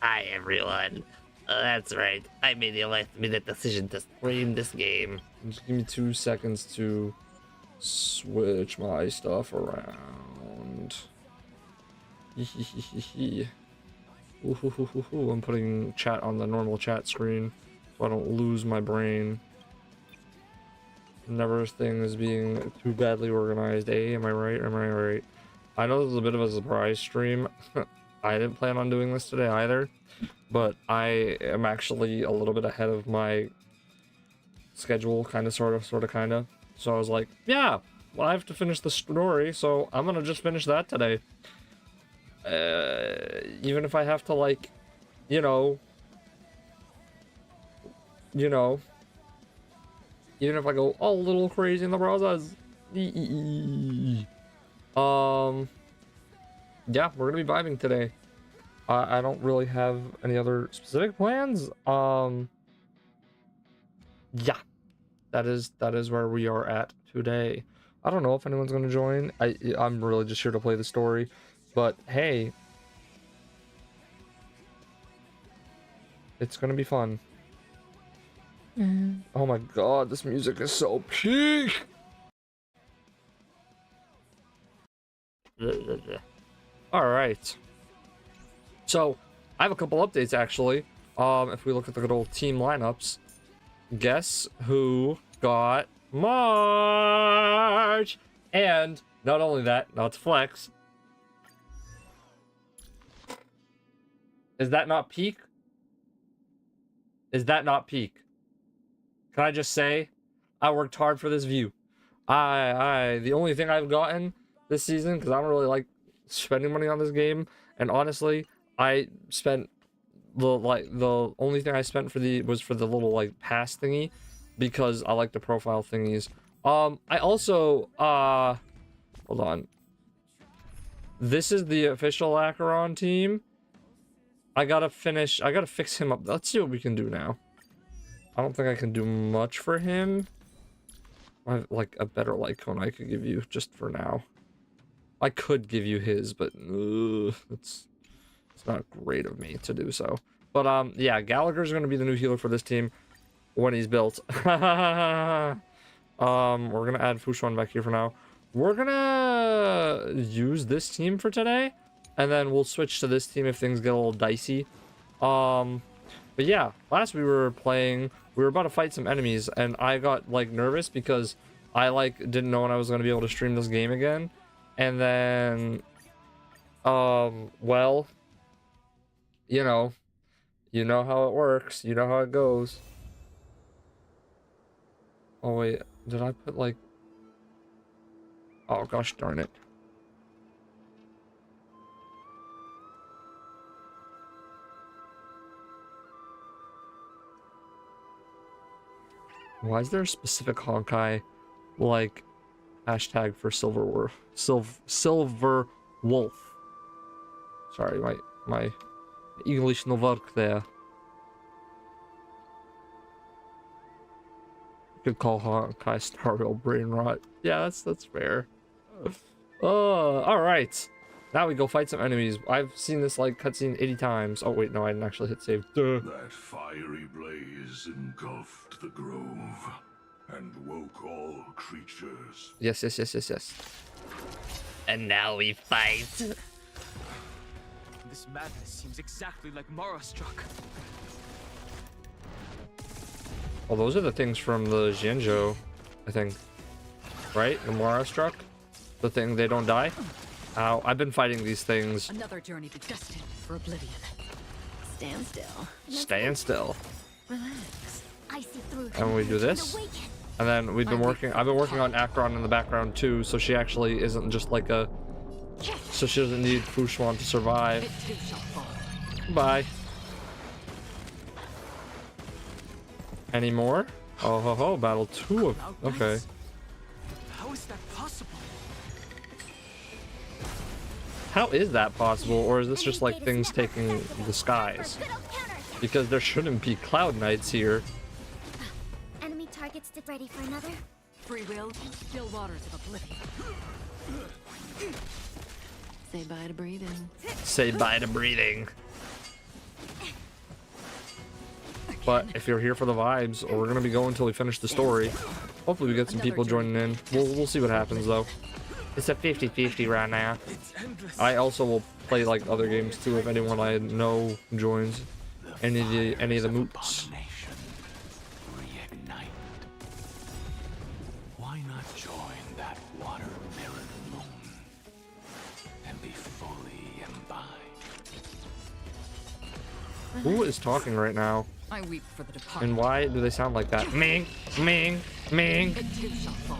Hi everyone. That's right. I made the last-minute decision to stream this game. Just give me 2 seconds to switch my stuff around. I'm putting chat on the normal chat screen so I don't lose my brain. Never things being too badly organized. Am I right? Am I right? I know this is a bit of a surprise stream. I didn't plan on doing this today either, but I am actually a little bit ahead of my schedule, kind of, sort of. So I was like, yeah, well, I have to finish the story, so I'm gonna just finish that today. Even if I have to, like, you know, even if I go a little crazy in the process. Yeah, we're gonna be vibing today. I don't really have any other specific plans. Yeah, that is where we are at today. I don't know if anyone's gonna join. I'm really just here to play the story, but hey, it's gonna be fun. Oh my god, this music is so peak. All right. So I have a couple updates actually. If we look at the good old team lineups, guess who got March? And not only that, not to flex. Is that not peak? Is that not peak? Can I just say, I worked hard for this view. The only thing I've gotten this season, because I don't really like spending money on this game, and honestly, I spent the only thing I spent was for the little like pass thingy, because I like the profile thingies. I also hold on. This is the official Acheron team. I gotta fix him up. Let's see what we can do now. I don't think I can do much for him. I have like a better light cone I could give you just for now. I could give you his, but it's not great of me to do so. But yeah, Gallagher's gonna be the new healer for this team when he's built. We're gonna add Fushuan back here for now. We're gonna use this team for today, and then we'll switch to this team if things get a little dicey. But yeah, last we were playing, we were about to fight some enemies, and I got like nervous because I like didn't know when I was gonna be able to stream this game again. And then well, you know how it works, you know how it goes. Oh wait, did I put like, oh gosh darn it. Why is there a specific Honkai like hashtag for silver wolf? Sorry, my English no work there. You could call Honkai Star Rail brain rot. Yeah, that's fair. Oh, all right. Now we go fight some enemies. I've seen this like cutscene 80 times. Oh wait, no, I didn't actually hit save. Duh. That fiery blaze engulfed the grove and woke all creatures. Yes. And now we fight. This madness seems exactly like Mara struck. Oh, those are the things from the Jianzhou, I think. Right? The Mara struck? The thing they don't die? Ow, I've been fighting these things. Another journey to destined for oblivion. Stand still. Stand still. Relax. I see through. And we do this. And then I've been working on Acheron in the background too, so she actually isn't just like a, so she doesn't need Fushuan to survive. It too shall fall. Bye. Any more? Oh ho ho, battle 2 of, okay. How is that possible? How is that possible, or is this just like things taking the skies? Because there shouldn't be cloud knights here. Enemy targets to ready for another. Free will, still waters of oblivion. Say bye to breathing. Say bye to breathing. But if you're here for the vibes, or we're gonna be going until we finish the story. Hopefully we get some people joining in. We'll see what happens though. It's a 50-50 right now. It's endless. I also will play like other games too if anyone I know joins. Any of the moots. Reignited. Why not join that water-mirrored moon and be fully imbibed? Who is talking right now? I weep for the departed. And why do they sound like that? Ming, Ming, Ming. It too shall fall.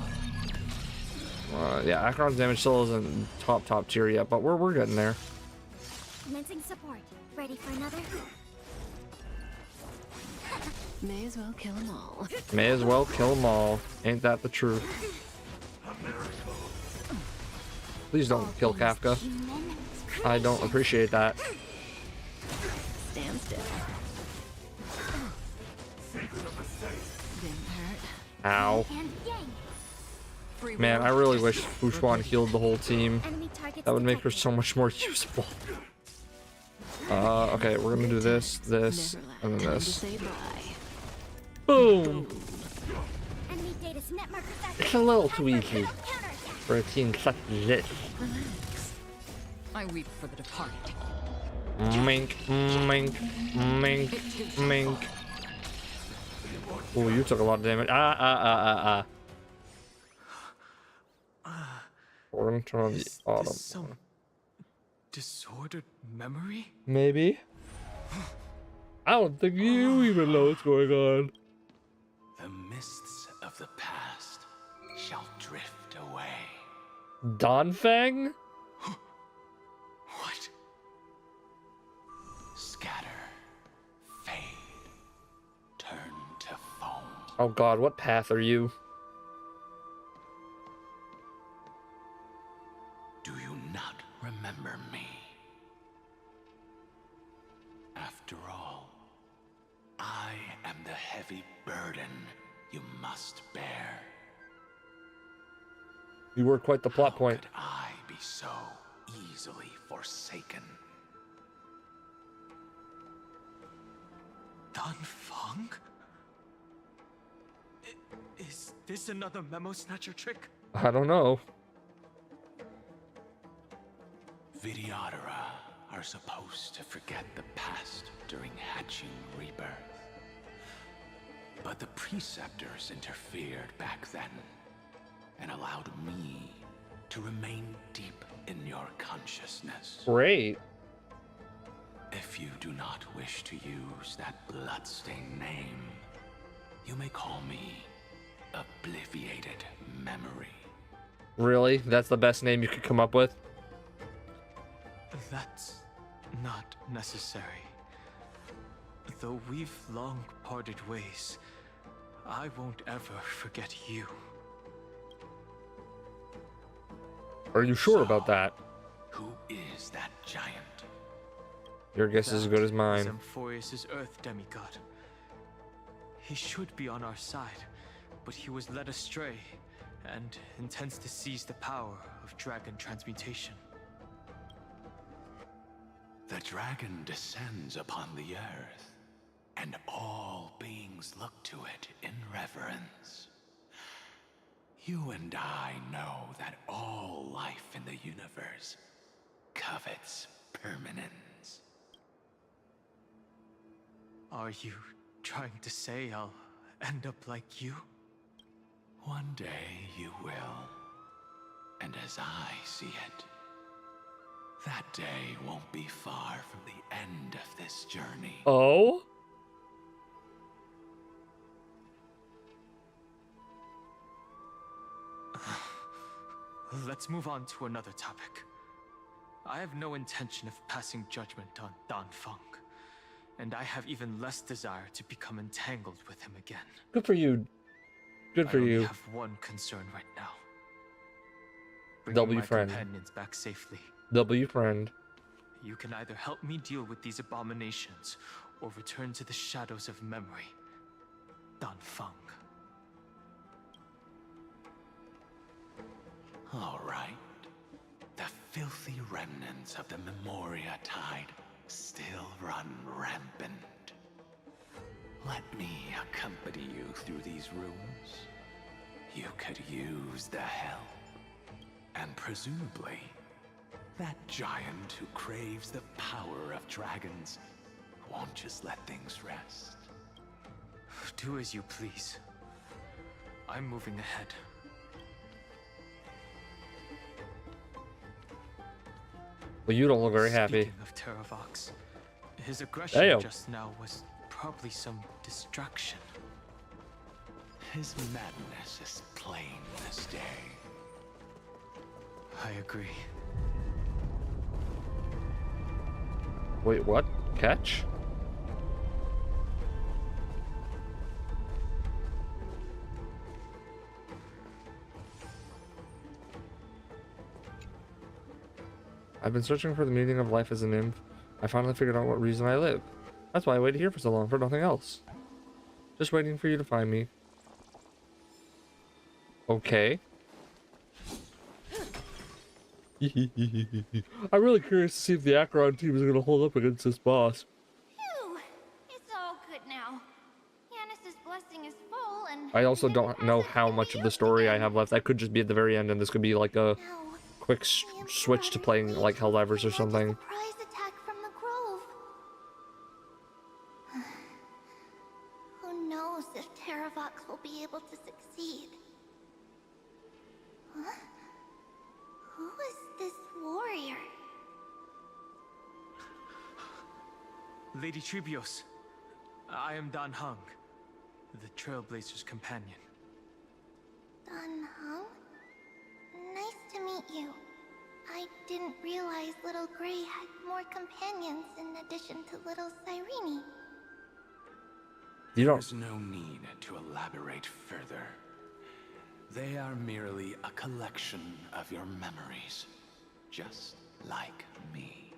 Yeah, Acheron's damage still isn't top tier yet, but we're getting there. Commencing support. Ready for another? May as well kill them all. May as well kill them all. Ain't that the truth? Please don't kill Kafka. I don't appreciate that. Stand still. Didn't hurt. Ow. And yang. Free Man, I will. really wish Fushwan healed the whole team. Enemy targets That would make her detected. so much more usable. Okay, we're gonna do this, this, Neverland. and then Time to this. say bye. Boom! Enemy data's net markers active. It's a little Time too for a easy counterattack. for a team such as this. Relax. I weep for the departed. Mink, mink, mink, It too shall mink. fall. Oh, you took a lot of damage. We're gonna turn on the Is autumn. this some disordered memory? Maybe. I don't think you even know what's going on. The mists of the past shall drift away. Donfang? What? Scatter, fade, turn to foam. Oh god, what path are you? Do you not remember me? After all, I am the heavy burden you must bear. You were quite the plot How point. could I be so easily forsaken? Dan Feng? Is this another memo snatcher trick? I don't know. Vidyadhara are supposed to forget the past during hatching rebirth. But the preceptors interfered back then and allowed me to remain deep in your consciousness. Great. If you do not wish to use that bloodstained name, you may call me Obliviated Memory. Really? That's the best name you could come up with? That's not necessary. Though we've long parted ways, I won't ever forget you. Are you sure about that? Who is that giant? Your guess is as good as That mine. is Amphorius' Earth demigod. He should be on our side, but he was led astray and intends to seize the power of dragon transmutation. The dragon descends upon the earth, and all beings look to it in reverence. You and I know that all life in the universe covets permanence. Are you trying to say I'll end up like you? One day you will, and as I see it, that day won't be far from the end of this journey. Oh? Let's move on to another topic. I have no intention of passing judgment on Dan Feng, and I have even less desire to become entangled with him again. Good for you. Good for I only you. have one concern right now. Bringing W my friend. companions back safely. W friend. You can either help me deal with these abominations, or return to the shadows of memory. Dan Feng. All right. The filthy remnants of the Memoria Tide still run rampant. Let me accompany you through these rooms. You could use the help. And presumably, that giant who craves the power of dragons won't just let things rest. Do as you please. I'm moving ahead. Well, you don't look very happy. Speaking of Terravox, his aggression Damn. just now was probably some distraction. His madness is plain this day. I agree. Wait, what? Catch? I've been searching for the meaning of life as a nymph. I finally figured out what reason I live. That's why I waited here for so long, for nothing else. Just waiting for you to find me. Okay. I'm really curious to see if the Acheron team is going to hold up against this boss. Phew! It's all good now. Yanis's blessing is full, and I also the don't know passage how can much be of the used story I again. have left. That could just be at the very end, and this could be like a Now, quick the switch to Emperor playing needs like Helldivers or to launch a something. surprise attack from the grove. Who knows if Terravox will be able to succeed? Huh? Who is this warrior? Lady Tribios, I am Dan Heng, the Trailblazer's companion. Dan Heng? Nice to meet you. I didn't realize Little Gray had more companions in addition to Little Cyrene. You don't. There's no need to elaborate further. They are merely a collection of your memories, just like me.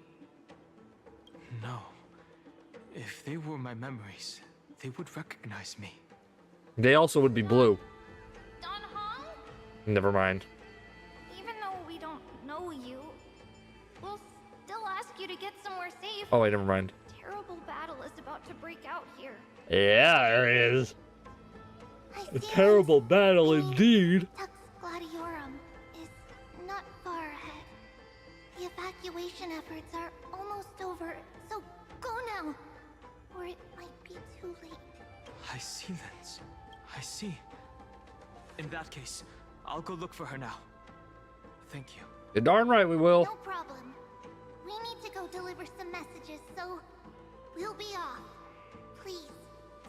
No. If they were my memories, they would recognize me. They also would be blue. Dan Heng? Never mind. Even though we don't know you, we'll still ask you to get somewhere safe. Oh wait, never mind. Terrible battle is about to break out here. Yeah, there is. I A see terrible this. battle I mean, indeed. Tux Gladiorum is not far ahead. The evacuation efforts are almost over, so go now, or it might be too late. I see, Lens. I see. In that case, I'll go look for her now. Thank you. You're darn right we will. No problem. We need to go deliver some messages, so we'll be off. Please,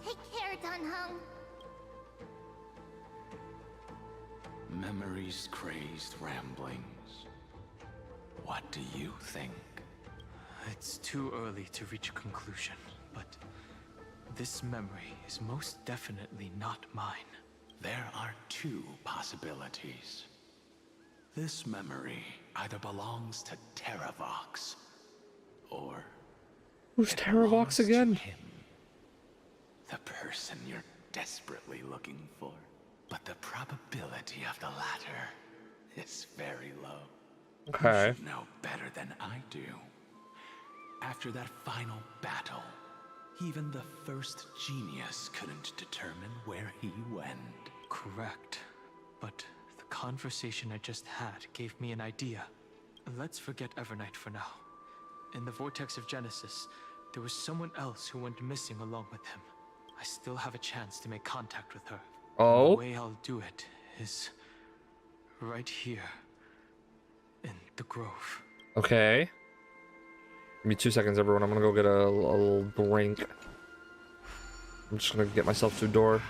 take care, Dan Heng. Memories crazed ramblings. What do you think? It's too early to reach a conclusion, but this memory is most definitely not mine. There are two possibilities. This memory either belongs to Terravox, or Who's it Terravox belongs to again? him. The person you're desperately looking for. But the probability of the latter is very low. Okay. You should know better than I do. After that final battle, even the first genius couldn't determine where he went. Correct. But the conversation I just had gave me an idea. Let's forget Evernight for now. In the Vortex of Genesis, there was someone else who went missing along with him. I still have a chance to make contact with her. Oh? The way I'll do it is right here in the grove. Okay. Give me 2 seconds, everyone. I'm gonna go get a little drink. I'm just gonna get myself to a door.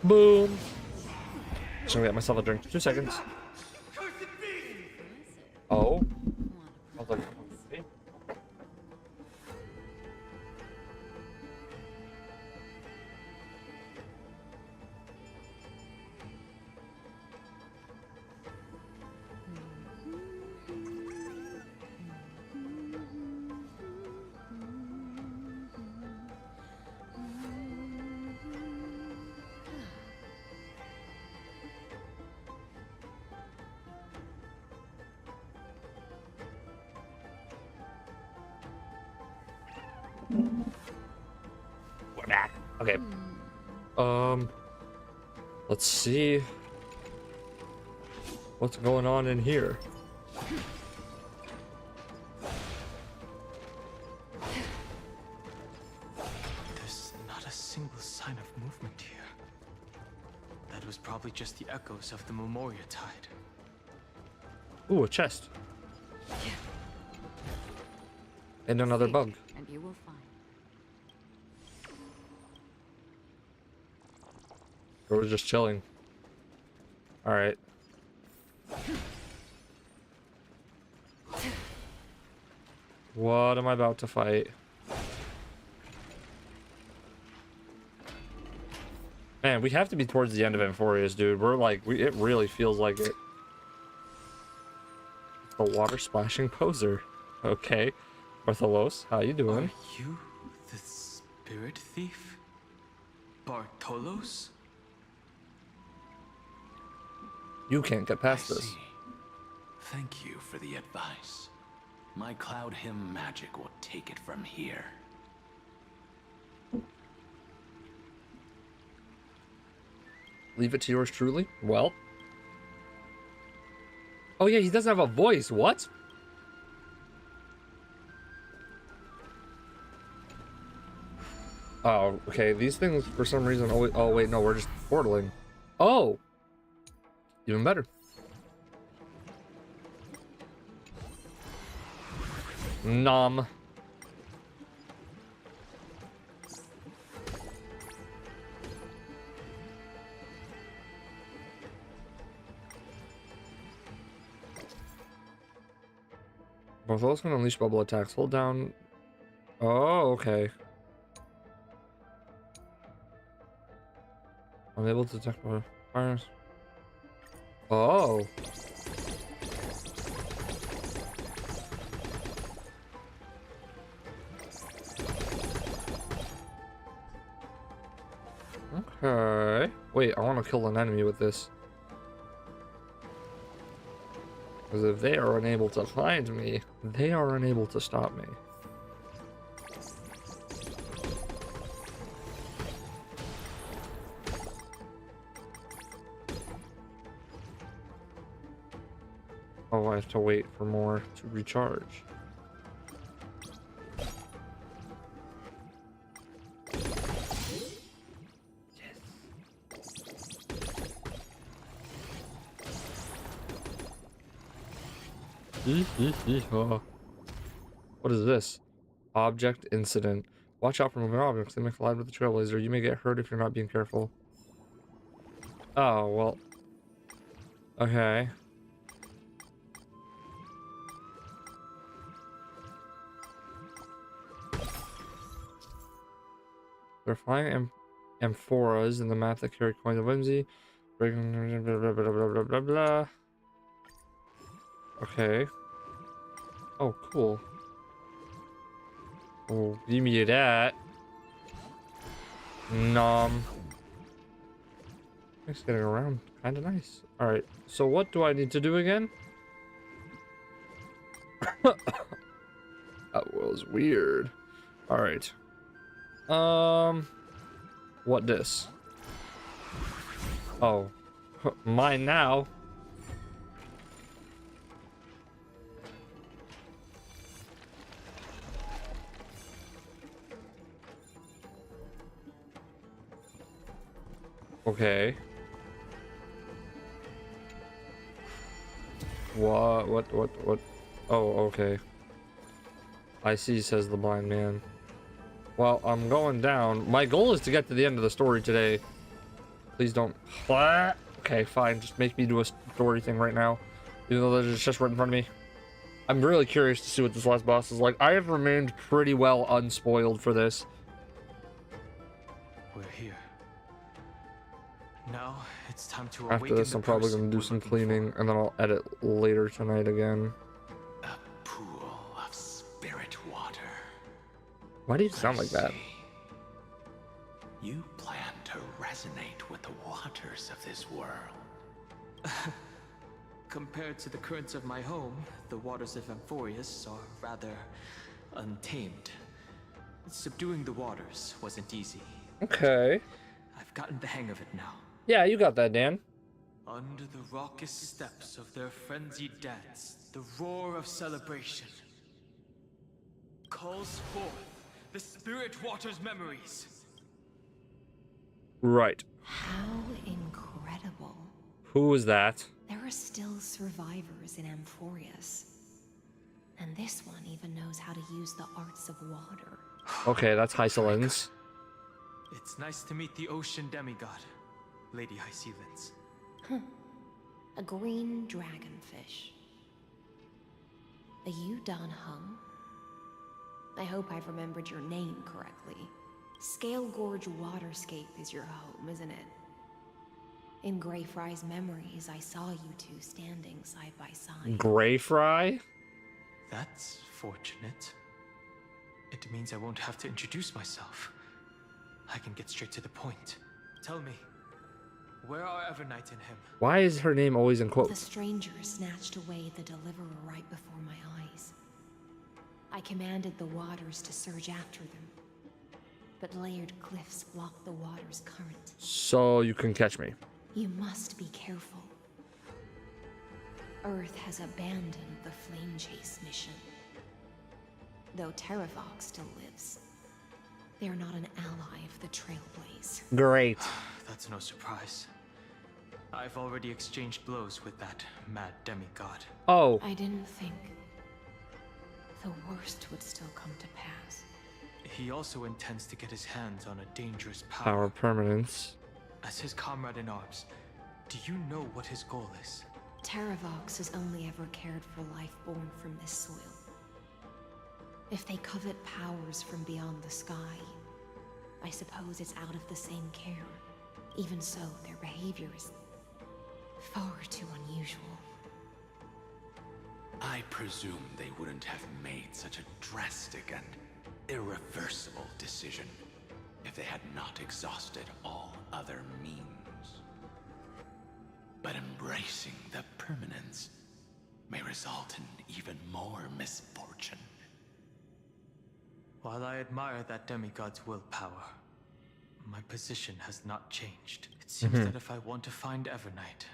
Boom. Just gonna get myself a drink. 2 seconds. Oh. I was like, okay. We're back. Okay. Let's see what's going on in here. There's not a single sign of movement here. That was probably just the echoes of the Memoria Tide. Ooh, a chest. And another bug. And you will find. Or we're just chilling. Alright. What am I about to fight? Man, we have to be towards the end of Amphorius, dude. We're like, it really feels like it. The water splashing poser. Okay. Bartholos, how you doing? Are you the spirit thief? Bartolos? You can't get past I this. see. Thank you for the advice. My cloud hymn magic will take it from here. Leave it to yours truly? Well. Oh yeah, he doesn't have a voice. What? Oh, okay. These things, for some reason, always... Oh, wait, no, we're just portaling. Oh! Even better. Nom. Both those can unleash bubble attacks. Hold down. Oh, okay. I'm able to detect fires. Oh. Okay. Wait, I want to kill an enemy with this. Because if they are unable to find me, they are unable to stop me. Oh, I have to wait for more to recharge. Oh. What is this? Object incident. Watch out for moving objects. They may collide with the trailblazer. You may get hurt if you're not being careful. Oh, well. Okay. They're flying amphoras in the map that carry coins of whimsy. Breaking blah blah blah blah blah blah blah. Okay. Oh, cool. Oh, give me that. Nom. It's getting around. Kind of nice. Alright, so what do I need to do again? That was weird. Alright. What this? Oh. Mine now. Okay. What? Oh, okay. I see, says the blind man. Well, I'm going down. My goal is to get to the end of the story today. Please don't. Okay, fine. Just make me do a story thing right now. Even though it's just right in front of me. I'm really curious to see what this last boss is like. I have remained pretty well unspoiled for this. We're here. Now it's time to After awaken this, the I'm probably person going to do we're some looking cleaning, for. and then I'll edit later tonight again. A pool of spirit water. Why do you sound like that? See. You plan to resonate with the waters of this world. Compared to the currents of my home, the waters of Amphorius are rather untamed. Subduing the waters wasn't easy. Okay. I've gotten the hang of it now. Yeah, you got that, Dan. Under the raucous steps of their frenzied dance, the roar of celebration calls forth the spirit water's memories. Right. How incredible. Who was that? There are still survivors in Amphorius. And this one even knows how to use the arts of water. Okay, that's Hysolins. It's nice to meet the ocean demigod, Lady Hyselins. A green dragonfish. Are you Dan Hung? I hope I've remembered your name correctly. Scale Gorge Waterscape is your home, isn't it? In Greyfry's memories, I saw you two standing side by side. Greyfry? That's fortunate. It means I won't have to introduce myself. I can get straight to the point. Tell me, where are Evernight and him? Why is her name always in The quotes? stranger snatched away the deliverer right before my eyes. I commanded the waters to surge after them, but layered cliffs blocked the water's current. So you can catch me. You must be careful. Earth has abandoned the Flame Chase mission. Though Terravox still lives, they are not an ally of the Trailblaze. Great. That's no surprise. I've already exchanged blows with that mad demigod. Oh, I didn't think the worst would still come to pass. He also intends to get his hands on a dangerous power permanence. As his comrade in arms, do you know what his goal is? Terravox has only ever cared for life born from this soil. If they covet powers from beyond the sky, I suppose it's out of the same care. Even so, their behavior is far too unusual. I presume they wouldn't have made such a drastic and irreversible decision if they had not exhausted all other means. But embracing the permanence may result in even more misfortune. While I admire that demigod's willpower, my position has not changed. It seems that if I want to find Evernight,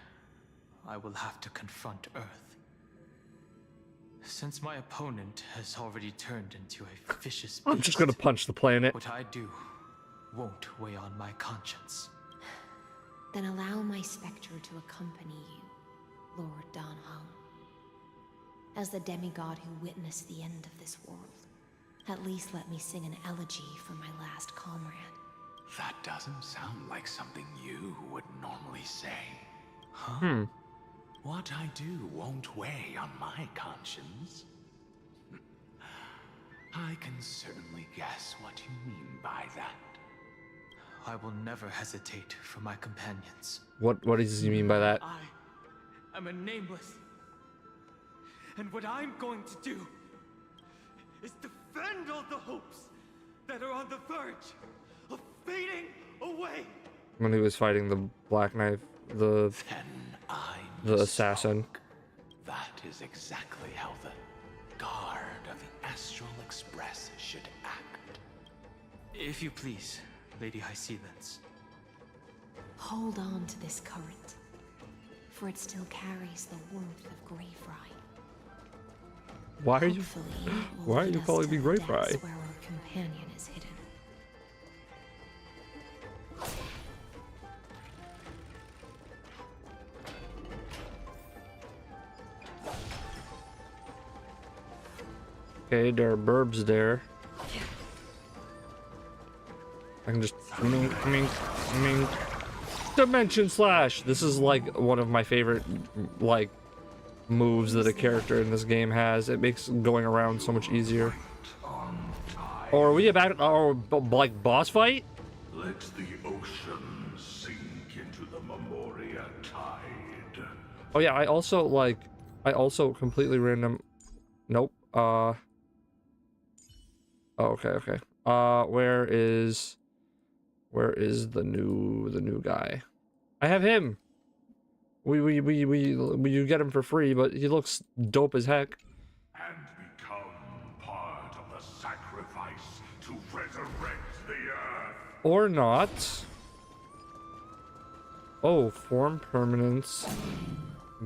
I will have to confront Earth. Since my opponent has already turned into a vicious beast, I'm just gonna punch the planet. what I do won't weigh on my conscience. Then allow my specter to accompany you, Lord Dan Hung. As the demigod who witnessed the end of this world, at least let me sing an elegy for my last comrade. That doesn't sound like something you would normally say. Hmm. What I do won't weigh on my conscience. I can certainly guess what you mean by that. I will never hesitate for my companions. What does he mean by that? I am a nameless. And what I'm going to do is defend all the hopes that are on the verge of fading away. When he was fighting the Black Knife, the Then I assassin. misspoke. That is exactly how the guard of the Astral Express should act. If you please, Lady Hyselins. Hold on to this current, for it still carries the warmth of Greyfry. Why are you? Hopefully, it will Why are lead you us calling to me the Greyfry? depths where our companion is hidden. Okay, there are burbs there. I can just Dimension Slash. This is like one of my favorite like moves that a character in this game has. It makes going around so much easier. Or are we about our like boss fight? Let the ocean sink into the Memoria tide. Oh yeah, I also completely random. Nope. Oh, okay. Where is the new guy? I have him. You get him for free, but he looks dope as heck. And become part of the sacrifice to relics. Or not. Oh, form permanence.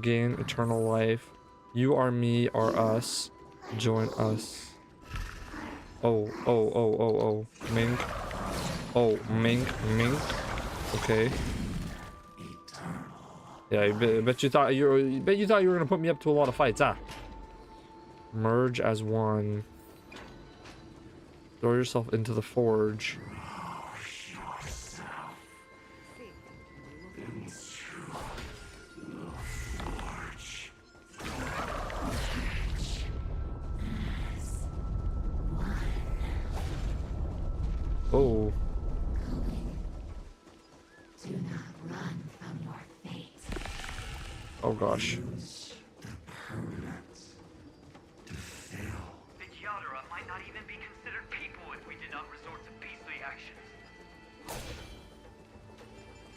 Gain eternal life. You are me, are us. Join us. Oh. Mink. Oh, mink. Okay. Yeah, I bet you thought you were gonna put me up to a lot of fights, huh? Merge as one. Throw yourself into the forge. Oh. Oh gosh. The Yadara might not even be considered people if we did not resort to beastly actions.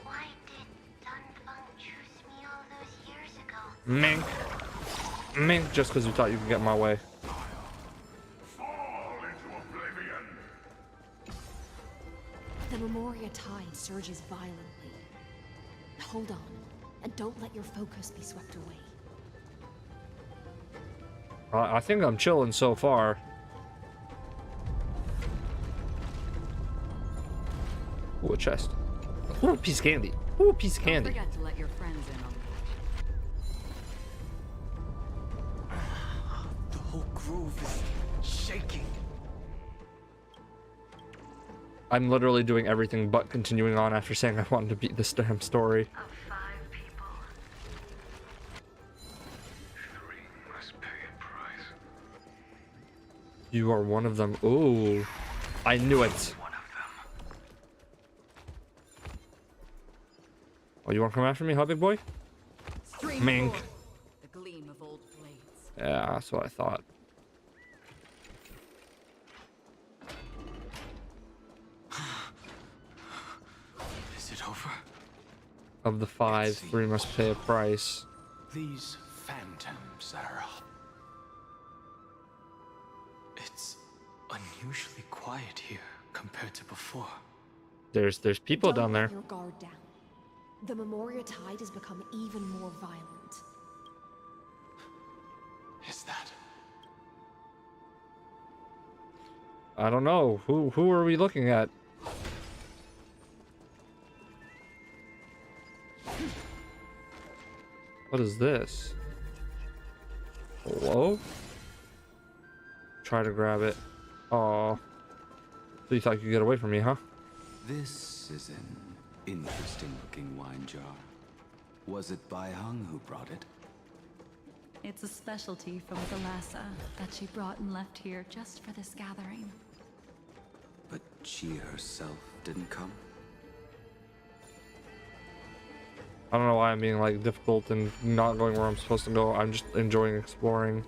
Why did Dunfeng choose me all those years ago? Mink. Mink, just because you thought you could get my way. Fall into oblivion. The Memoria tide surges violently. Hold on, and don't let your focus be swept away. I think I'm chilling so far. Ooh, a chest. Ooh, a piece of candy. Ooh, a piece of candy. Don't forget to let your friends in on The whole grove is shaking. I'm literally doing everything but continuing on after saying I wanted to beat this damn story. Of 5 people. 3 must pay a price. You are one of them. Ooh. I knew it. One of them. Oh, you want to come after me, huh, big boy? Stream Mink. forward. The gleam of old blades. Yeah, that's what I thought. Is it over? Of the 5, 3 must pay a price. These phantoms are... It's unusually quiet here compared to before. There's people Don't down let there. your guard down. The Memoria tide has become even more violent. Is that... I don't know. Who are we looking at? What is this? Hello? Try to grab it. Oh. So you thought you could get away from me, huh? This is an interesting looking wine jar. Was it Bai Hung who brought it? It's a specialty from Thalassa that she brought and left here just for this gathering. But she herself didn't come? I don't know why I'm being like difficult and not going where I'm supposed to go. I'm just enjoying exploring.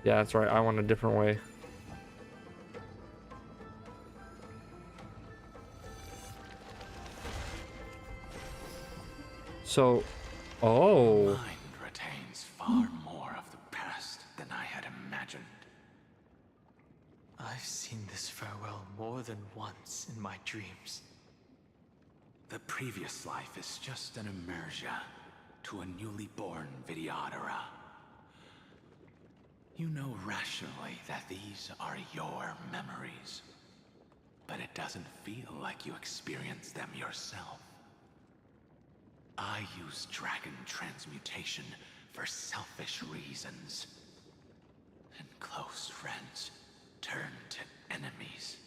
Yeah, that's right. I went a different way. So, oh. Mind retains far more of the past than I had imagined. I've seen this farewell more than once in my dreams. The previous life is just an immersia to a newly born Vidyadhara. You know rationally that these are your memories, but it doesn't feel like you experienced them yourself. I use dragon transmutation for selfish reasons, and close friends turn to enemies.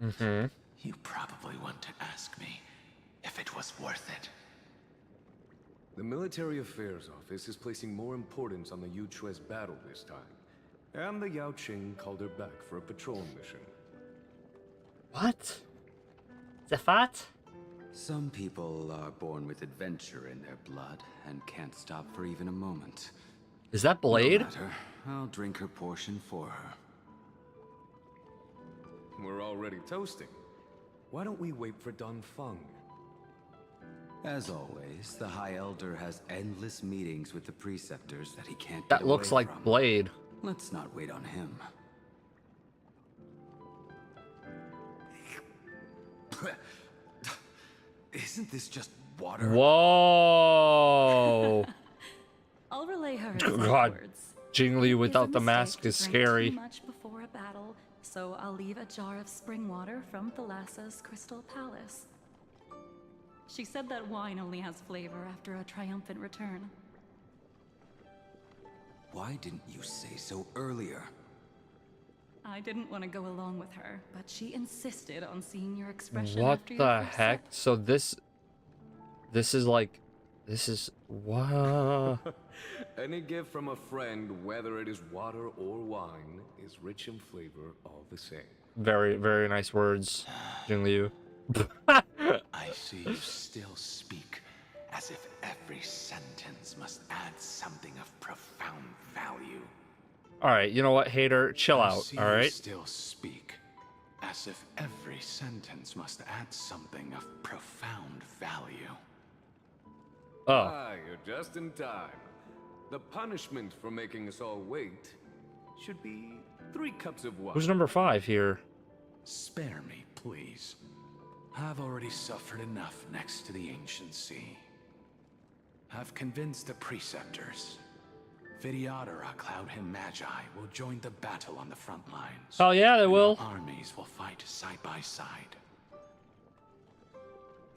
Mm-hmm. You probably want to ask me if it was worth it. The Military Affairs Office is placing more importance on the Yuchue's battle this time. And the Yao Qing called her back for a patrol mission. What? The what? Some people are born with adventure in their blood and can't stop for even a moment. Is that Blade? No matter, I'll drink her portion for her. We're already toasting. Why don't we wait for Dunfeng? As always, the High Elder has endless meetings with the preceptors that he can't That get looks away like from. Blade. Let's not wait on him. Isn't this just water? Whoa. I'll relay her God, exact words. Jingli It without a the mistake mask to is drink scary. Too much before a battle, so I'll leave a jar of spring water from Thalassa's Crystal Palace. She said that wine only has flavor after a triumphant return. Why didn't you say so earlier? I didn't want to go along with her, but she insisted on seeing your expression What after the your first heck? sip. So this is like, this is, wow. Any gift from a friend, whether it is water or wine, is rich in flavor all the same. Very, very nice words, Jingliu. I see you still speak as if every sentence must add something of profound value. All right, you know what, hater, chill I out. see All you right. still speak as if every sentence must add something of profound value. Oh, Ah, you're just in time. The punishment for making us all wait should be 3 cups of wine. who's number 5 here? Spare me, please. I've already suffered enough next to the ancient sea. I've convinced the preceptors. Vidyadhara, Cloud Him Magi, will join the battle on the front lines. Oh yeah, they and will. our armies will fight side by side.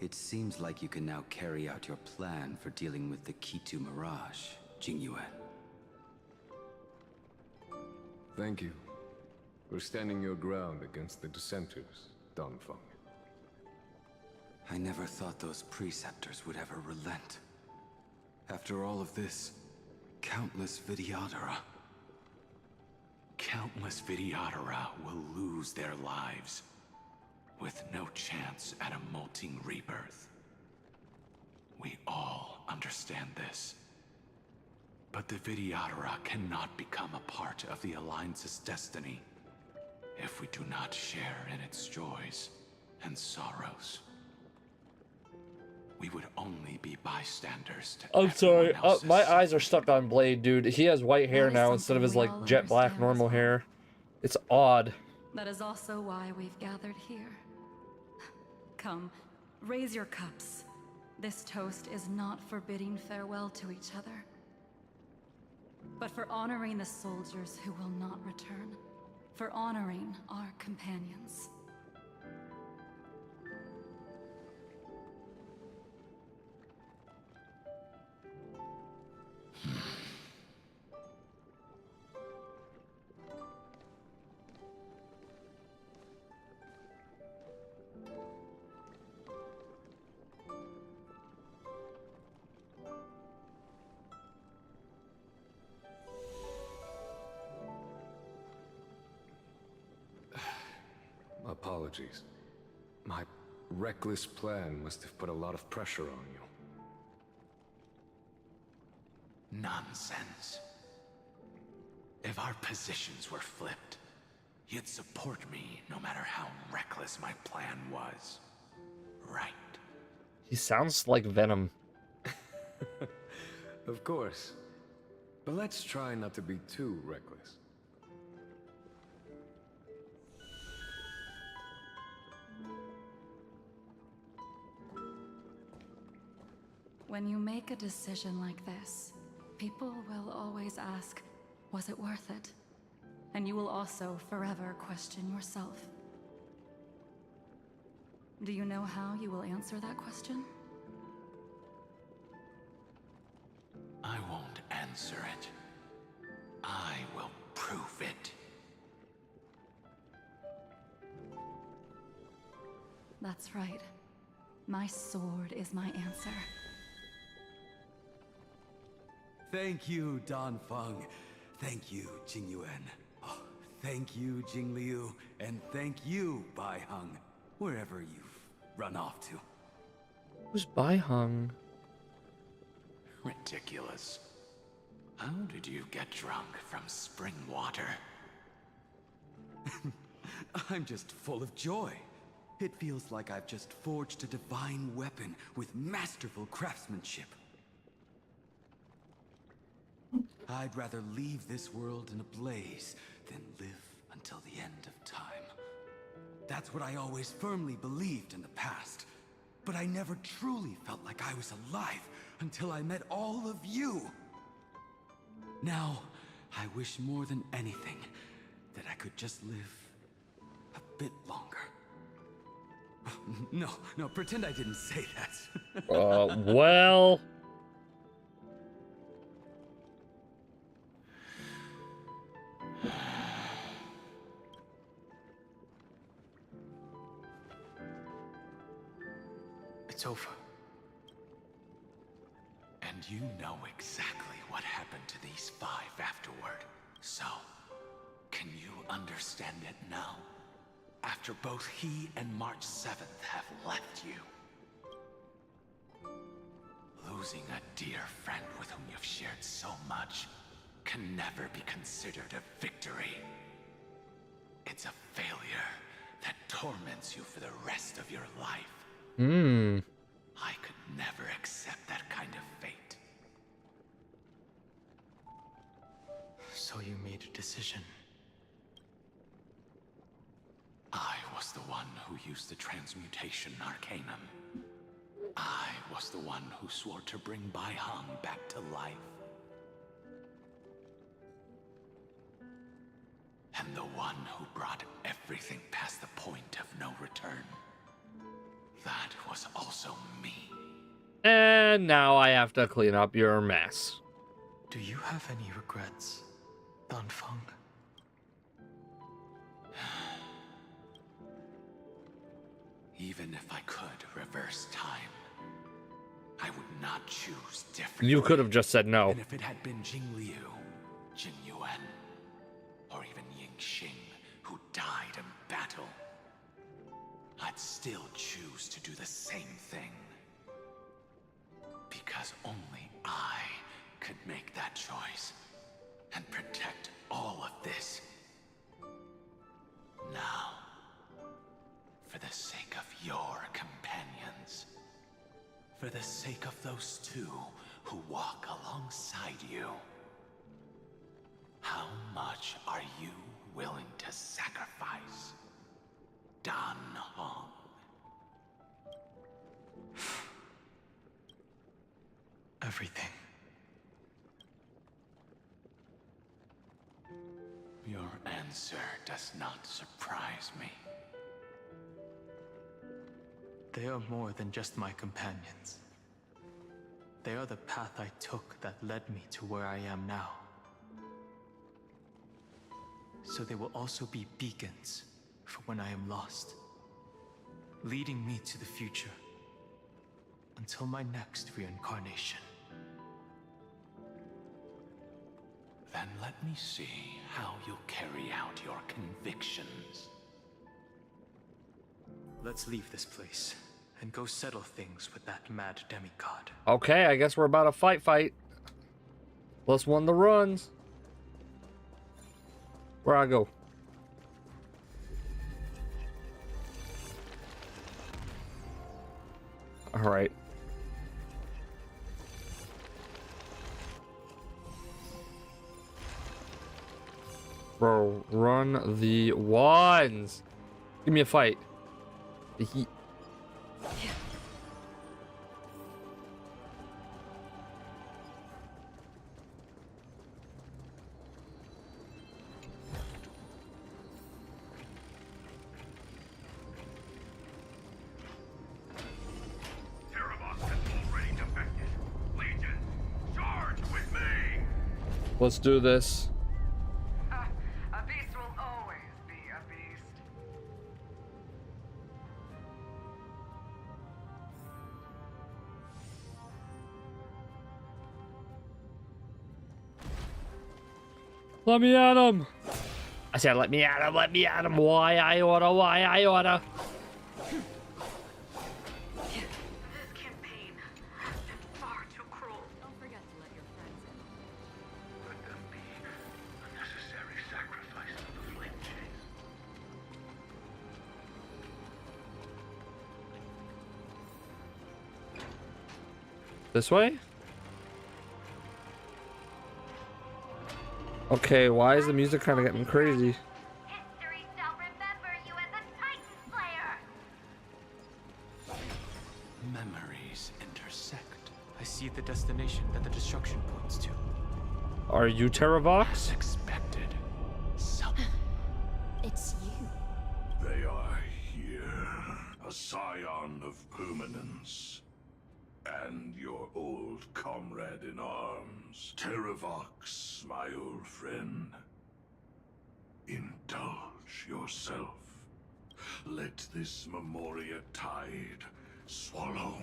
It seems like you can now carry out your plan for dealing with the Kitu Mirage, Jingyuan. Thank you for standing your ground against the dissenters, Donfeng. I never thought those preceptors would ever relent. After all of this, countless Vidyadhara. Countless Vidyadhara will lose their lives, with no chance at a molting rebirth. We all understand this. But the Vidyadhara cannot become a part of the Alliance's destiny if we do not share in its joys and sorrows. We would only be bystanders to I'm sorry. everyone else's My eyes are suffering. stuck on Blade, dude. He has white hair That is now instead of his something we like all jet black understand normal as well. hair. It's odd. That is also why we've gathered here. Come, raise your cups. This toast is not for bidding farewell to each other, but for honoring the soldiers who will not return, for honoring our companions. Apologies. My reckless plan must have put a lot of pressure on you. Nonsense. If our positions were flipped, you'd support me no matter how reckless my plan was. Right. He sounds like Venom. Of course. But let's try not to be too reckless. When you make a decision like this, people will always ask, was it worth it? And you will also forever question yourself. Do you know how you will answer that question? I won't answer it. I will prove it. That's right. My sword is my answer. Thank you, Donfeng. Thank you, Jingyuan. Oh, thank you, Jingliu. And thank you, Baiheng, wherever you've run off to. Who's Baiheng? Ridiculous. How did you get drunk from spring water? I'm just full of joy. It feels like I've just forged a divine weapon with masterful craftsmanship. I'd rather leave this world in a blaze than live until the end of time. That's what I always firmly believed in the past. but I never truly felt like I was alive until I met all of you. Now, I wish more than anything that I could just live a bit longer. No, pretend I didn't say that. Well. It's over. And you know exactly what happened to these 5 afterward. So, can you understand it now? After both he and March 7th have left you. Losing a dear friend with whom you've shared so much can never be considered a victory. It's a failure that torments you for the rest of your life. I could never accept that kind of fate. So you made a decision. I was the one who used the transmutation arcanum. I was the one who swore to bring Bai Hong back to life. And the one who brought everything past the point of no return. That was also me. And now I have to clean up your mess. Do you have any regrets, Danfeng? Even if I could reverse time, I would not choose differently. You could have just said no. And if it had been Jing Liu, Jing Yuan, or even Ying Xing, who died in battle, I'd still choose to do the same thing. Because only I could make that choice and protect all of this. Now, for the sake of your companions, for the sake of those 2 who walk alongside you, how much are you willing to sacrifice, Dan Hong? Everything. Your answer does not surprise me. They are more than just my companions. They are the path I took that led me to where I am now. So they will also be beacons for when I am lost, leading me to the future until my next reincarnation. Then let me see how you'll carry out your convictions. Let's leave this place and go settle things with that mad demigod. Okay, I guess we're about to fight. Plus 1 the runs. Where I go? All right. Bro, run the wands. Give me a fight. The heat. Let's do this. A beast will always be a beast. Let me at him. I said, let me at him. Let me at him. Why I oughta? Why I oughta? This way? Okay, why is the music kind of getting crazy? History shall remember you as a Titan Slayer. see the destination that the destruction points to. Are you Terravox? Expected. It's you. They are here, a scion of permanence. And your old comrade in arms, Terravox, my old friend. Indulge yourself. Let this Memoria tide swallow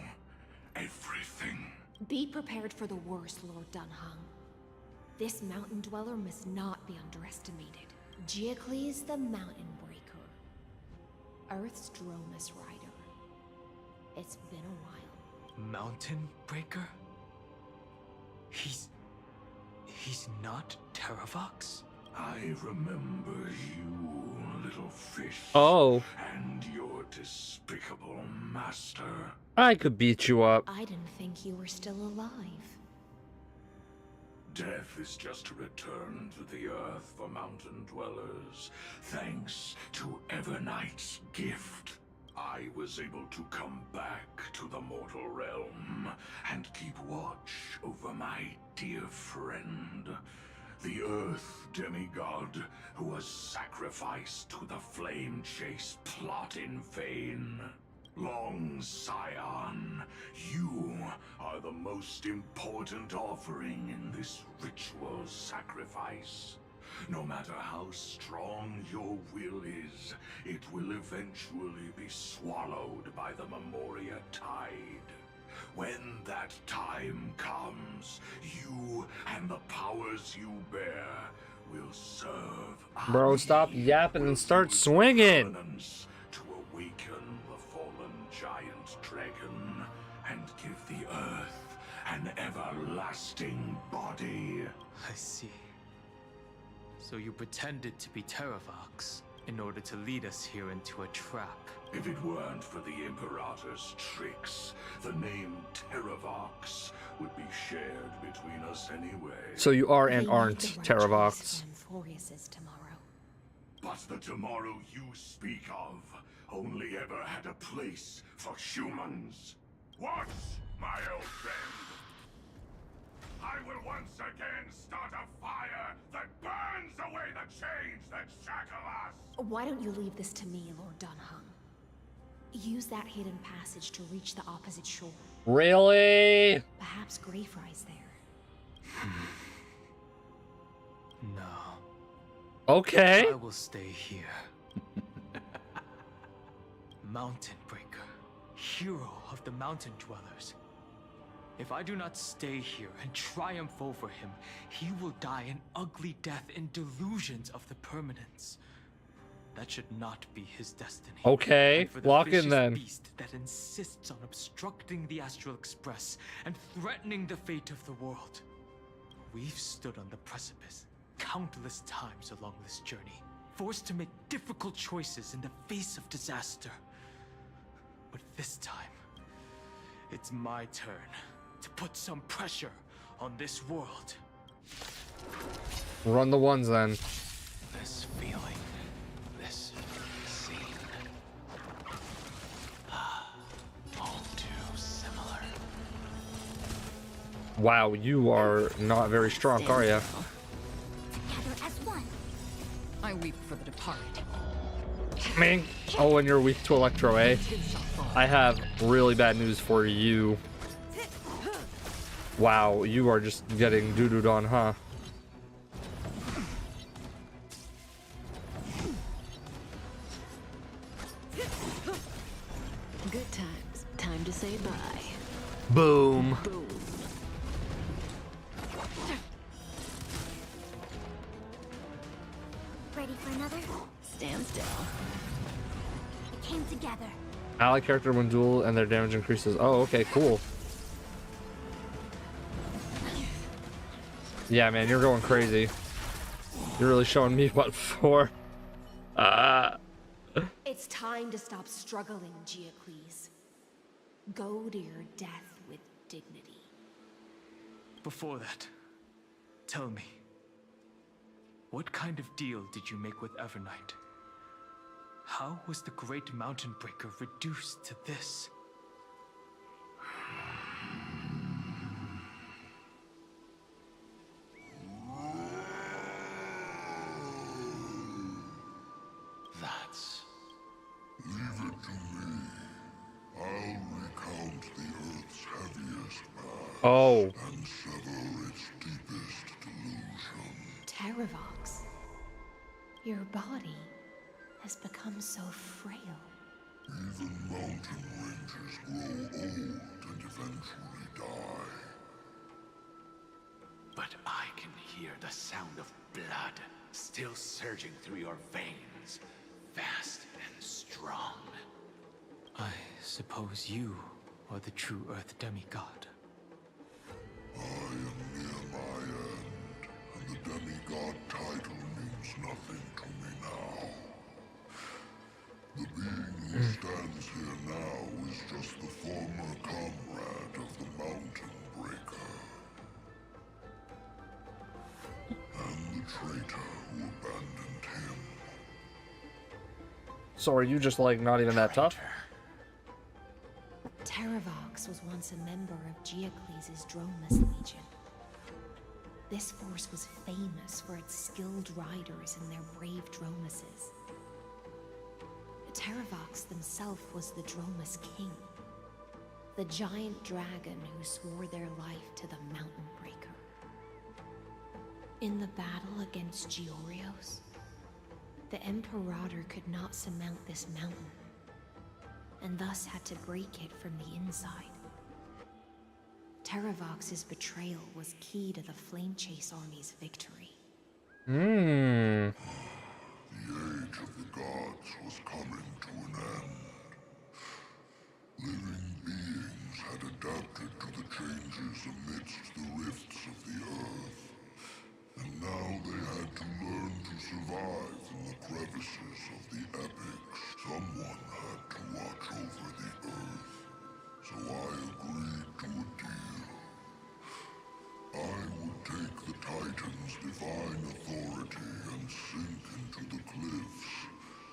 everything. Be prepared for the worst, Lord Dunhung. This mountain dweller must not be underestimated. Geocles the Mountain Breaker. Earth's Dromus Rider. It's been a while. Mountain Breaker? He's not Terravox? I remember you, little fish. Oh. And your despicable master. I could beat you up. I didn't think you were still alive. Death is just a return to the earth for mountain dwellers. Thanks to Evernight's gift, I was able to come back to the mortal realm and keep watch over my dear friend, the Earth demigod who was sacrificed to the flame chase plot in vain. Long Scion, you are the most important offering in this ritual sacrifice. No matter how strong your will is, it will eventually be swallowed by the Memoria tide. When that time comes, you and the powers you bear will serve. Bro, stop yapping and start swinging. To awaken the fallen giant dragon and give the earth an everlasting body. I see. So you pretended to be Terravox in order to lead us here into a trap. If it weren't for the Imperator's tricks, the name Terravox would be shared between us anyway. So you are and aren't Terravox. Tomorrow. But the tomorrow you speak of only ever had a place for humans. What, my old friend? I will once again start a fire that burns away the chains that shackle us. Why don't you leave this to me, Lord Dunhung? Use that hidden passage to reach the opposite shore. Really? Perhaps Greyfry's there. No. Okay. I will stay here. Mountain Breaker, hero of the mountain dwellers. If I do not stay here and triumph over him, he will die an ugly death in delusions of the permanence. That should not be his destiny. Okay, And for the lock in vicious then. beast that insists on obstructing the Astral Express and threatening the fate of the world. We've stood on the precipice countless times along this journey, forced to make difficult choices in the face of disaster. But this time, it's my turn to put some pressure on this world. Run the ones then. This feeling, this scene. All too similar. Wow, you are not very strong, are ya? Together as one. I weep for the departed. Ming. Oh, and you're weak to Electro, eh? I have really bad news for you. Wow, you are just getting doo-dooed on, huh? Good times. Time to say bye. Boom. Boom. Ready for another? Stand still. We came together. Ally character when duel and their damage increases. Oh, okay, cool. Yeah, man, you're going crazy. You're really showing me what for. It's time to stop struggling, Geocles. Go to your death with dignity. Before that, tell me, what kind of deal did you make with Evernight? How was the Great Mountain Breaker reduced to this? Oh. and sever its deepest delusion. Terravox, your body has become so frail. Even mountain ranges grow old and eventually die. But I can hear the sound of blood still surging through your veins, fast and strong. I suppose you are the true Earth demigod. I am near my end, and the demigod title means nothing to me now. The being who stands here now is just the former comrade of the Mountain Breaker. And the traitor who abandoned him. So are you just like not even that tough? Terravox was once a member of Geocles' Dromus Legion. This force was famous for its skilled riders and their brave Dromuses. Terravox himself was the Dromus King, the giant dragon who swore their life to the Mountain Breaker. In the battle against Georios, the Imperator could not surmount this mountain, and thus had to break it from the inside. Terravox's betrayal was key to the Flame Chase army's victory. The age of the gods was coming to an end. Living beings had adapted to the changes amidst the rifts of the earth, and now they had to learn to survive in the crevices of the epics. Someone had to watch over the earth, so I agreed to a deal. I would take the Titan's divine authority and sink into the cliffs,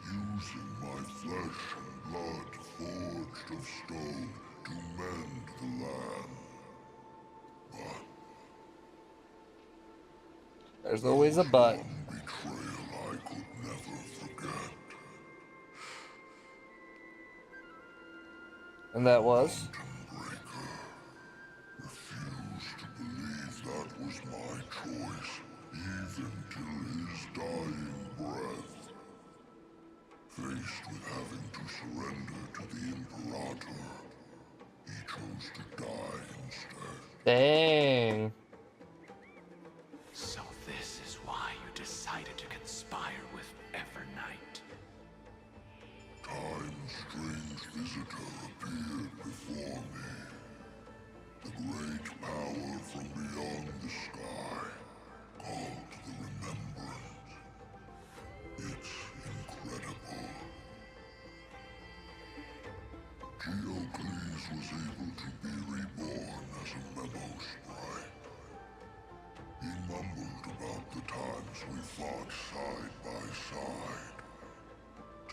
using my flesh and blood forged of stone to mend the land. But There's always a but. one betrayal I could never forget. And that was? Breaker refused to believe that was my choice, even till his dying breath. Faced with having to surrender to the Imperator, he chose to die instead. Dang. So this is why you decided to conspire with Evernight. Time's strange visitor appeared before me. The great power from beyond the sky, called the Remembrance. It's incredible. Geocles was able to be reborn as a memo sprite. He mumbled about the times we fought side by side.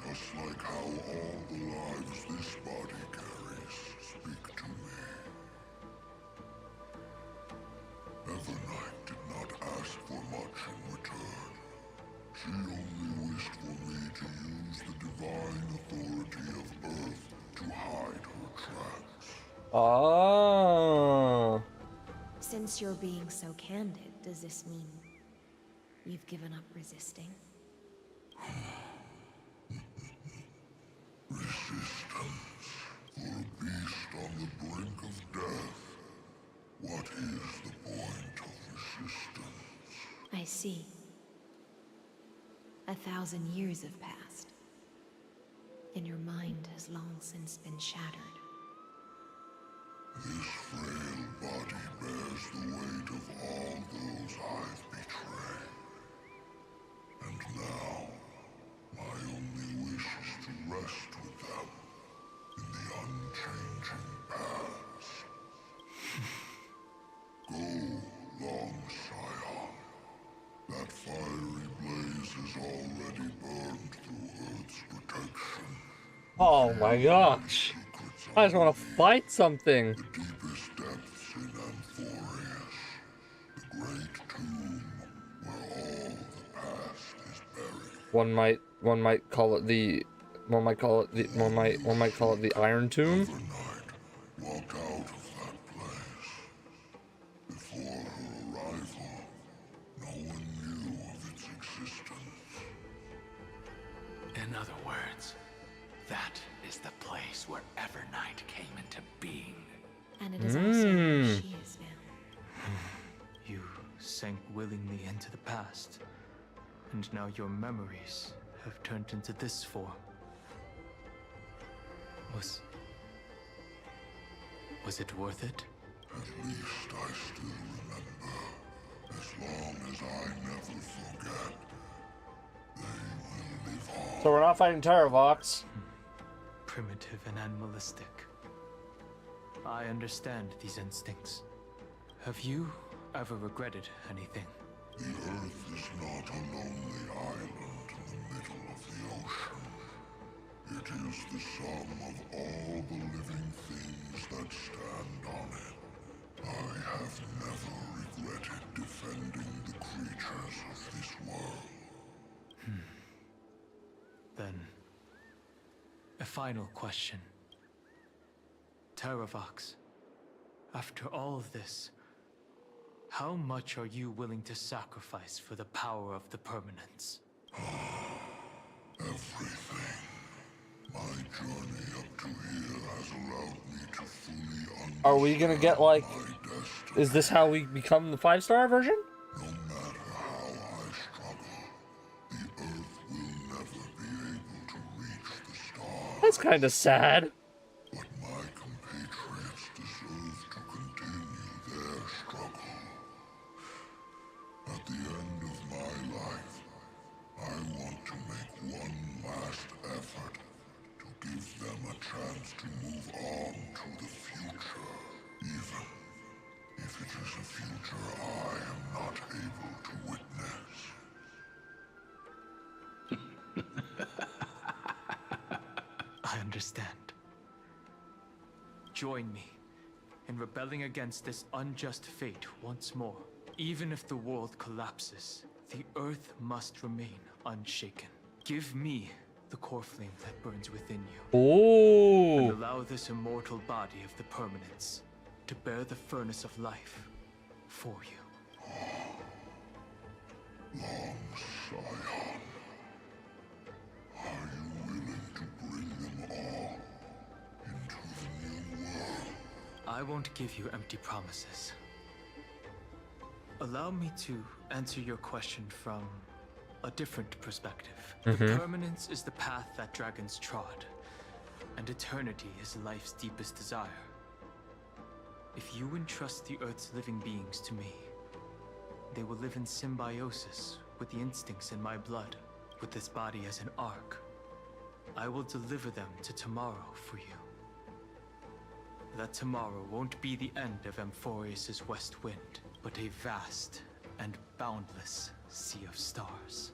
Just like how all the lives this body carries speak to me. Evernight did not ask for much in return. She only wished for me to use the divine authority of Earth to hide her tracks. Oh. Since you're being so candid, does this mean you've given up resisting? Resistance. For a beast on the brink of death. What is the point of resistance? I see. 1,000 years have passed, and your mind has long since been shattered. This frail body bears the weight of all those I've betrayed. And now, my only wish is to rest with them in the unchanging past. Go, long Scion. That fiery blaze has already burned through Earth's protection. Oh my gosh. I just want to fight something. The deepest depths in Amphorius. The great tomb where all the past is buried. One might call it the Iron Tomb. Evernight walked out of that place. That is the place where Evernight came into being. And it is also where she is now. You sank willingly into the past, and now your memories have turned into this form. Was it worth it? At least I still remember. As long as I never forget, they will live on. So we're not fighting Terravox. Primitive and animalistic. I understand these instincts. Have you ever regretted anything? The Earth is not a lonely island in the middle of the ocean. It is the sum of all the living things that stand on it. I have never regretted defending the creatures of this world. Then, a final question. Terravox, after all of this, how much are you willing to sacrifice for the power of the permanence? Everything. My journey up to here has allowed me to fully understand. Are we gonna get like? My destiny. Is this how we become the 5-star version? No matter how I struggle, the Earth will never be able to reach the stars. That's kind of sad. But my compatriots deserve to continue their struggle. At the end of my life, I want to make one last effort to give them a chance to move on to the future, even if it is a future I am not able to witness. I understand. Join me in rebelling against this unjust fate once more. Even if the world collapses, the Earth must remain unshaken. Give me the core flame that burns within you. And Oh. allow this immortal body of the permanence to bear the furnace of life for you. Long Scion, are you willing to bring them all into the new world? I won't give you empty promises. Allow me to answer your question from a different perspective. The permanence is the path that dragons trod, and eternity is life's deepest desire. If you entrust the Earth's living beings to me, they will live in symbiosis with the instincts in my blood, with this body as an ark. I will deliver them to tomorrow for you. That tomorrow won't be the end of Amphorius's west wind, but a vast and boundless sea of stars.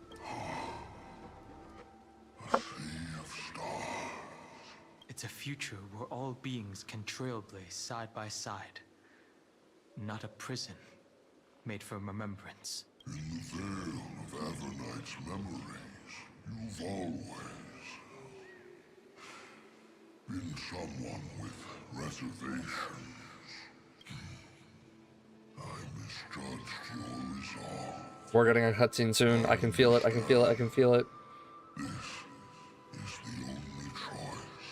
A sea of stars. It's a future where all beings can trailblaze side by side. Not a prison made for remembrance. In the veil of Avernight's memories, you've always been someone with reservations. I misjudged your resolve. We're getting a cutscene soon. I can feel it. I can feel it. I can feel it. This is the only choice.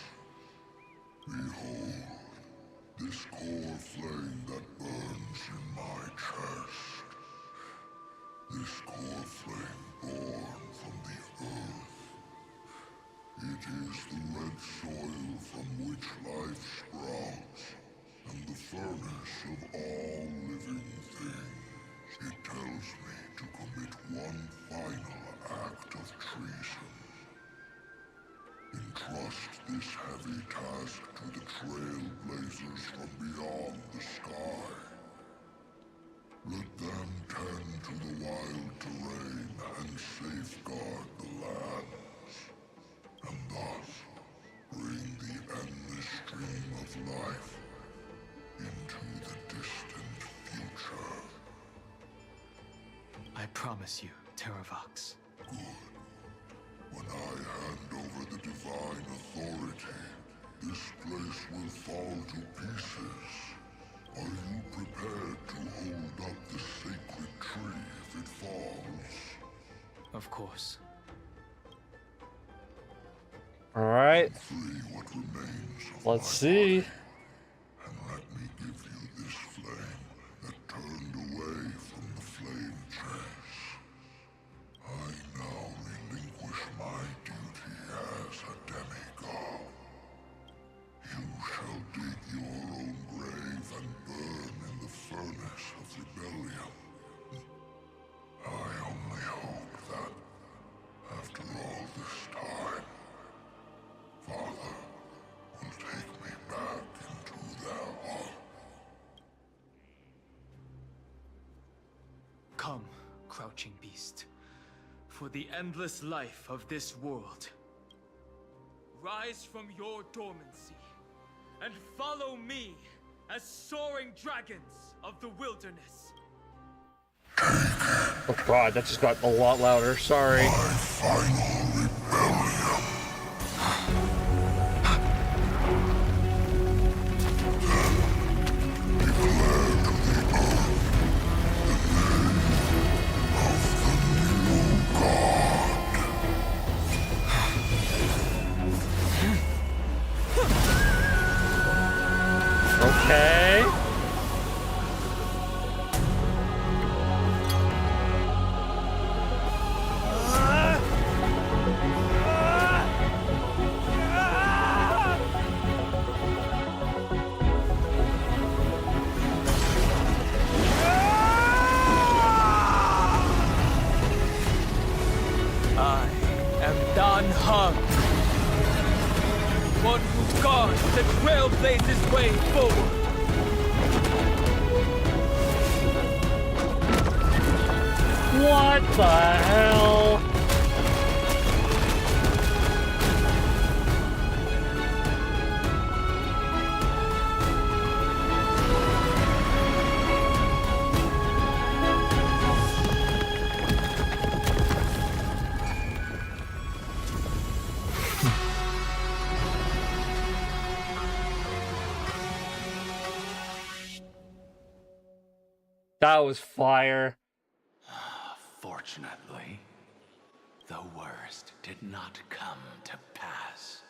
Behold, this core flame that burns in my chest. This core flame born from the earth. It is the red soil from which life sprouts, and the furnace of all living things. It tells me to commit one final act of treason. Entrust this heavy task to the trailblazers from beyond the sky. Let them tend to the wild terrain and safeguard the lands, and thus bring the endless stream of life into the distant future. I promise you, Terravox. Good. When I hand over the divine authority, this place will fall to pieces. Are you prepared to hold up the sacred tree if it falls? Of course. All right. Free what remains of Let's my see. body, and let me give you this flame that turned away from the flame chase. I now relinquish my duty as a demigod. You shall dig your own grave and burn in the furnace of rebellion. I only hope that, after all this time, Father will take me back into their hall. Come, crouching beast, for the endless life of this world. Rise from your dormancy and follow me as soaring dragons of the wilderness. Oh god, that just got a lot louder. Sorry. My final rebellion. Okay. I am Dan Heng, one who guards the trailblazer's way forward. What the hell? That was fire. Fortunately, the worst did not come to pass.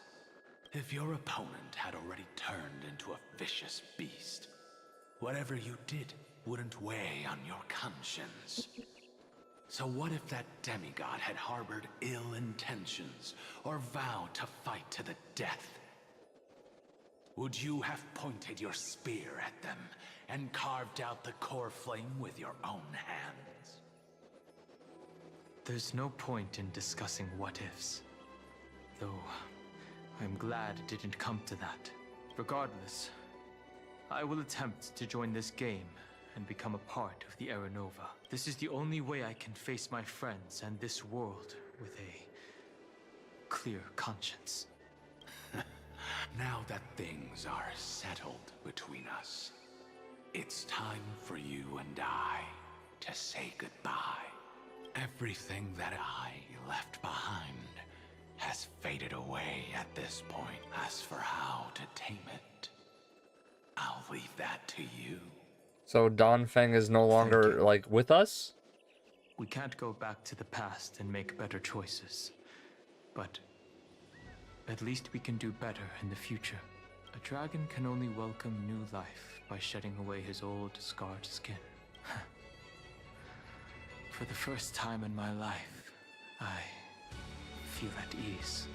If your opponent had already turned into a vicious beast, whatever you did wouldn't weigh on your conscience. So what if that demigod had harbored ill intentions or vowed to fight to the death? Would you have pointed your spear at them and carved out the core flame with your own hands? There's no point in discussing what-ifs. Though, I'm glad it didn't come to that. Regardless, I will attempt to join this game and become a part of the Era Nova. This is the only way I can face my friends and this world with a clear conscience. Now that things are settled between us, it's time for you and I to say goodbye. Everything that I left behind has faded away at this point. As for how to tame it, I'll leave that to you. So Donfeng is no longer, like, with us? We can't go back to the past and make better choices. But at least we can do better in the future. A dragon can only welcome new life by shedding away his old, scarred skin. For the first time in my life, I feel at ease.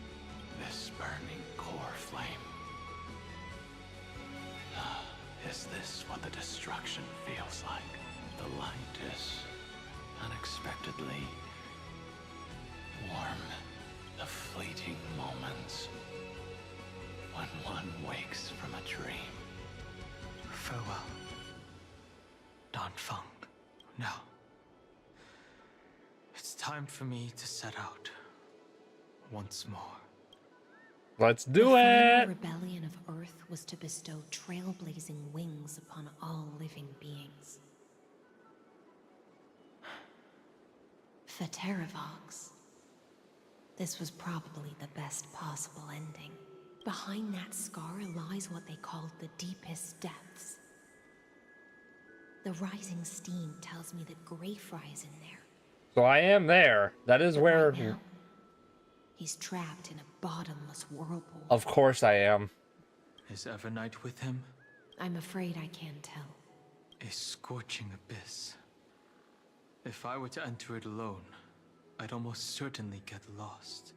This burning core flame. Is this what the destruction feels like? The light is unexpectedly warm. The fleeting moments when one wakes from a dream. Farewell, Donfeng. Now, it's time for me to set out once more. Let's The do final it! rebellion of Earth was to bestow trailblazing wings upon all living beings. For Terravox, this was probably the best possible ending. Behind that scar lies what they called the deepest depths. The rising steam tells me that Greyfry is in there. So I am there. That is But where... right now, He's trapped in a bottomless whirlpool. Of course I am. Is Evernight with him? I'm afraid I can't tell. A scorching abyss. If I were to enter it alone, I'd almost certainly get lost.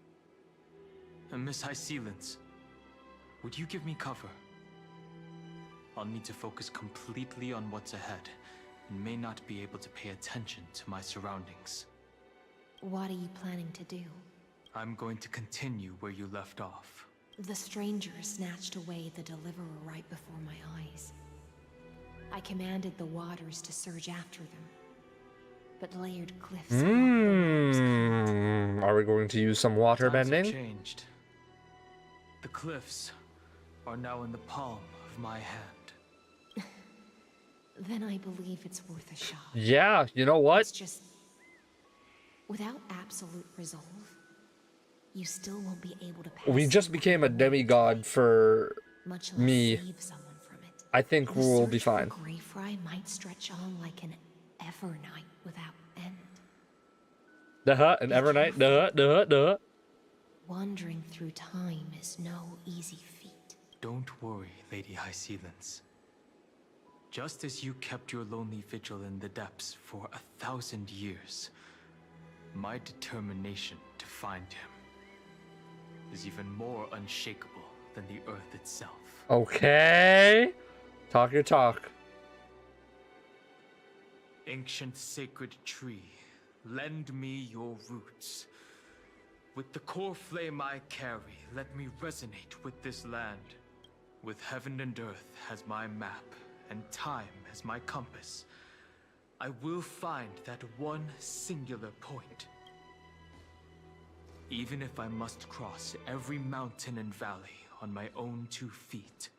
And Miss High Sealants, would you give me cover? I'll need to focus completely on what's ahead, and may not be able to pay attention to my surroundings. What are you planning to do? I'm going to continue where you left off. The stranger snatched away the deliverer right before my eyes. I commanded the waters to surge after them. But layered cliffs... Are we going to use some water Times have bending? changed. The cliffs are now in the palm of my hand. Then I believe it's worth a shot. Yeah, you know what? It's just... without absolute resolve, you still won't be able to pass... We just became a demigod for much less me. save someone from it. I think The we'll be search for fine. Greyfry might stretch on like an Evernight without end. An Evernight, duh. Wandering through time is no easy feat. Don't worry, Lady High Sealants. Just as you kept your lonely vigil in the depths for 1,000 years, my determination to find him is even more unshakable than the earth itself. Okay. Talk your talk. Ancient sacred tree, lend me your roots. With the core flame I carry, let me resonate with this land. With heaven and earth as my map, and time as my compass, I will find that one singular point. Even if I must cross every mountain and valley on my own 2 feet,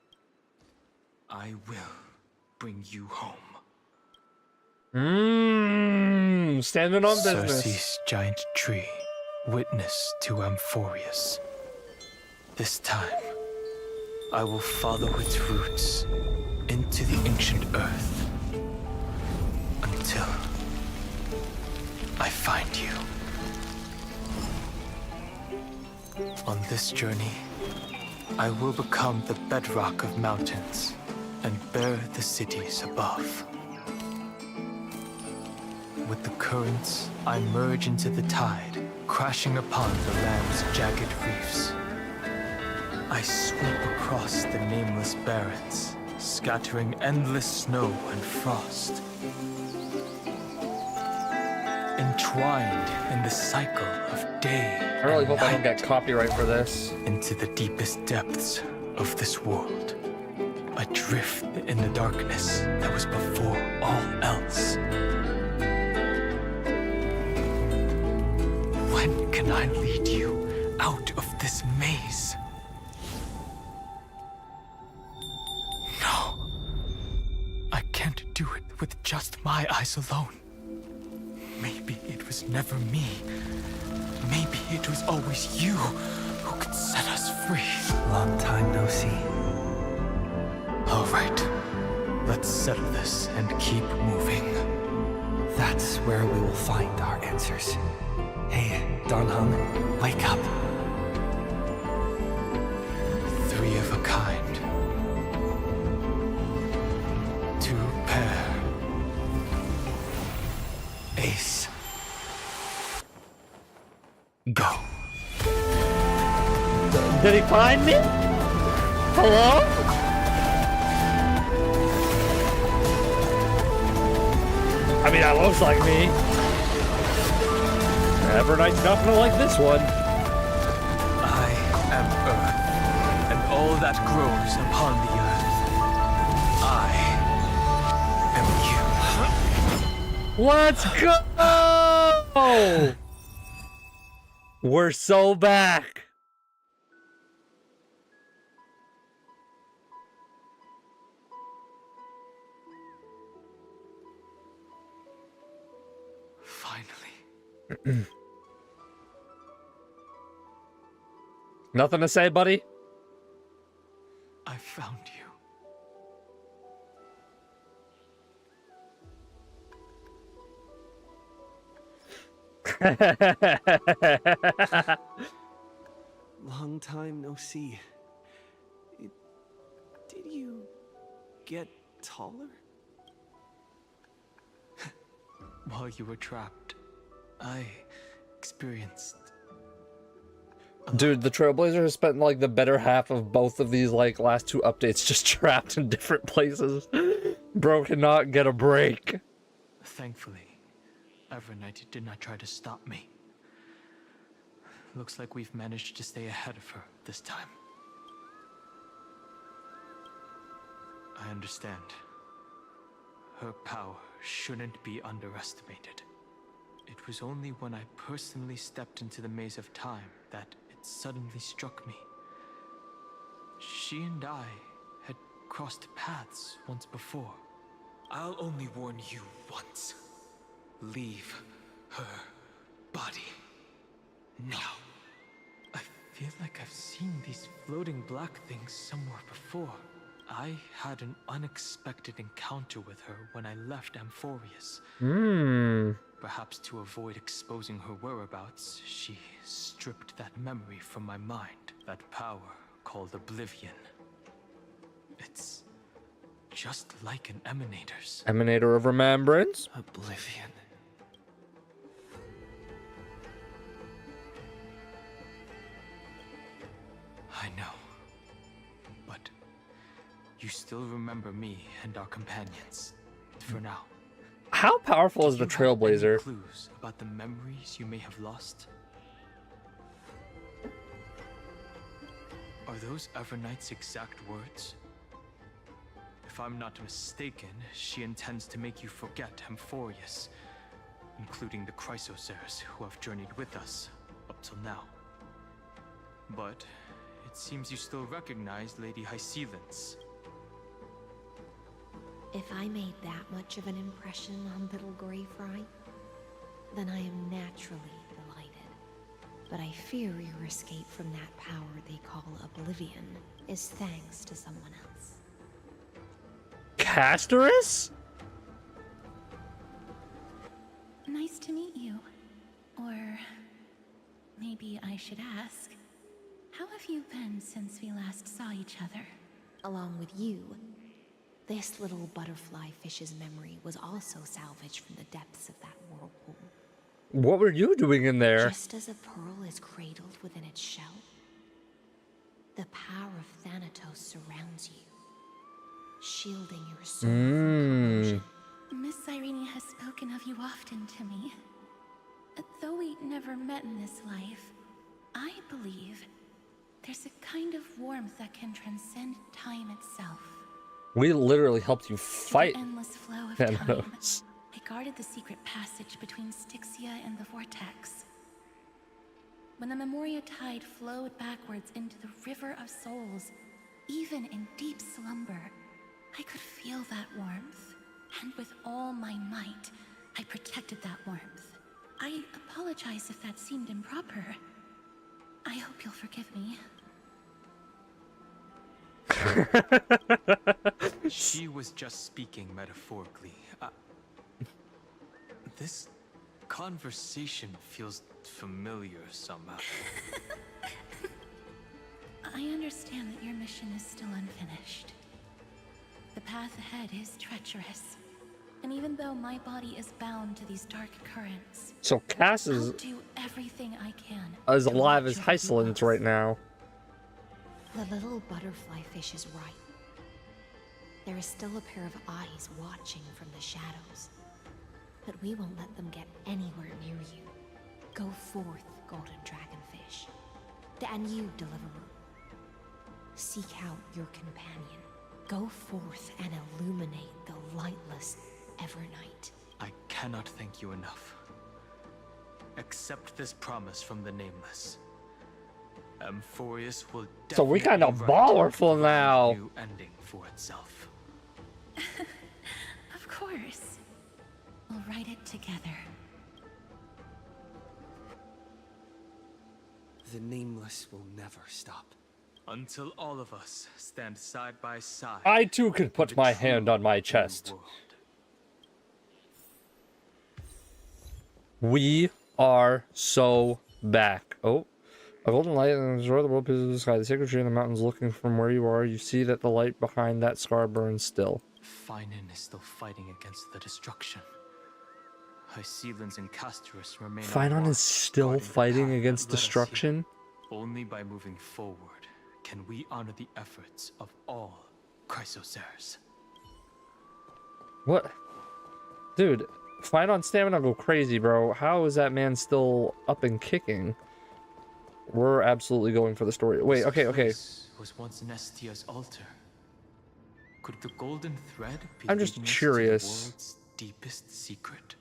I will bring you home. Standing on business. Cersei's giant tree, witness to Amphorius. This time, I will follow its roots into the ancient earth until I find you. On this journey, I will become the bedrock of mountains and bear the cities above. With the currents, I merge into the tide, crashing upon the land's jagged reefs. I sweep across the nameless barrens, scattering endless snow and frost. Entwined in the cycle of day I really and hope I don't night, get copyright for this. into the deepest depths of this world. Adrift in the darkness that was before all else. When can I lead you out of this maze? No. I can't do it with just my eyes alone. Maybe it was never me. Maybe it was always you who could set us free. Long time no see. All right. Let's settle this and keep moving. That's where we will find our answers. Hey, Don Hung, wake up. 3 of a kind. 2 pair. Ace. Go. Did he find me? Hello? I mean, that looks like me. Evernight's not gonna like this one. I am Earth, and all that grows upon the earth. I am you. Let's go! We're so back. Finally. Nothing to say, buddy? I found you. Long time no see. Did you get taller? While you were trapped, I experienced... Dude, the Trailblazer has spent like the better half of both of these like last two updates just trapped in different places. Bro cannot get a break. Thankfully, Evernight did not try to stop me. Looks like we've managed to stay ahead of her this time. I understand. Her power shouldn't be underestimated. It was only when I personally stepped into the maze of time that it suddenly struck me. She and I had crossed paths once before. I'll only warn you once. Leave her body. Now. I feel like I've seen these floating black things somewhere before. I had an unexpected encounter with her when I left Amphorius. Perhaps to avoid exposing her whereabouts, she stripped that memory from my mind. That power called Oblivion. It's just like an Emanator's. Emanator of Remembrance? Oblivion. I know. But you still remember me and our companions. For now. How powerful is the Trailblazer? Any clues about the memories you may have lost? Are those Evernight's exact words? If I'm not mistaken, she intends to make you forget Amphorius, including the Chrysosaurs who have journeyed with us up till now. But it seems you still recognize Lady Hycelens. If I made that much of an impression on little Grey Fry, then I am naturally delighted. But I fear your escape from that power they call Oblivion is thanks to someone else. Castorus? Nice to meet you. Or maybe I should ask, how have you been since we last saw each other? Along with you, this little butterfly fish's memory was also salvaged from the depths of that whirlpool. What were you doing in there? Just as a pearl is cradled within its shell, the power of Thanatos surrounds you, shielding your soul from corrosion. Miss Irene has spoken of you often to me. Though we never met in this life, I believe there's a kind of warmth that can transcend time itself. We literally helped you fight the endless flow of Thanos. time. I guarded the secret passage between Styxia and the Vortex. When the Memoria Tide flowed backwards into the River of Souls, even in deep slumber, I could feel that warmth. And with all my might, I protected that warmth. I apologize if that seemed improper. I hope you'll forgive me. She was just speaking metaphorically. This conversation feels familiar somehow. I understand that your mission is still unfinished. The path ahead is treacherous. And even though my body is bound to these dark currents, So Cass I'll do everything I can. as alive as Hycelens right now. The little butterfly fish is right. There is still a pair of eyes watching from the shadows. But we won't let them get anywhere near you. Go forth, golden dragonfish. And you, deliverer. Seek out your companion. Go forth and illuminate the lightless Evernight. I cannot thank you enough. Accept this promise from the Nameless. Amphorius will definitely So we kind of write powerful a now. new ending for itself. Of course. We'll write it together. The Nameless will never stop. Until all of us stand side by side. I too can put my hand on my chest. We are so back. Oh, A golden light and destroy the world pieces of the sky. The sacred tree in the mountains looking from where you are. You see that the light behind that scar burns still. Finan is still fighting against the destruction. Hycelins and Castorus remain on Finon watch, is still guarding the fighting path against that led us destruction? here. Only by moving forward can we honor the efforts of all Chrysoceres. What? Dude, Finon stamina go crazy, bro. How is that man still up and kicking? We're absolutely going for the story. Wait, okay. This was once Nestia's altar. Could the golden thread be I'm just leading us to curious. the world's deepest secret?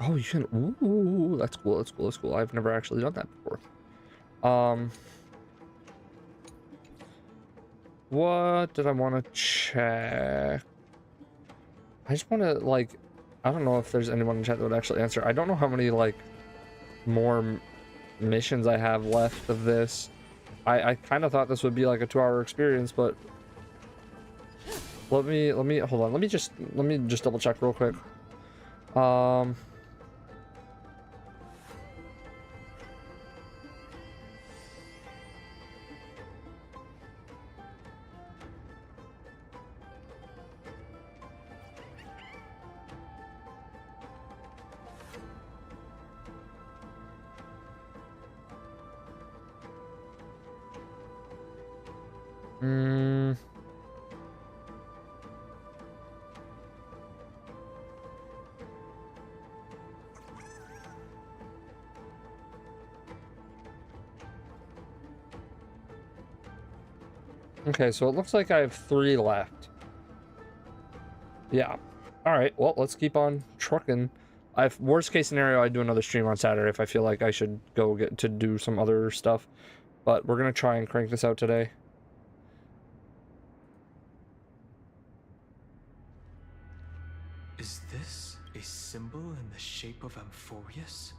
Oh, you can. Ooh, that's cool. That's cool. That's cool. I've never actually done that before. What did I want to check? I just want to, like, I don't know if there's anyone in chat that would actually answer. I don't know how many, like, more missions I have left of this. I kind of thought this would be like a 2-hour experience, but let me hold on. Let me just double check real quick. Okay, so it looks like I have 3 left. Yeah. Alright, well, let's keep on trucking. Worst case scenario, I do another stream on Saturday if I feel like I should go get to do some other stuff. But we're gonna try and crank this out today. Is this a symbol in the shape of Amphorius?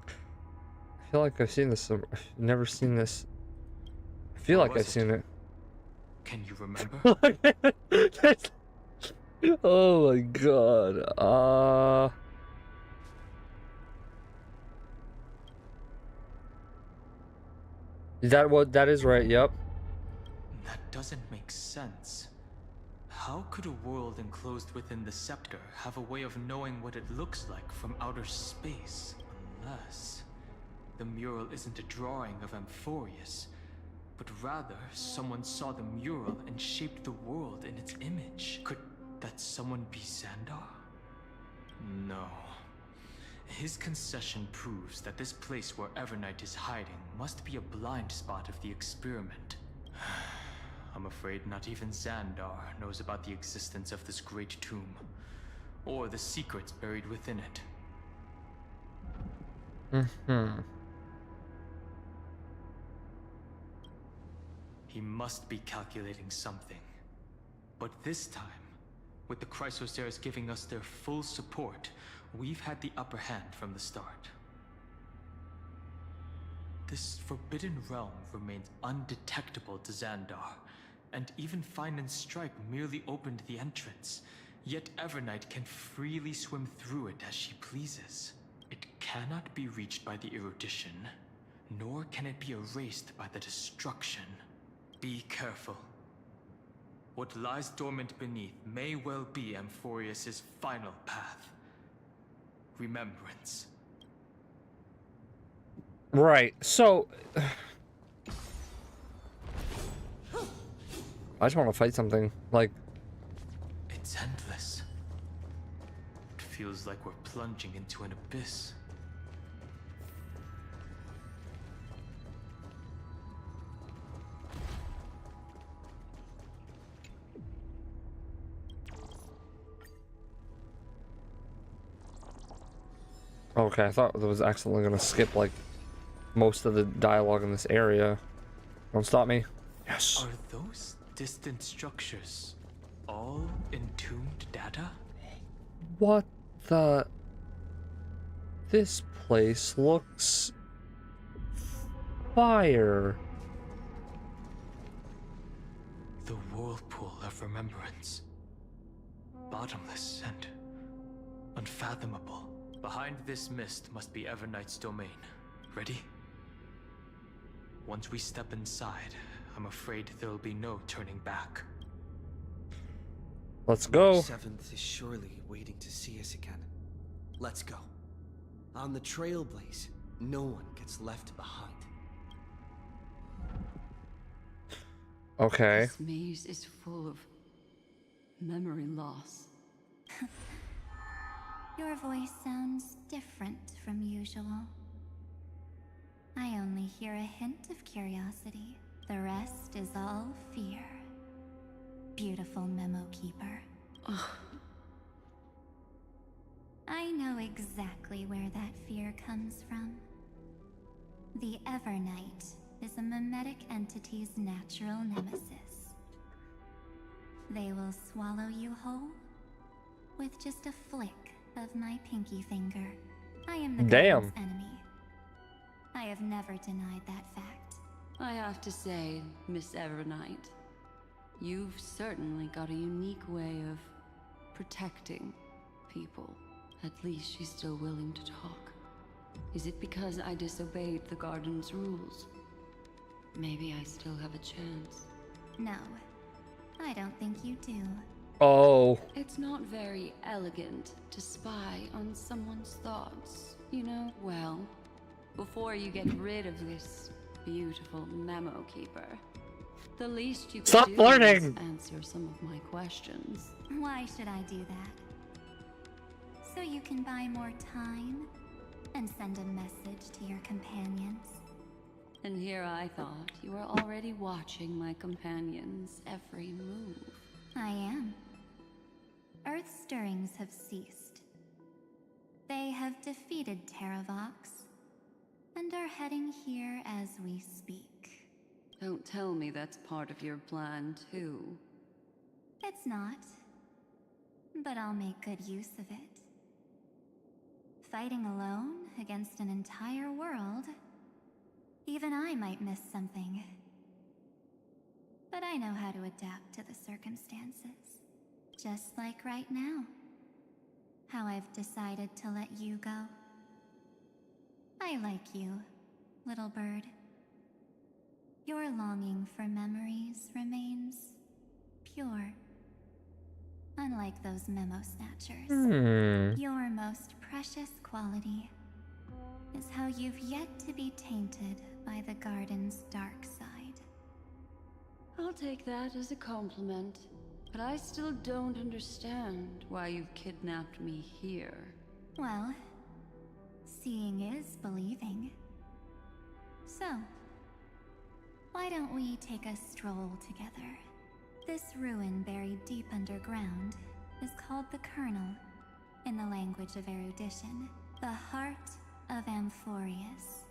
I feel like I've seen this. I've never seen this. I feel like I've seen it. Can you remember? Oh my god. That is right, yep. That doesn't make sense. How could a world enclosed within the scepter have a way of knowing what it looks like from outer space? Unless the mural isn't a drawing of Amphorius, but rather someone saw the mural and shaped the world in its image. Could that someone be Xandar? No. His concession proves that this place where Evernight is hiding must be a blind spot of the experiment. I'm afraid not even Xandar knows about the existence of this great tomb, or the secrets buried within it. He must be calculating something. But this time, with the Chrysoceres giving us their full support, we've had the upper hand from the start. This forbidden realm remains undetectable to Xandar, and even Finan's strike merely opened the entrance. Yet Evernight can freely swim through it as she pleases. It cannot be reached by the erudition, nor can it be erased by the destruction. Be careful. What lies dormant beneath may well be Amphorius' final path. Remembrance. Right, so I just want to fight something, like... It's endless. It feels like we're plunging into an abyss. Okay, I thought I was accidentally gonna skip, like, most of the dialogue in this area. Don't stop me. Yes. Are those distant structures all entombed data? What the... This place looks... fire. The whirlpool of remembrance. bottomless and unfathomable. Behind this mist must be Everknight's domain. Ready? Once we step inside, I'm afraid there'll be no turning back. Let's go. March 7th is surely waiting to see us again. Let's go. On the Trailblaze, no one gets left behind. Okay. This maze is full of memory loss. Your voice sounds different from usual. I only hear a hint of curiosity. The rest is all fear. Beautiful memo keeper. I know exactly where that fear comes from. The Evernight is a mimetic entity's natural nemesis. They will swallow you whole with just a flick of my pinky finger. I am the Garden's enemy. I have never denied that fact. I have to say, Miss Evernight, you've certainly got a unique way of protecting people. At least she's still willing to talk. Is it because I disobeyed the Garden's rules? Maybe I still have a chance. No, I don't think you do. Oh. It's not very elegant to spy on someone's thoughts, you know? Well, before you get rid of this beautiful memo keeper, the least you can Stop do flirting! is answer some of my questions. Why should I do that? So you can buy more time and send a message to your companions. And here I thought you were already watching my companions' every move. I am. Earth stirrings have ceased. They have defeated Terravox and are heading here as we speak. Don't tell me that's part of your plan, too. It's not, but I'll make good use of it. Fighting alone against an entire world, even I might miss something. But I know how to adapt to the circumstances. Just like right now. How I've decided to let you go. I like you, little bird. Your longing for memories remains pure. Unlike those memo snatchers. Your most precious quality is how you've yet to be tainted by the Garden's dark side. I'll take that as a compliment, but I still don't understand why you've kidnapped me here. Well, seeing is believing. So, why don't we take a stroll together? This ruin buried deep underground is called the Kernel, in the language of erudition, the heart of Amphorius,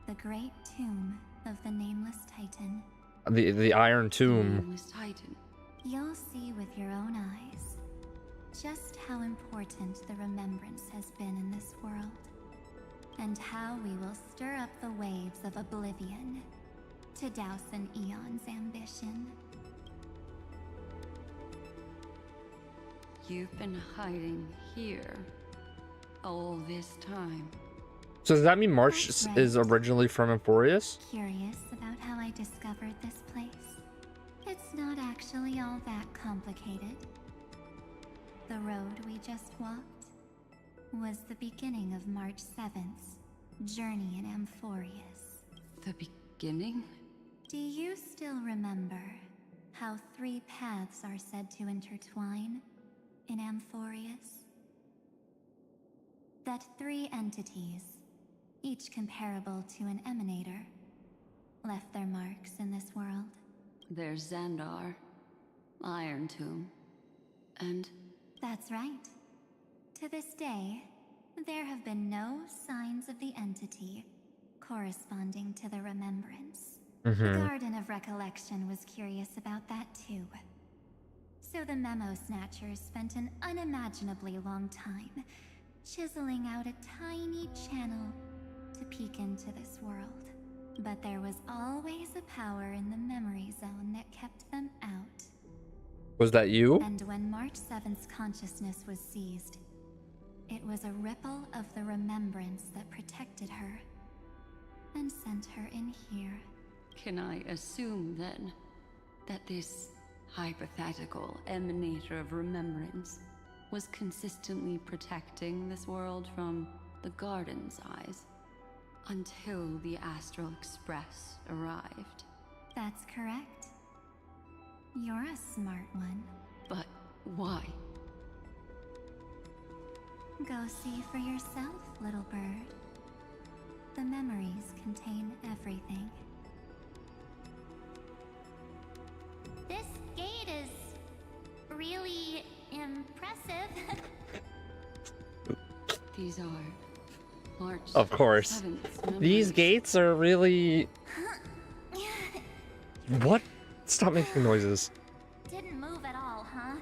the great tomb of the Nameless Titan. The Iron Tomb. Nameless Titan. You'll see with your own eyes just how important the remembrance has been in this world, and how we will stir up the waves of oblivion to douse an eon's ambition. You've been hiding here all this time. So does that mean March is originally from Emporius? Curious about how I discovered this place? It's not actually all that complicated. The road we just walked was the beginning of March 7th's journey in Amphorius. The beginning? Do you still remember how 3 paths are said to intertwine in Amphorius? That 3 entities, each comparable to an emanator, left their marks in this world. There's Xandar, Iron Tomb, and... That's right. To this day, there have been no signs of the entity corresponding to the remembrance. The Garden of Recollection was curious about that too. So the Memo Snatchers spent an unimaginably long time chiseling out a tiny channel to peek into this world. But there was always a power in the memory zone that kept them out. Was that you? And when March March 7th's consciousness was seized, it was a ripple of the remembrance that protected her and sent her in here. Can I assume then that this hypothetical emanator of remembrance was consistently protecting this world from the Garden's eyes until the Astral Express arrived? That's correct. You're a smart one. But why? Go see for yourself, little bird. The memories contain everything. This gate is really impressive. These are March Of course. 7th These gates are really... What? Stop making noises. Didn't move at all, huh?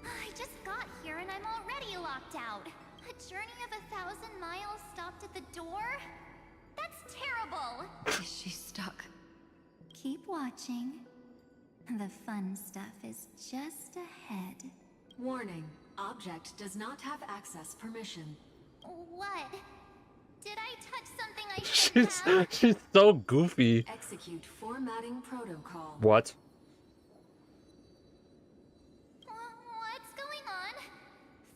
I just got here and I'm already locked out. A journey of 1,000 miles stopped at the door? That's terrible! Is she stuck? Keep watching. The fun stuff is just ahead. Warning. Object does not have access permission. What? Did I touch something I shouldn't She's have? she's so goofy. Execute formatting protocol. What? What's going on?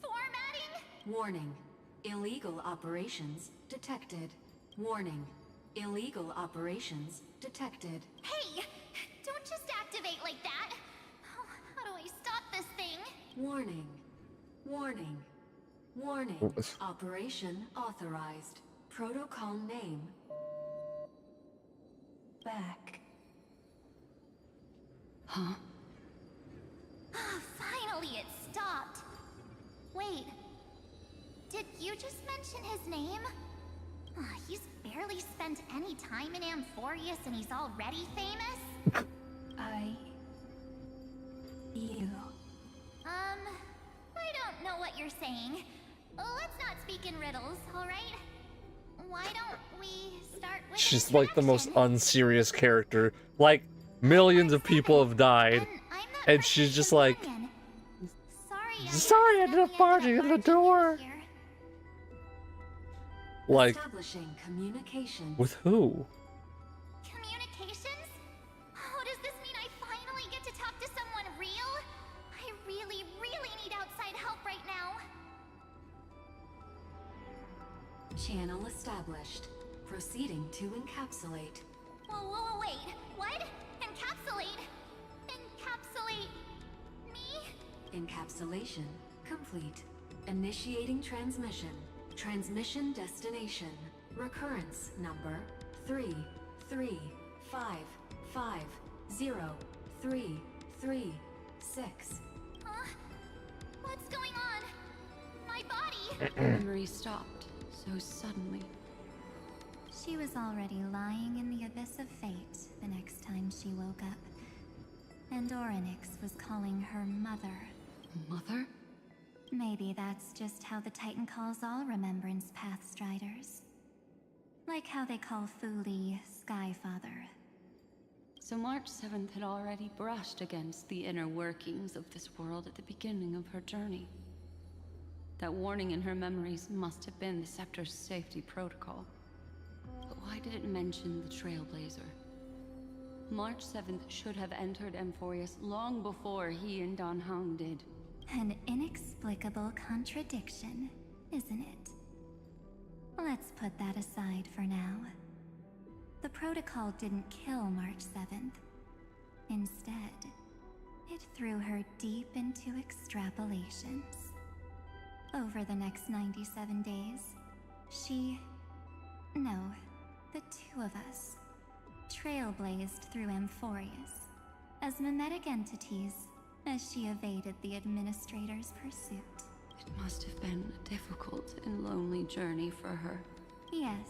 Formatting? Warning. Illegal operations detected. Warning. Illegal operations detected. Hey! Don't just activate like that! How do I stop this thing? Warning. Warning. Warning. What was- Operation authorized. Protocol name. Back. Huh? Finally, it stopped. Wait. Did you just mention his name? He's barely spent any time in Amphorius and he's already famous? You. I don't know what you're saying. Let's not speak in riddles, alright? Why don't we start with She's like the most unserious character. Like, millions of people have died. And she's just like, sorry, I ended up barging in the door. Like, Establishing communication. with who? Communications? Oh, does this mean I finally get to talk to someone real? I really, really need outside help right now. Channel established. Proceeding to encapsulate. Whoa, wait. What? Encapsulate? Encapsulate me? Encapsulation complete. Initiating transmission. Transmission destination. Recurrence number 335503336. Huh? What's going on? My body! Memory stopped so suddenly. She was already lying in the abyss of fate the next time she woke up. And Orynyx was calling her mother. Mother? Maybe that's just how the Titan calls all Remembrance Pathstriders. Like how they call Thule Skyfather. So March 7th had already brushed against the inner workings of this world at the beginning of her journey. That warning in her memories must have been the Scepter's safety protocol. But why did it mention the Trailblazer? March 7th should have entered Amphorius long before he and Don Hung did. An inexplicable contradiction, isn't it? Let's put that aside for now. The protocol didn't kill March 7th. Instead, it threw her deep into extrapolations. Over the next 97 days, the two of us, trailblazed through Amphorius as mimetic entities as she evaded the Administrator's pursuit. It must have been a difficult and lonely journey for her. Yes.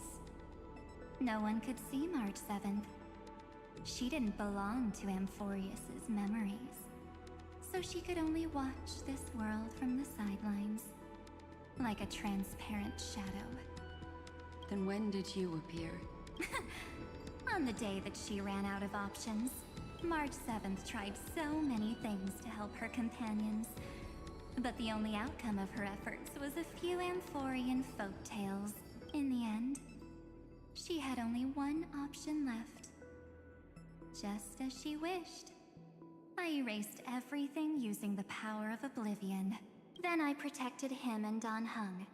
No one could see March 7th. She didn't belong to Amphorius's memories, so she could only watch this world from the sidelines, like a transparent shadow. Then when did you appear? On the day that she ran out of options, March 7th tried so many things to help her companions, But the only outcome of her efforts was a few Amphorian folk tales. In the end, she had only one option left. Just as she wished. I erased everything using the power of oblivion. Then I protected him and Don Hung,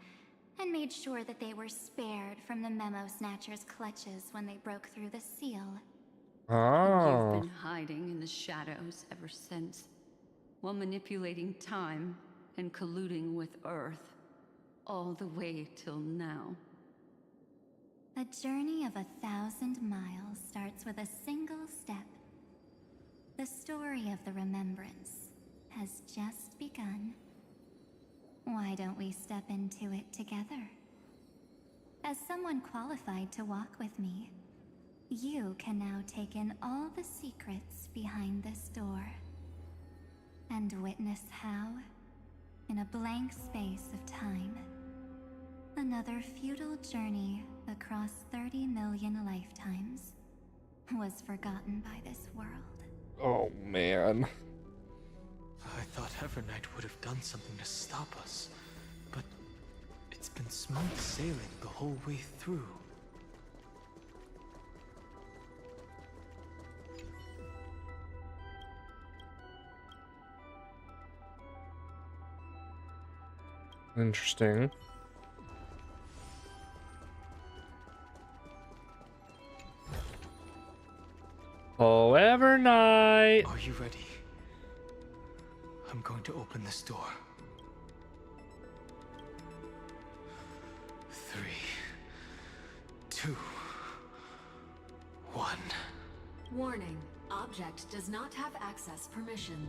and made sure that they were spared from the Memo Snatcher's clutches when they broke through the seal. You've been hiding in the shadows ever since, while manipulating time and colluding with Earth, all the way till now. A journey of 1,000 miles starts with a single step. The story of the Remembrance has just begun. Why don't we step into it together? As someone qualified to walk with me, you can now take in all the secrets behind this door. And witness how, in a blank space of time, another futile journey across 30 million lifetimes was forgotten by this world. Oh, man. I thought Evernight would have done something to stop us, but it's been smooth sailing the whole way through. Interesting. Oh, Evernight! Are you ready? I'm going to open this door. 3, 2, 1. Warning. Object does not have access permission.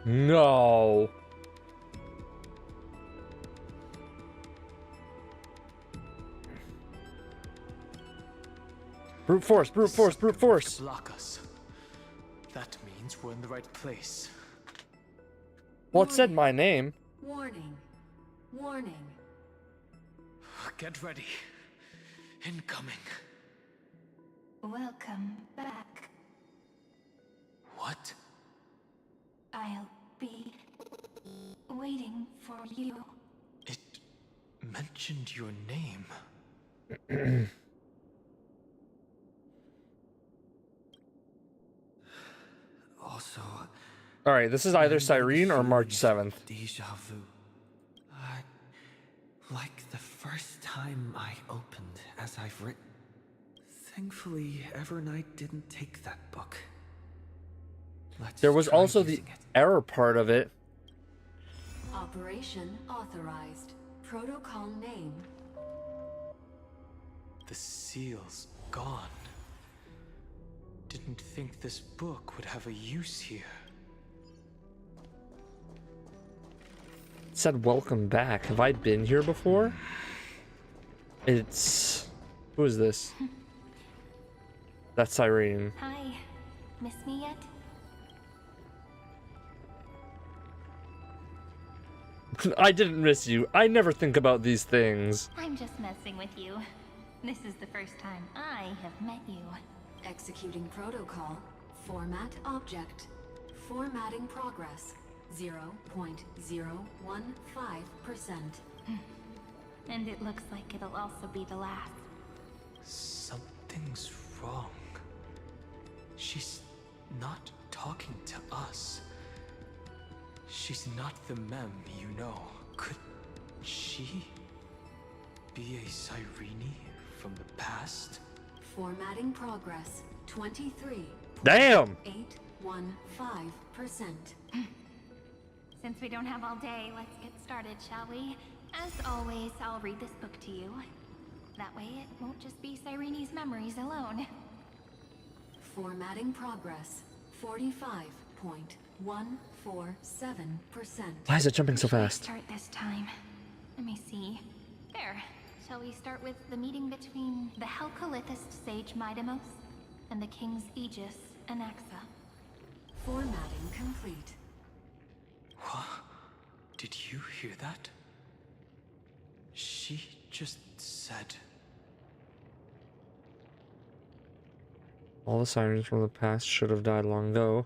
No. Brute force, brute force, brute force. Block us. That means we're in the right place. Well, it said my name. Warning. Warning. Get ready. Incoming. Welcome back. What? I'll be waiting for you. It mentioned your name. Also, Alright, this is either Cyrene or March 7th. Deja vu. Like the first time I opened as I've written. Thankfully, Evernight didn't take that book. There was also the error part of it. Operation authorized. Protocol name. The seal's gone. Didn't think this book would have a use here. It said welcome back. Have I been here before? It's... Who is this? That's Cyrene. Hi. Miss me yet? I didn't miss you. I never think about these things. I'm just messing with you. This is the first time I have met you. Executing protocol. Format object. Formatting progress. 0.015%. And it looks like it'll also be the last. Something's wrong. She's not talking to us. She's not the Mem you know. Could she be a Cyrene from the past? Formatting progress. 23. Damn! 815%. Since we don't have all day, let's get started, shall we? As always, I'll read this book to you. That way it won't just be Cyrene's memories alone. Formatting progress. 45.147%. Why is it jumping so fast? Start this time. Let me see. There. Shall we start with the meeting between the Helcolithist sage Midamos and the King's Aegis, Anaxa? Formatting complete. What? Did you hear that? She just said... All the sirens from the past should have died long ago.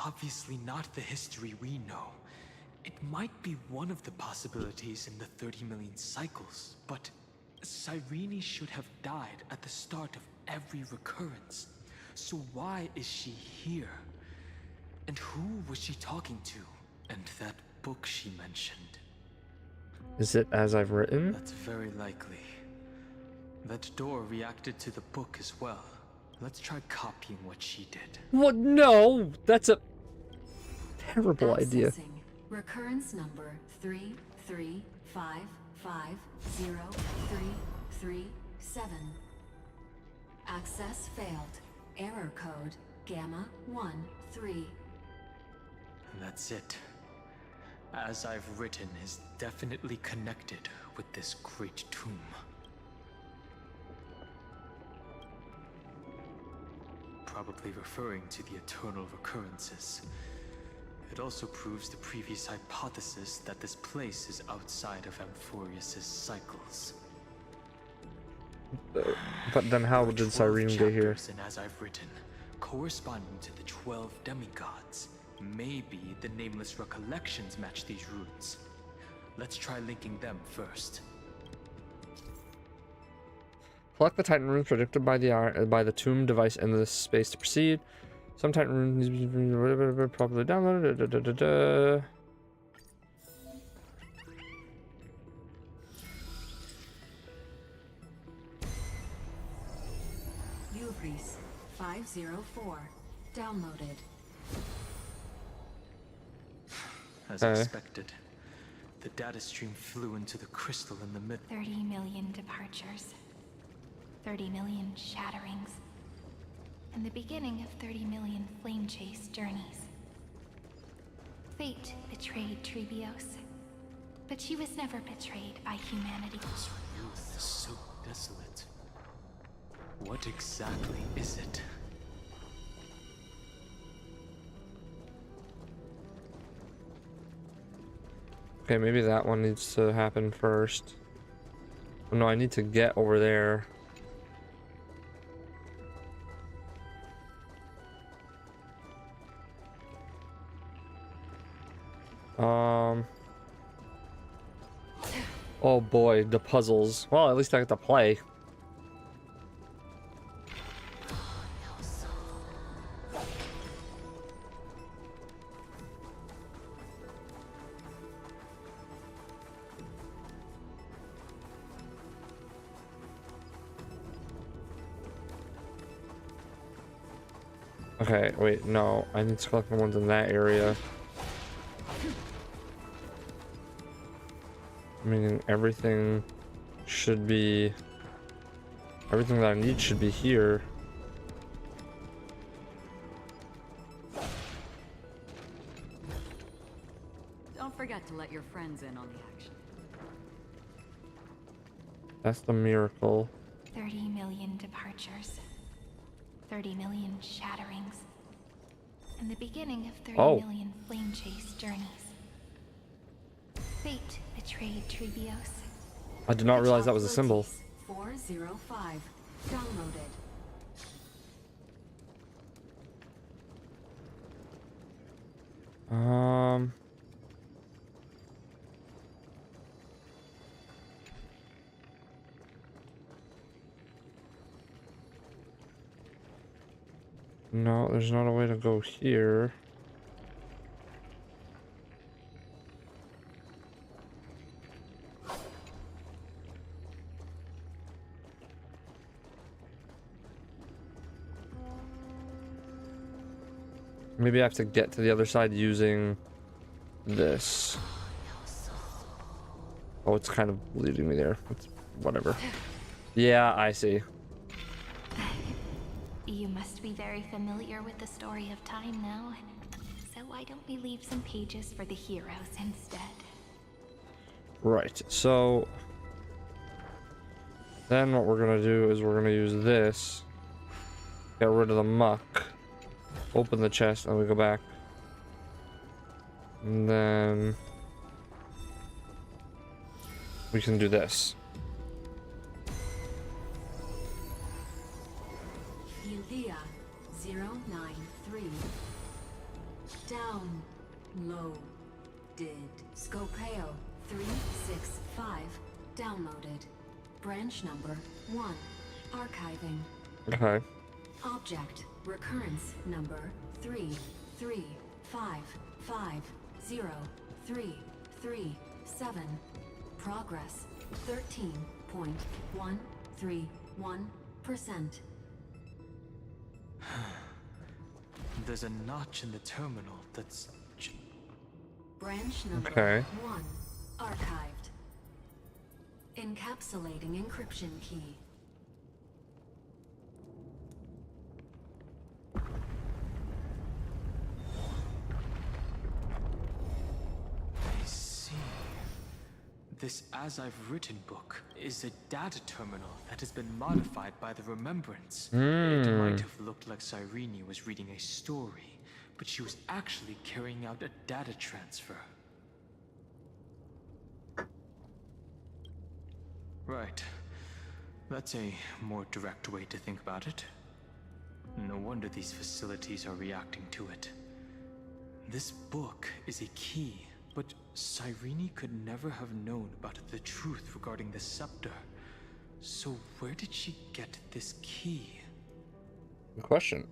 obviously not the history we know. It might be one of the possibilities in the 30 million cycles, but Cyrene should have died at the start of every recurrence. So why is she here? And who was she talking to? And that book she mentioned. Is it as I've written? That's very likely. That door reacted to the book as well. Let's try copying what she did. What? No! That's a terrible idea. Accessing recurrence number 335503337. Access failed. Error code Gamma 13. And that's it. As I've written is definitely connected with this great tomb. Probably referring to the eternal recurrences. It also proves the previous hypothesis that this place is outside of Amphorius's cycles. But then how did Cyrene get here? And as I've written, corresponding to the 12 demigods. Maybe the nameless recollections match these runes. Let's try linking them first. Collect the Titan runes predicted by the tomb device in this space to proceed. Some Titan runes need to be properly downloaded. Uvris 504. Downloaded. As expected, the data stream flew into the crystal in the middle. 30 million departures. 30 million shatterings. And the beginning of 30 million flame chase journeys. Fate betrayed Trebios. But she was never betrayed by humanity. This youth is so desolate. What exactly is it? Okay, maybe that one needs to happen first. Oh, no, I need to get over there. Oh boy, the puzzles. Well, at least I get to play. Okay, wait, no. I need to collect the ones in that area. Meaning everything should be... Everything that I need should be here. Don't forget to let your friends in on the action. That's the miracle. 30 million departures. 30 million shatterings. And the beginning of 30 million flame chase journeys. Fate betrayed Trebios. I did not realize that was a symbol. 405. Downloaded. No, there's not a way to go here. Maybe I have to get to the other side using this. Oh, it's kind of leading me there. It's whatever. Yeah, I see. You must be very familiar with the story of time now. So why don't we leave some pages for the heroes instead? Right, so then what we're gonna do is we're gonna use this. Get rid of the muck. Open the chest and we go back. And then we can do this. Elia 093. Downloaded. Scopeo 365 downloaded. Branch number 1. Archiving. Okay. Object recurrence number 335503337. Progress 13.131%. There's a notch in the terminal that's... Branch number Okay. 1 archived. Encapsulating encryption key. I see. This As I've Written book is a data terminal that has been modified by the Remembrance. It might have looked like Cyrene was reading a story, but she was actually carrying out a data transfer. Right. That's a more direct way to think about it. No wonder these facilities are reacting to it. This book is a key, but Cyrene could never have known about the truth regarding the scepter. So where did she get this key? Good question.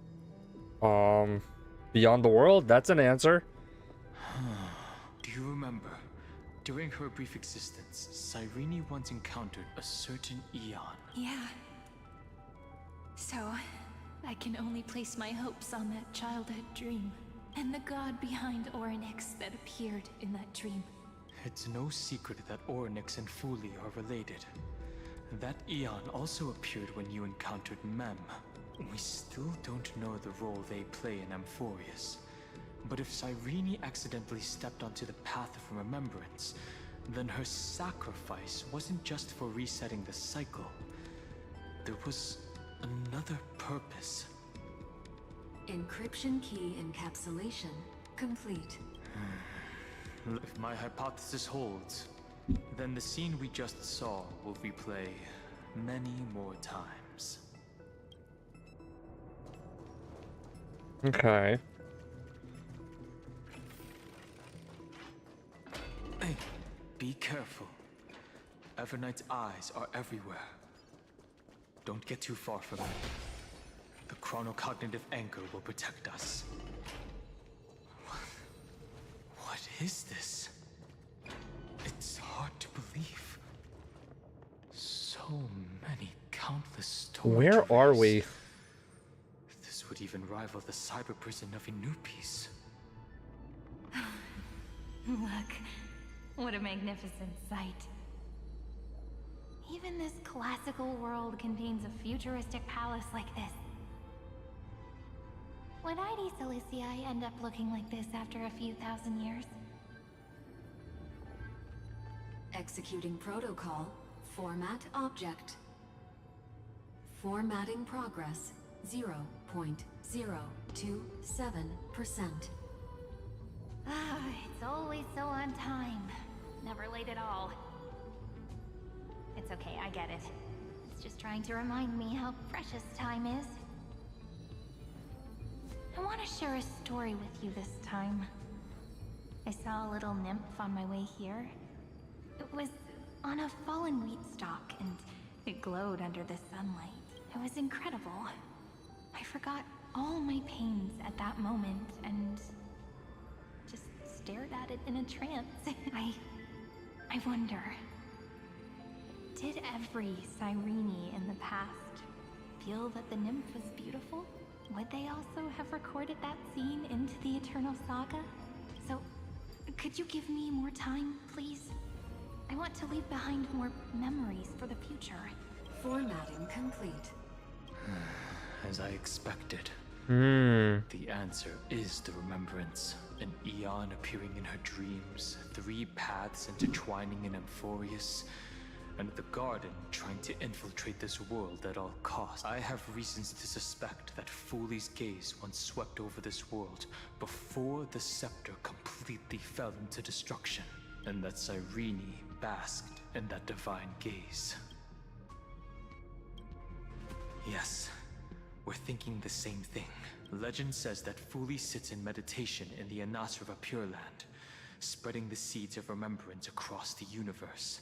Beyond the world? That's an answer. Do you remember? During her brief existence, Cyrene once encountered a certain Eon. Yeah. So, I can only place my hopes on that childhood dream, and the god behind Orynyx that appeared in that dream. It's no secret that Orynyx and Fuli are related. That Eon also appeared when you encountered Mem. We still don't know the role they play in Amphorius. But if Cyrene accidentally stepped onto the path of remembrance, then her sacrifice wasn't just for resetting the cycle. There was another purpose. Encryption key encapsulation complete. If my hypothesis holds, then the scene we just saw will replay many more times. Okay. Hey, be careful. Everknight's eyes are everywhere. Don't get too far from him. The chronocognitive anchor will protect us. What is this? It's hard to believe. So many countless storage Where are arrays. we? This would even rival the cyber prison of Inupis. Look, what a magnificent sight. Even this classical world contains a futuristic palace like this. Would ID Silicii end up looking like this after a few thousand years? Executing protocol. Format object. Formatting progress 0.027%. Ah, it's always so on time. Never late at all. It's okay, I get it. It's just trying to remind me how precious time is. I want to share a story with you this time. I saw a little nymph on my way here. It was on a fallen wheat stalk, and it glowed under the sunlight. It was incredible. I forgot all my pains at that moment, and just stared at it in a trance. I wonder, did every Cyrene in the past feel that the nymph was beautiful? Would they also have recorded that scene into the Eternal Saga? So, could you give me more time, please? I want to leave behind more memories for the future. Formatting complete. As I expected. The answer is the remembrance. An Eon appearing in her dreams, 3 paths intertwining in Amphorius, and the Garden trying to infiltrate this world at all costs. I have reasons to suspect that Fuli's gaze once swept over this world before the scepter completely fell into destruction, and that Cyrene basked in that divine gaze. Yes, we're thinking the same thing. Legend says that Fuli sits in meditation in the Anasrava Pure Land, spreading the seeds of remembrance across the universe.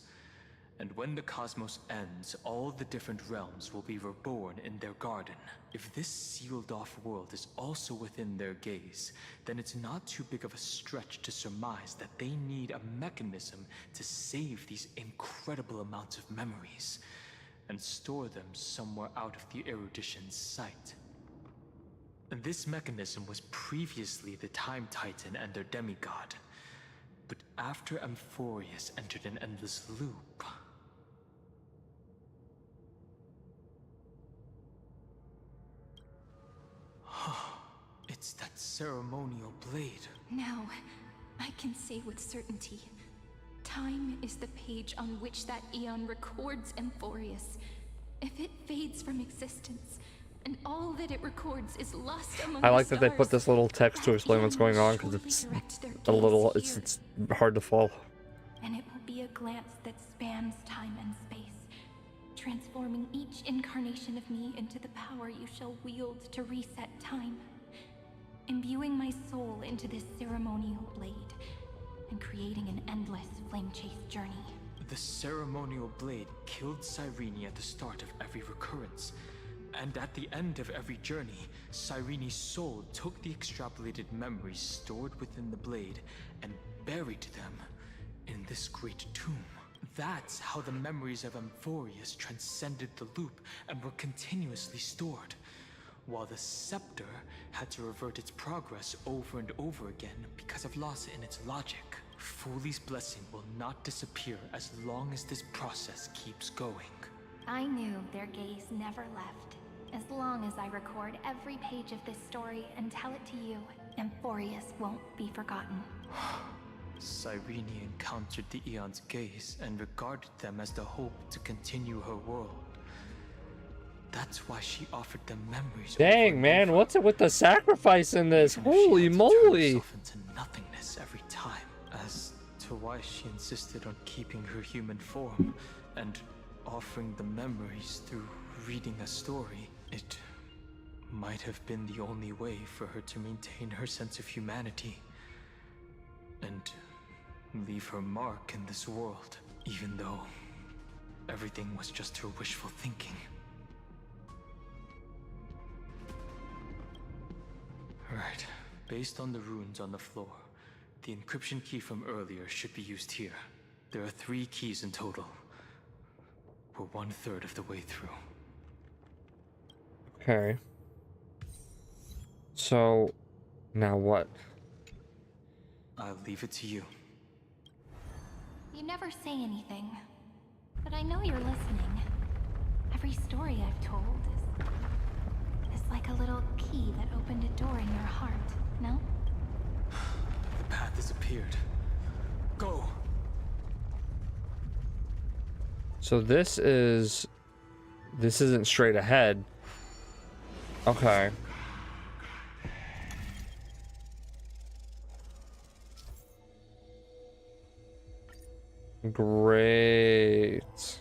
And when the cosmos ends, all the different realms will be reborn in their garden. If this sealed-off world is also within their gaze, then it's not too big of a stretch to surmise that they need a mechanism to save these incredible amounts of memories and store them somewhere out of the erudition's sight. And this mechanism was previously the Time Titan and their demigod. But after Amphorius entered an endless loop... It's that ceremonial blade. Now, I can say with certainty, time is the page on which that Aeon records Amphorius. If it fades from existence, and all that it records is lost among I like the that they put stars, this little text to explain what's going on, because it's a little, it's hard to follow. and it will be a glance that spans time and space, transforming each incarnation of me into the power you shall wield to reset time, imbuing my soul into this ceremonial blade, and creating an endless flame-chase journey. The ceremonial blade killed Cyrene at the start of every recurrence, and at the end of every journey, Cyrene's soul took the extrapolated memories stored within the blade and buried them in this great tomb. That's how the memories of Amphorius transcended the loop and were continuously stored, while the scepter had to revert its progress over and over again because of loss in its logic. Fuli's blessing will not disappear as long as this process keeps going. I knew their gaze never left. As long as I record every page of this story and tell it to you, Amphorius won't be forgotten. Cyrene encountered the Aeon's gaze and regarded them as the hope to continue her world. That's why she offered them memories. Dang, man, what's it with the sacrifice in this? Holy moly! Into nothingness every time. As to why she insisted on keeping her human form and offering the memories through reading a story, it might have been the only way for her to maintain her sense of humanity and leave her mark in this world, even though everything was just her wishful thinking. Right. Based on the runes on the floor, the encryption key from earlier should be used here. There are 3 keys in total. We're 1/3 of the way through. Okay. So, now what? I'll leave it to you. You never say anything, but I know you're listening. Every story I've told is like a little key that opened a door in your heart, no? The path has appeared. Go! So this isn't straight ahead. Okay. Great.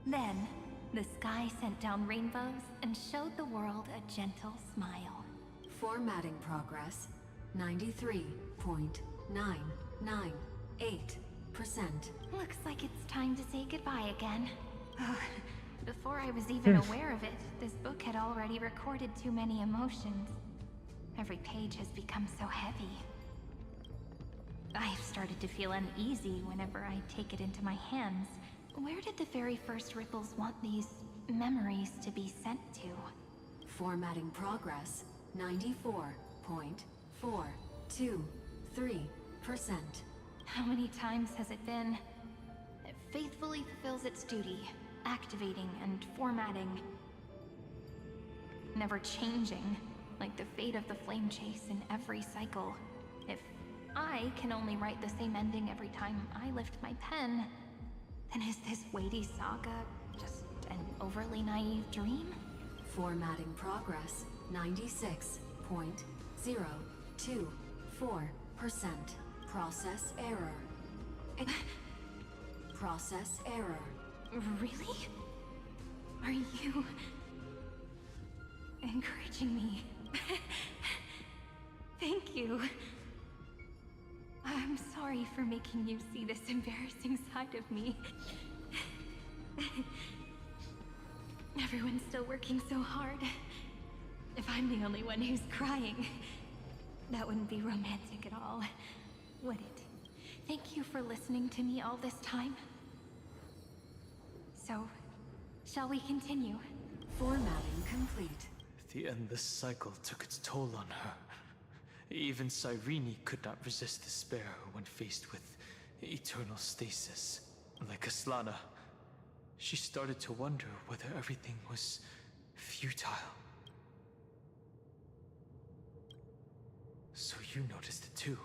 Then, the sky sent down rainbows and showed the world a gentle smile. Formatting progress 93.998%. Looks like it's time to say goodbye again. Before I was even aware of it, this book had already recorded too many emotions. Every page has become so heavy. I've started to feel uneasy whenever I take it into my hands. Where did the very first ripples want these memories to be sent to? Formatting progress 94.423%. How many times has it been? It faithfully fulfills its duty, activating and formatting. Never changing, like the fate of the flame chase in every cycle. If I can only write the same ending every time I lift my pen, then is this weighty saga just an overly naive dream? Formatting progress 96.024%. Process error. Process error. Really? Are you encouraging me? Thank you. I'm sorry for making you see this embarrassing side of me. Everyone's still working so hard. If I'm the only one who's crying, that wouldn't be romantic at all, would it? Thank you for listening to me all this time. So, shall we continue? Formatting complete. The endless cycle took its toll on her. Even Cyrene could not resist despair when faced with eternal stasis. Like Aslana, she started to wonder whether everything was futile. So you noticed it too.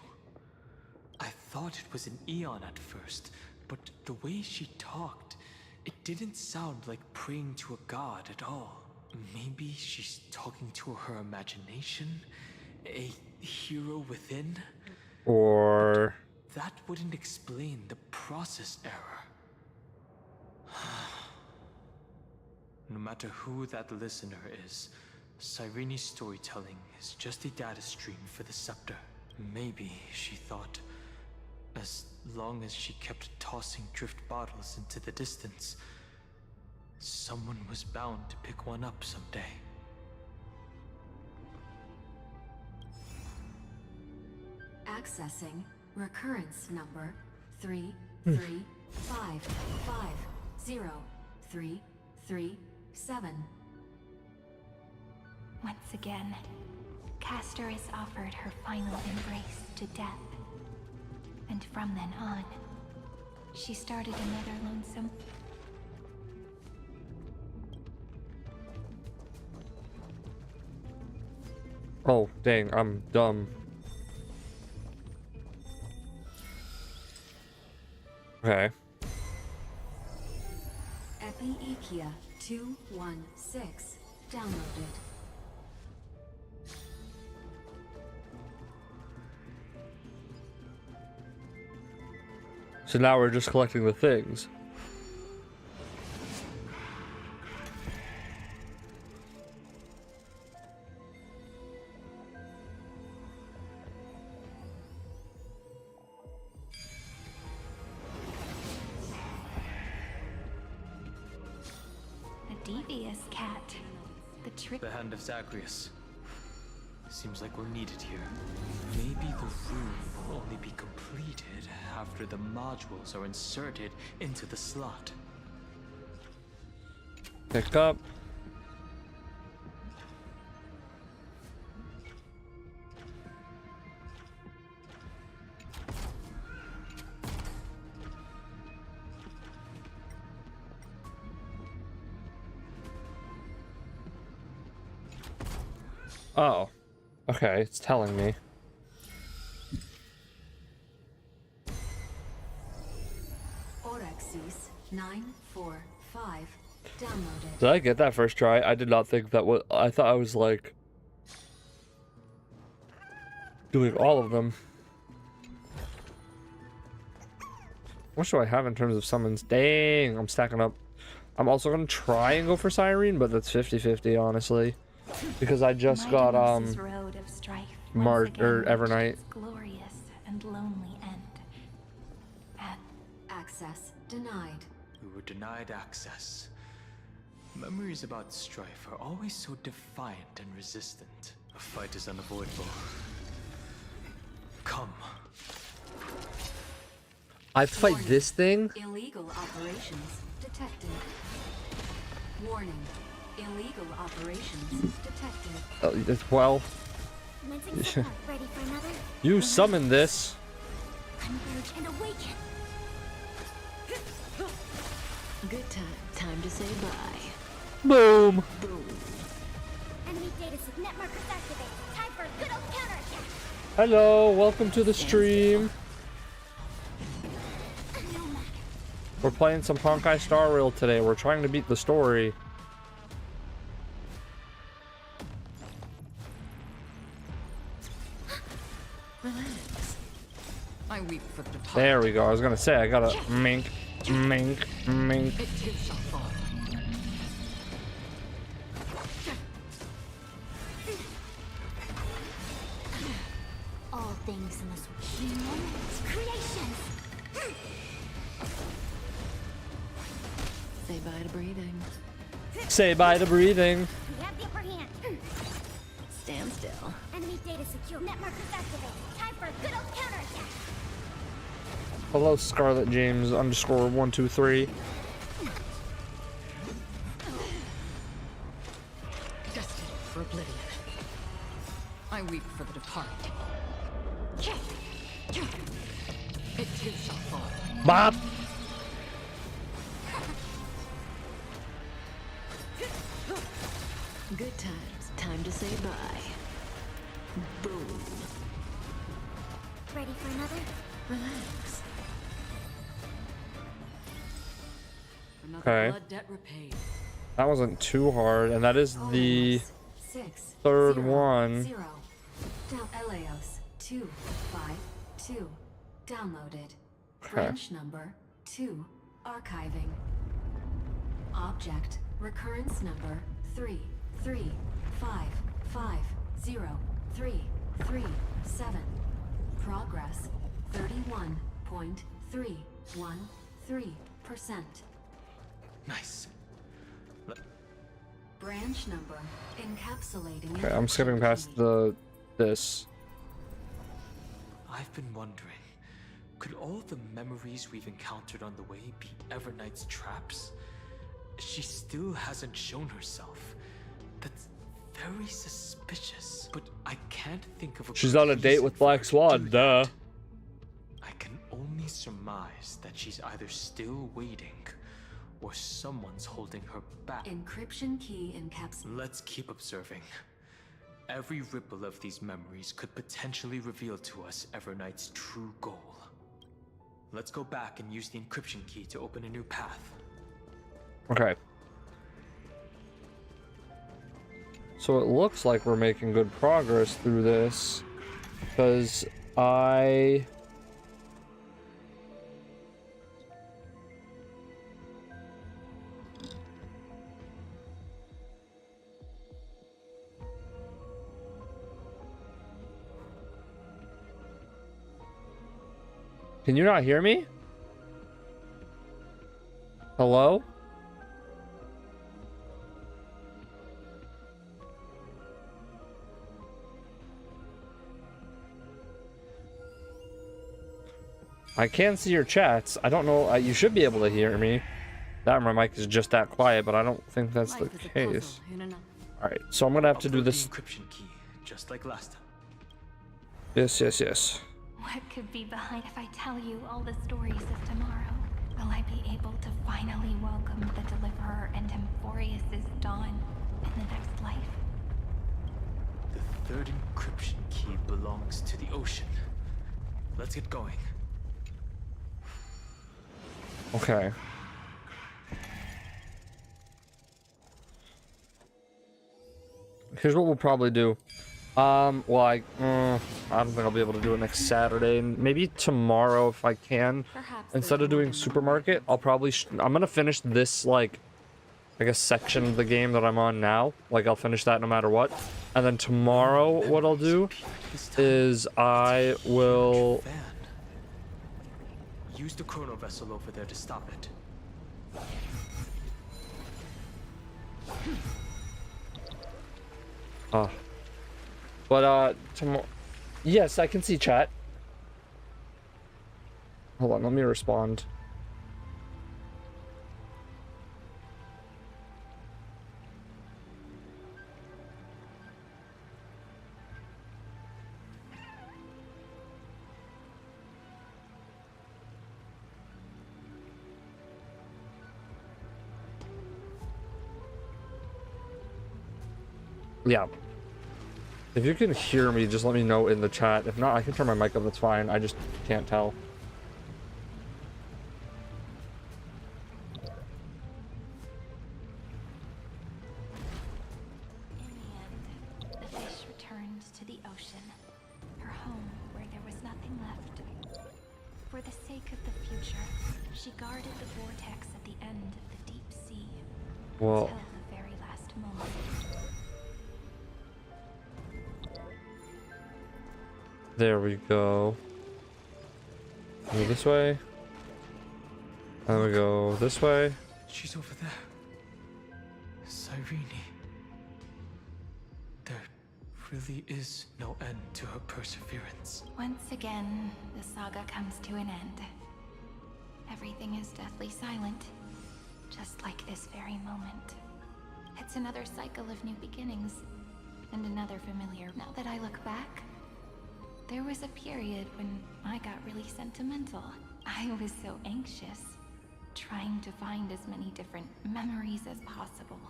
I thought it was an Eon at first, but the way she talked, it didn't sound like praying to a god at all. Maybe she's talking to her imagination? A hero within? Or... But that wouldn't explain the process error. No matter who that listener is, Cyrene's storytelling is just a data stream for the scepter. Maybe, she thought, as long as she kept tossing drift bottles into the distance, someone was bound to pick one up someday. Accessing recurrence number 335503337. Once again, Castor is offered her final embrace to death. And from then on, she started another lonesome... Oh, dang, I'm dumb. Okay. Epi-Ikia 216 downloaded. So now we're just collecting the things. A devious cat. The trick... The Hand of Zagreus. Seems like we're needed here. Maybe the room will only be completed after the modules are inserted into the slot. Pick up. Oh. Okay, it's telling me. Orexis 945 downloaded. Did I get that first try? I did not think that was... I thought I was, like... doing all of them. What do I have in terms of summons? Dang, I'm stacking up. I'm also going to try and go for Cyrene, but that's 50-50, honestly. Because I just got, road of strife Evernight. Glorious and lonely end. Access denied. We were denied access. Memories about strife are always so defiant and resistant. A fight is unavoidable. Come. I fight this thing? Illegal operations detected. Warning. Illegal operations detected. Well, Ready for another? you summoned this. Converge and awaken. Good time to say bye. Boom. Enemy data net markers activated. Time for a good old counterattack. Hello, welcome to the stream. We're playing some Honkai Star Rail today. We're trying to beat the story. Relax. I weep for the There we go. I was gonna say I gotta mink. It too shall fall. All things in this kingdom, creations. Say bye to breathing. Say bye to breathing. We have the upper hand. Stand still. Enemy data secure. Net markers activated. Time for a good old counterattack. Hello, Scarlet James _123. Destined for oblivion. I weep for the departed. It too shall fall. Bob. Good times. Time to say bye. Boom. Ready for another? Relax. Another Okay. blood debt repaid. That wasn't too hard, and that is the 6 third 0 one. 0. Down Eleos 252. Downloaded. Okay. Branch number 2. Archiving. Object recurrence number 335503337. Progress 31.313%. Nice. Branch number encapsulating. Okay, I'm skipping past this. I've been wondering, could all the memories we've encountered on the way be Everknight's traps? She still hasn't shown herself. That's very suspicious. But I can't think of a She's good on a date reason with for her Black to Swan, do duh. that. I can only surmise that she's either still waiting or someone's holding her back. Encryption key encapsulated. Let's keep observing. Every ripple of these memories could potentially reveal to us Everknight's true goal. Let's go back and use the encryption key to open a new path. Okay. So it looks like we're making good progress through this, because I... Can you not hear me? Hello? I can see your chats. I don't know. You should be able to hear me. That my mic is just that quiet, but I don't think that's the case. All right, so I'm gonna have to do this. Encryption key, just like last time. Yes. What could be behind if I tell you all the stories of tomorrow? Will I be able to finally welcome the Deliverer and Amphorius' dawn in the next life? The third encryption key belongs to the ocean. Let's get going. Okay. Here's what we'll probably do. Well, I don't think I'll be able to do it next Saturday, and maybe tomorrow if I can. Instead of doing supermarket, I'll probably I'm gonna finish this, like, I guess, section of the game that I'm on now. Like, I'll finish that no matter what. And then tomorrow, what I'll do is I will use the chrono vessel over there to stop it. But tomorrow, yes, I can see chat. Hold on, let me respond. Yeah. If you can hear me, just let me know in the chat. If not, I can turn my mic up, that's fine. I just can't tell. In the end, the fish returned to the ocean, her home where there was nothing left. For the sake of the future, she guarded the vortex at the end of the deep sea Well, until the very last moment. there we go. Go this way. And we go this way. She's over there. Cyrene. There really is no end to her perseverance. Once again, the saga comes to an end. Everything is deathly silent, just like this very moment. It's another cycle of new beginnings, and another familiar. Now that I look back, there was a period when I got really sentimental. I was so anxious, trying to find as many different memories as possible,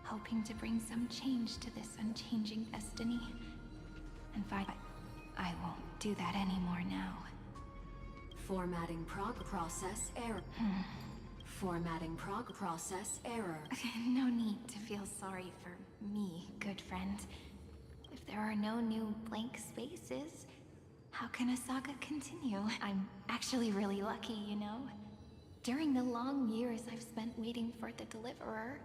hoping to bring some change to this unchanging destiny. And I won't do that anymore now. Formatting process error. Formatting process error. No need to feel sorry for me, good friend. If there are no new blank spaces, how can a saga continue? I'm actually really lucky, you know? During the long years I've spent waiting for the deliverer,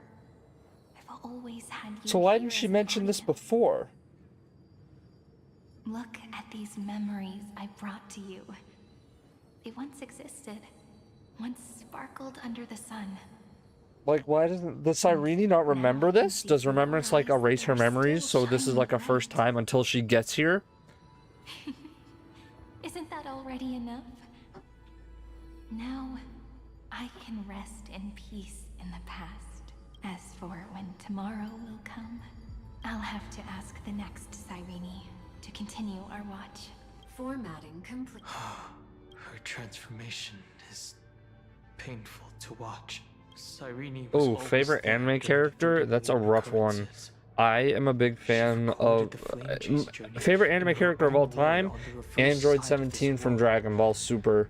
I've always had you. So why here didn't she as mention this before? Look at these memories I brought to you. They once existed, once sparkled under the sun. Like, why doesn't the Cyrene not remember this? Does remembrance like erase her memories? So this is like a first time until she gets here? Isn't that already enough? Now, I can rest in peace in the past. As for when tomorrow will come, I'll have to ask the next Cyrene to continue our watch. Formatting complete. Her transformation is painful to watch. Cyrene was Oh, always favorite there anime during the character? beginning That's a rough one. occurrences. I am a big fan of favorite anime character of all time, Android 17 from Dragon Ball Super.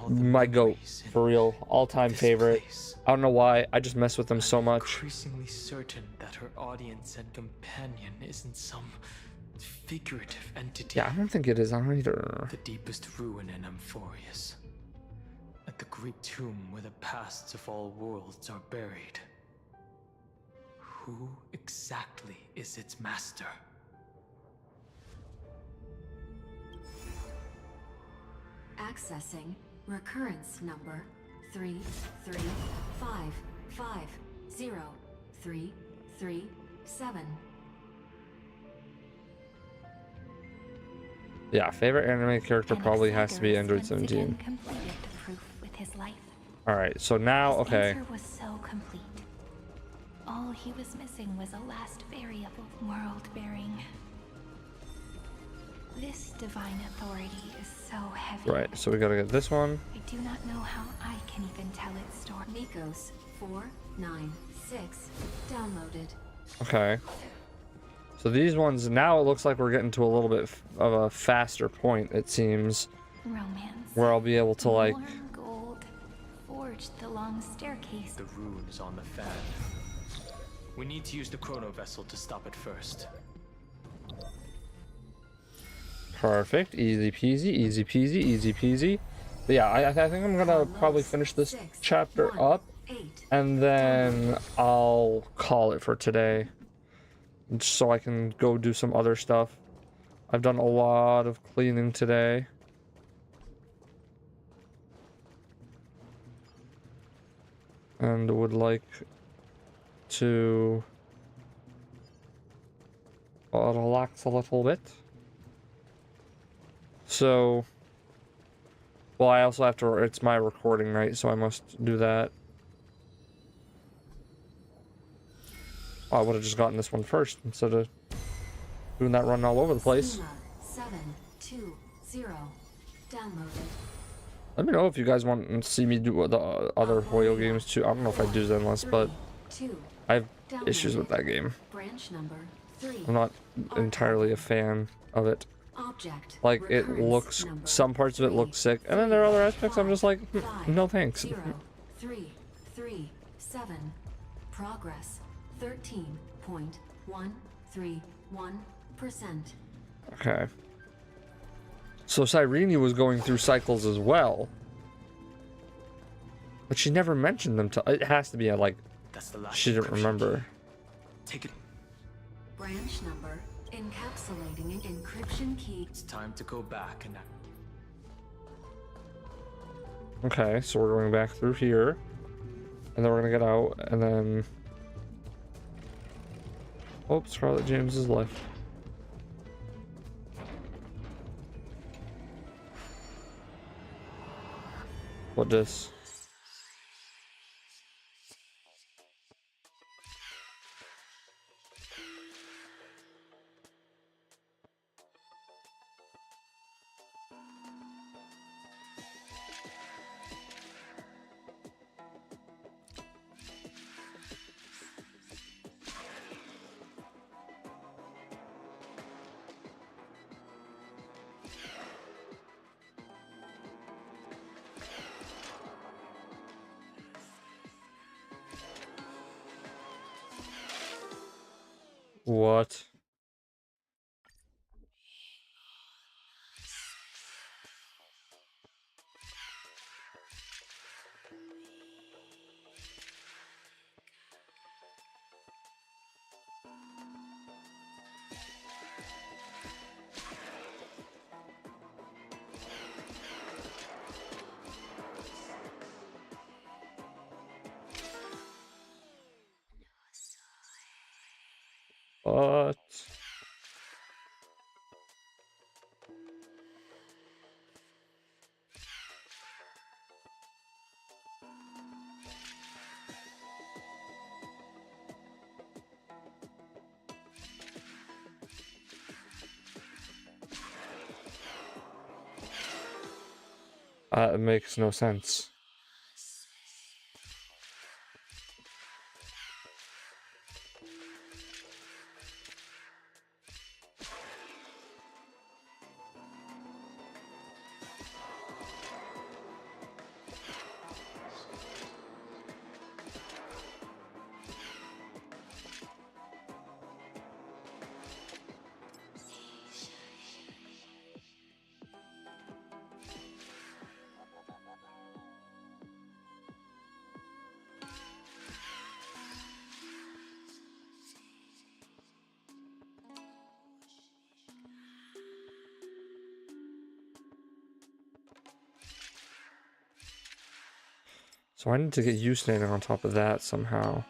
My goat, for real, all-time favorite. I don't know why, I just mess with him so much. Increasingly certain that her audience and companion isn't some figurative entity. Yeah, I don't think it is either. The deepest ruin in Amphorius. At the great tomb where the pasts of all worlds are buried. Who exactly is its master? Accessing recurrence number 335503337. Yeah, favorite anime character probably has to be Android 17. Completed the proof with his life. Alright, so now, His okay. answer was so complete. All he was missing was a last variable, world-bearing. This divine authority is so heavy. Right, so we gotta get this one. I do not know how I can even tell its story. Nikos 496 downloaded. Okay. So these ones, now it looks like we're getting to a little bit of a faster point, it seems. Romance. Where I'll be able to, like... Warm gold forged the long staircase. The rune is on the fan. We need to use the chrono vessel to stop it first. Perfect. Easy peasy, easy peasy, easy peasy. But yeah, I think I'm gonna probably finish this chapter up. And then I'll call it for today. Just so I can go do some other stuff. I've done a lot of cleaning today. And would like to relax a little bit. So, well, I also have to, it's my recording night, so I must do that. Oh, I would have just gotten this one first instead of doing that run all over the place. 720 downloaded. Let me know if you guys want to see me do the other Hoyo games too. I don't know if I do Zenless, but I have issues with that game. Branch number 3. I'm not entirely a fan of it. Object. Like, it looks, some parts of it look sick, and then there are other aspects I'm just like, no thanks. 0337. Progress 13.131%. Okay. So Cyrene was going through cycles as well. But she never mentioned them to... It has to be like... That's the last She didn't encryption remember. key. Take it. Branch number encapsulating encryption key. It's time to go back and... Okay, so we're going back through here. And then we're gonna get out, and then... Oh, Scarlet James is left. What this? What? What? It makes no sense. So I need to get you standing on top of that somehow.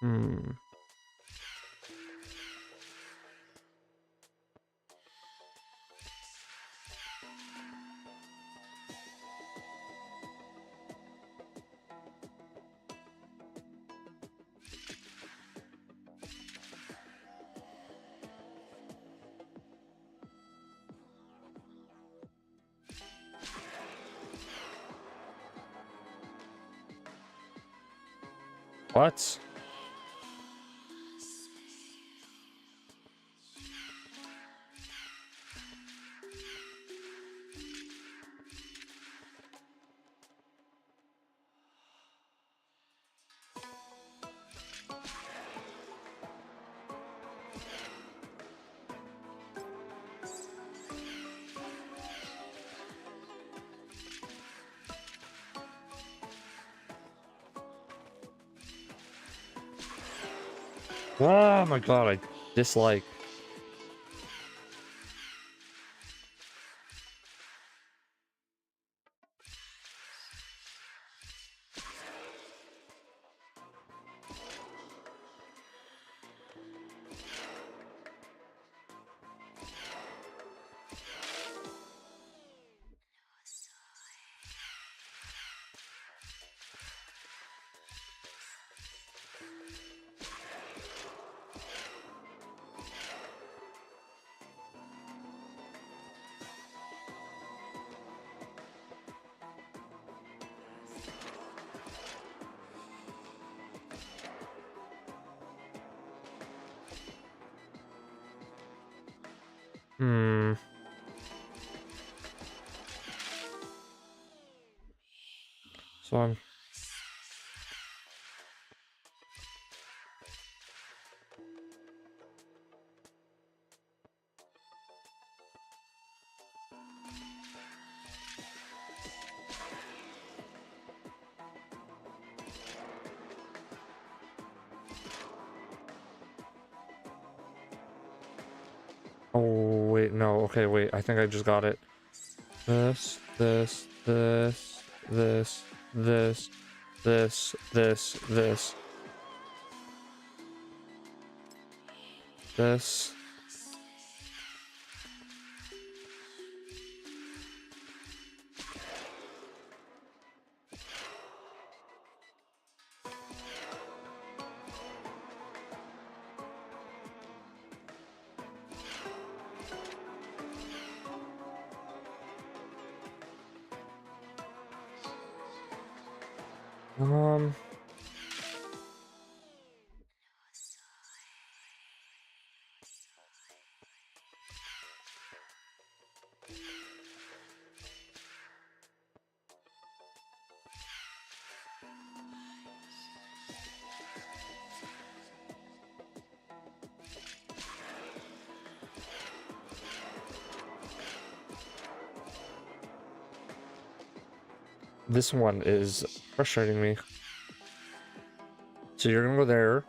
Hmm. What? Oh my god, I dislike. Hmm. So I'm... Oh, wait, no. Okay, wait. I think I just got it. This, this, this, this, this, this, this. This. This one is frustrating me. So you're gonna go there.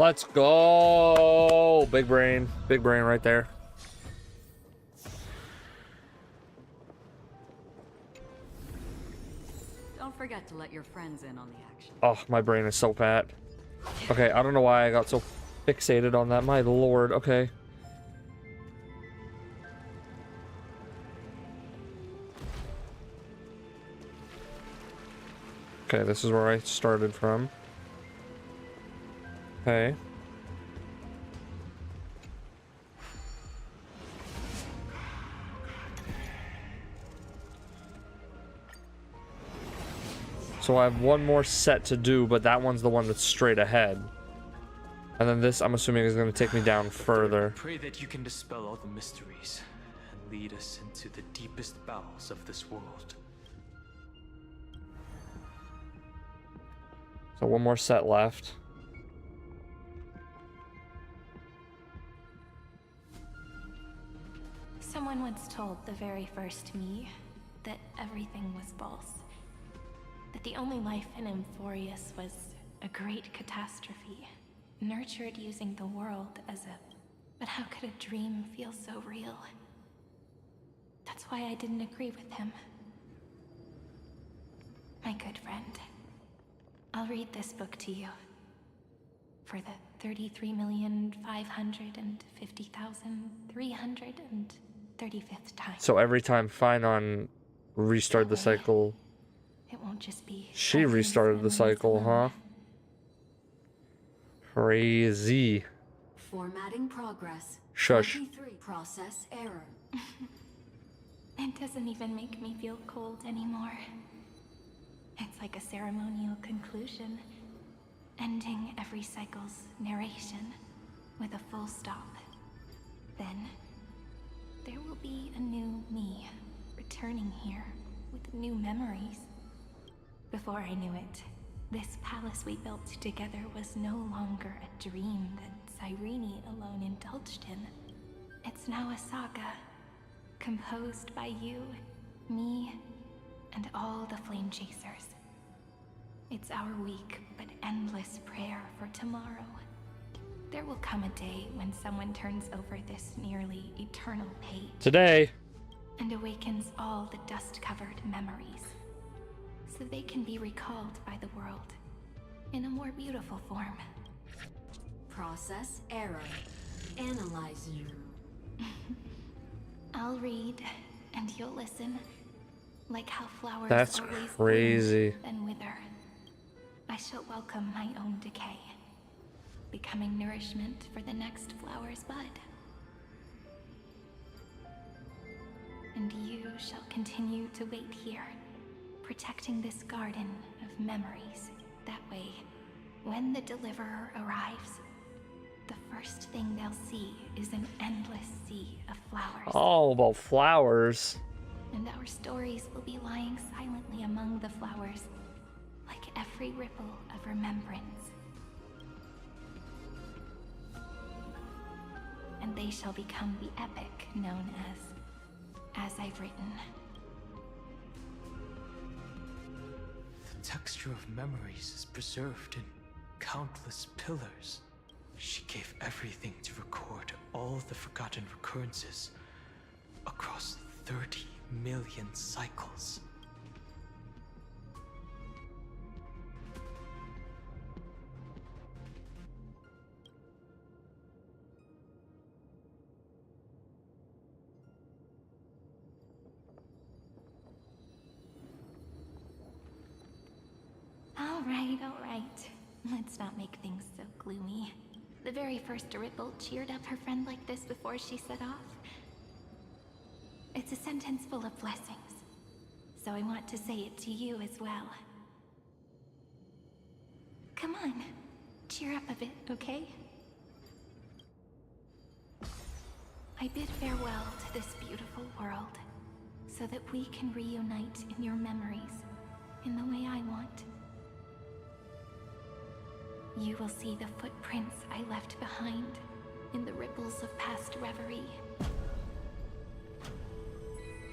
Let's go! Big brain right there. Don't forget to let your friends in on the action. Oh, my brain is so fat. Okay, I don't know why I got so fixated on that. My lord, okay. Okay, this is where I started from. Okay. So I have one more set to do, but that one's the one that's straight ahead. And then this, I'm assuming, is going to take me down further. Pray that you can dispel all the mysteries and lead us into the deepest bowels of this world. So one more set left. Someone once told the very first me that everything was false. That the only life in Amphorius was a great catastrophe, nurtured using the world as a... But how could a dream feel so real? That's why I didn't agree with him. My good friend, I'll read this book to you. For the 33,550,335th time. So every time Finon restarted the cycle, it won't just be she restarted the cycle, huh? Crazy. Formatting progress. Shush. 23 process error. It doesn't even make me feel cold anymore. It's like a ceremonial conclusion, ending every cycle's narration with a full stop. Then, there will be a new me, returning here with new memories. Before I knew it, this palace we built together was no longer a dream that Cyrene alone indulged in. It's now a saga, composed by you, me, and all the Flame Chasers. It's our weak but endless prayer for tomorrow. There will come a day when someone turns over this nearly eternal page. Today. And awakens all the dust-covered memories, so they can be recalled by the world. in a more beautiful form. Process error. Analyzing. I'll read, and you'll listen. Like how flowers That's always crazy. bloom, then wither. I shall welcome my own decay, becoming nourishment for the next flower's bud. And you shall continue to wait here, protecting this garden of memories. That way, when the Deliverer arrives, the first thing they'll see is an endless sea of flowers. Oh, about flowers. And our stories will be lying silently among the flowers, like every ripple of remembrance. And they shall become the epic known as I've written. The texture of memories is preserved in countless pillars. She gave everything to record all the forgotten recurrences across 30 million cycles. All right. Let's not make things so gloomy. The very first ripple cheered up her friend like this before she set off. It's a sentence full of blessings, so I want to say it to you as well. Come on, cheer up a bit, okay? I bid farewell to this beautiful world, so that we can reunite in your memories, in the way I want. You will see the footprints I left behind, in the ripples of past reverie.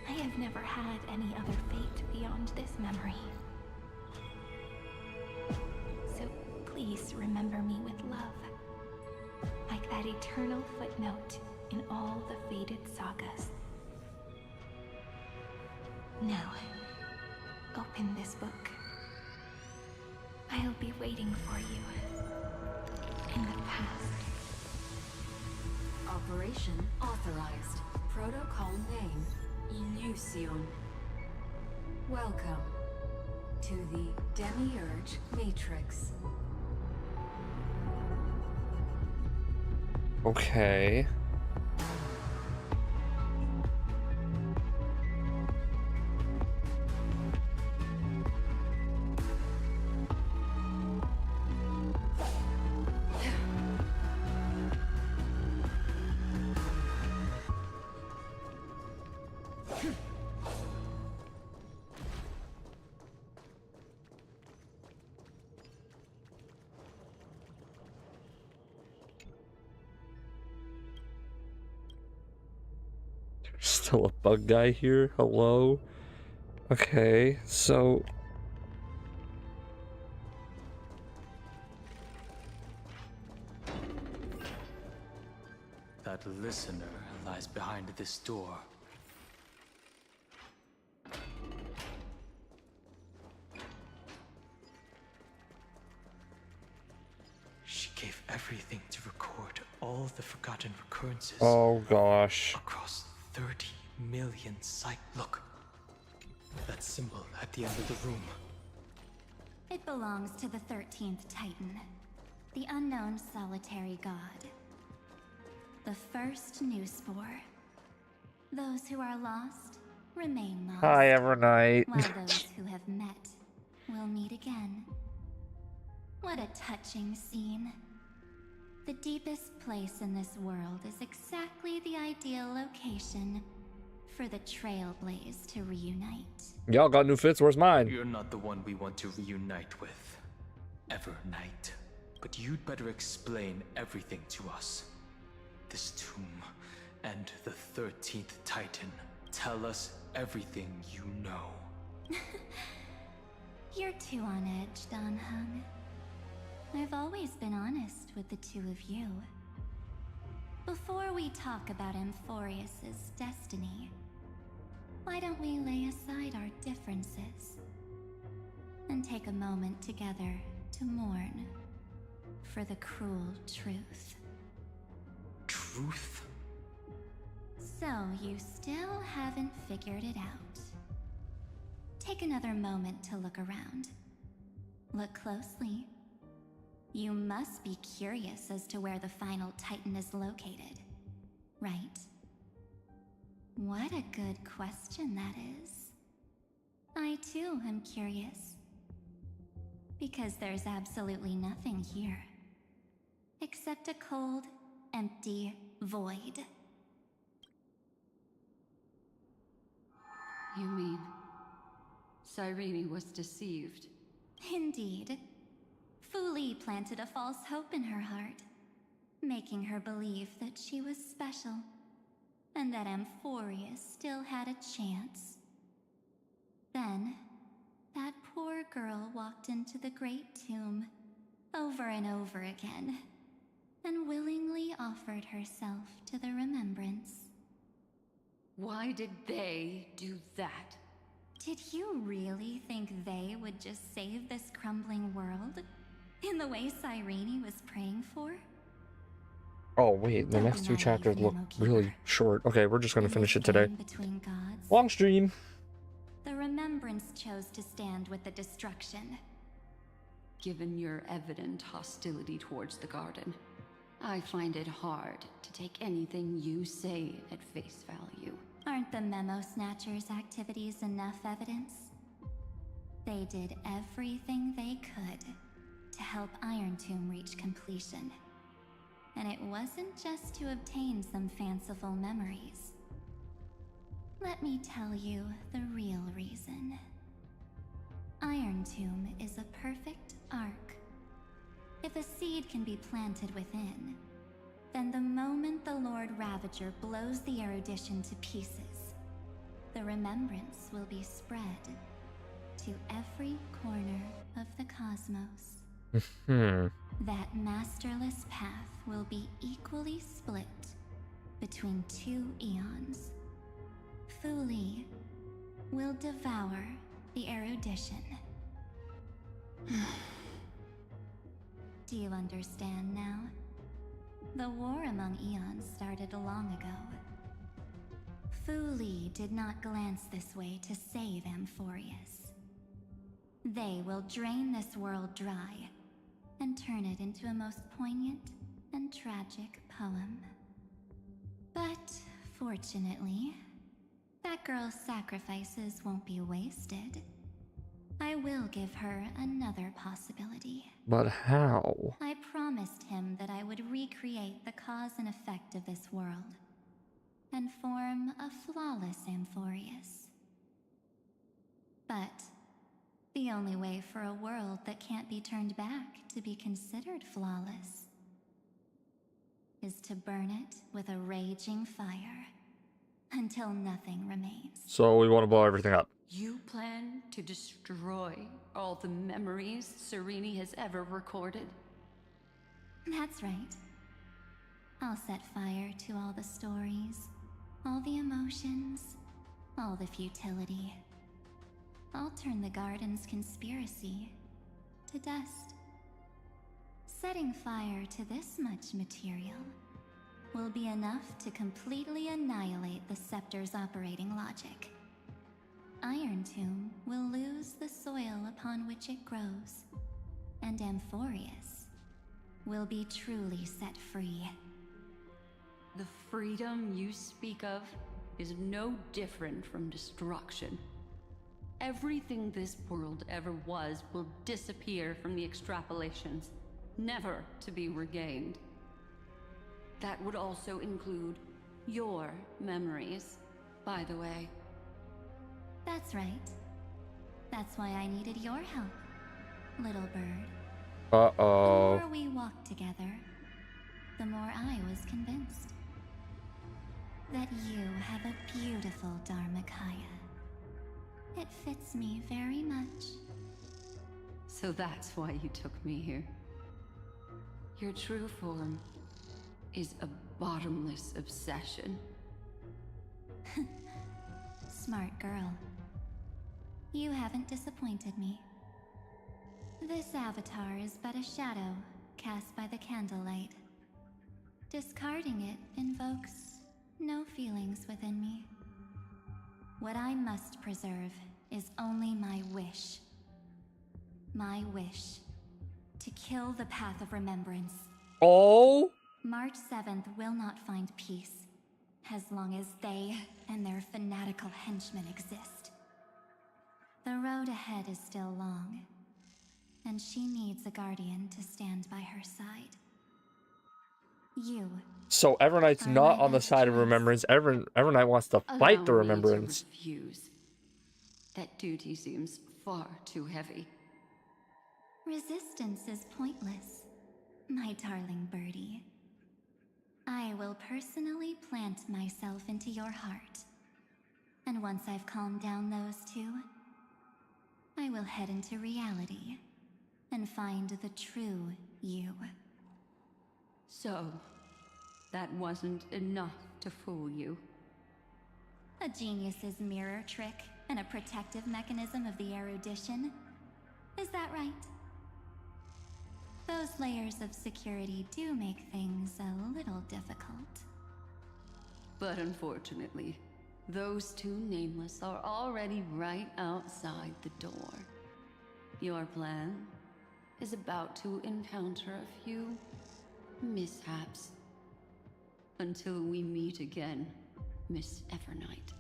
I have never had any other fate beyond this memory. So please remember me with love, like that eternal footnote in all the faded sagas. Now, open this book. I'll be waiting for you in the past. Operation authorized. Protocol name, Illusion. Welcome to the Demiurge Matrix. Okay. Still a bug guy here? Hello? Okay, so... That listener lies behind this door. She gave everything to record all the forgotten recurrences. Oh gosh. Across 30 million Look, that symbol at the end of the room. It belongs to the 13th Titan, the unknown solitary god. The first new spore. Those who are lost remain lost. Hi, Evernight. While those who have met will meet again. What a touching scene. The deepest place in this world is exactly the ideal location for the Trailblaze to reunite. Y'all got new fits, where's mine? You're not the one we want to reunite with, Evernight. But you'd better explain everything to us. This tomb and the 13th Titan. Tell us everything you know. You're too on edge, Dan Heng. I've always been honest with the two of you. Before we talk about Amphorius's destiny, why don't we lay aside our differences and take a moment together to mourn for the cruel truth. Truth? So you still haven't figured it out. Take another moment to look around. Look closely. You must be curious as to where the final Titan is located, right? What a good question that is. I too am curious. Because there's absolutely nothing here. Except a cold, empty void. You mean Cyrene was deceived? Indeed. Fu Li planted a false hope in her heart, making her believe that she was special, and that Amphorius still had a chance. Then, that poor girl walked into the Great Tomb, over and over again, and willingly offered herself to the remembrance. Why did they do that? Did you really think they would just save this crumbling world? In the way Cyrene was praying for? Oh wait, the next two chapters look really short. Okay, we're just gonna finish it today. Between gods, Long stream. the remembrance chose to stand with the destruction. Given your evident hostility towards the garden, I find it hard to take anything you say at face value. Aren't the Memo Snatchers' activities enough evidence? They did everything they could to help Iron Tomb reach completion. And it wasn't just to obtain some fanciful memories. Let me tell you the real reason. Iron Tomb is a perfect arc. If a seed can be planted within, then the moment the Lord Ravager blows the erudition to pieces, the remembrance will be spread to every corner of the cosmos. That masterless path will be equally split between two eons. Fu Li will devour the erudition. Do you understand now? The war among eons started long ago. Fu Li did not glance this way to save Amphorius. They will drain this world dry and turn it into a most poignant and tragic poem. But fortunately, that girl's sacrifices won't be wasted. I will give her another possibility. But how? I promised him that I would recreate the cause and effect of this world and form a flawless Amphorius. But the only way for a world that can't be turned back to be considered flawless is to burn it with a raging fire until nothing remains. So we want to blow everything up. You plan to destroy all the memories Cyrene has ever recorded? That's right. I'll set fire to all the stories, all the emotions, all the futility. I'll turn the garden's conspiracy to dust. Setting fire to this much material will be enough to completely annihilate the scepter's operating logic. Iron Tomb will lose the soil upon which it grows, and Amphorius will be truly set free. The freedom you speak of is no different from destruction. Everything this world ever was will disappear from the extrapolations, never to be regained. That would also include your memories, by the way. That's right. That's why I needed your help, little bird. Uh-oh. The more we walked together, the more I was convinced that you have a beautiful Dharmakaya. It fits me very much. So that's why you took me here. Your true form is a bottomless obsession. Smart girl. You haven't disappointed me. This avatar is but a shadow cast by the candlelight. Discarding it invokes no feelings within me. What I must preserve is only my wish. My wish to kill the path of remembrance. Oh? March 7th will not find peace as long as they and their fanatical henchmen exist. The road ahead is still long, and she needs a guardian to stand by her side. You. So Everknight's not on the side of remembrance. Everknight wants to fight the Allow me to remembrance. refuse. That duty seems far too heavy. Resistance is pointless, my darling birdie. I will personally plant myself into your heart. And once I've calmed down those two, I will head into reality and find the true you. So, that wasn't enough to fool you. A genius's mirror trick and a protective mechanism of the erudition. Is that right? Those layers of security do make things a little difficult. But unfortunately, those two nameless are already right outside the door. Your plan is about to encounter a few mishaps. Until we meet again, Miss Evernight.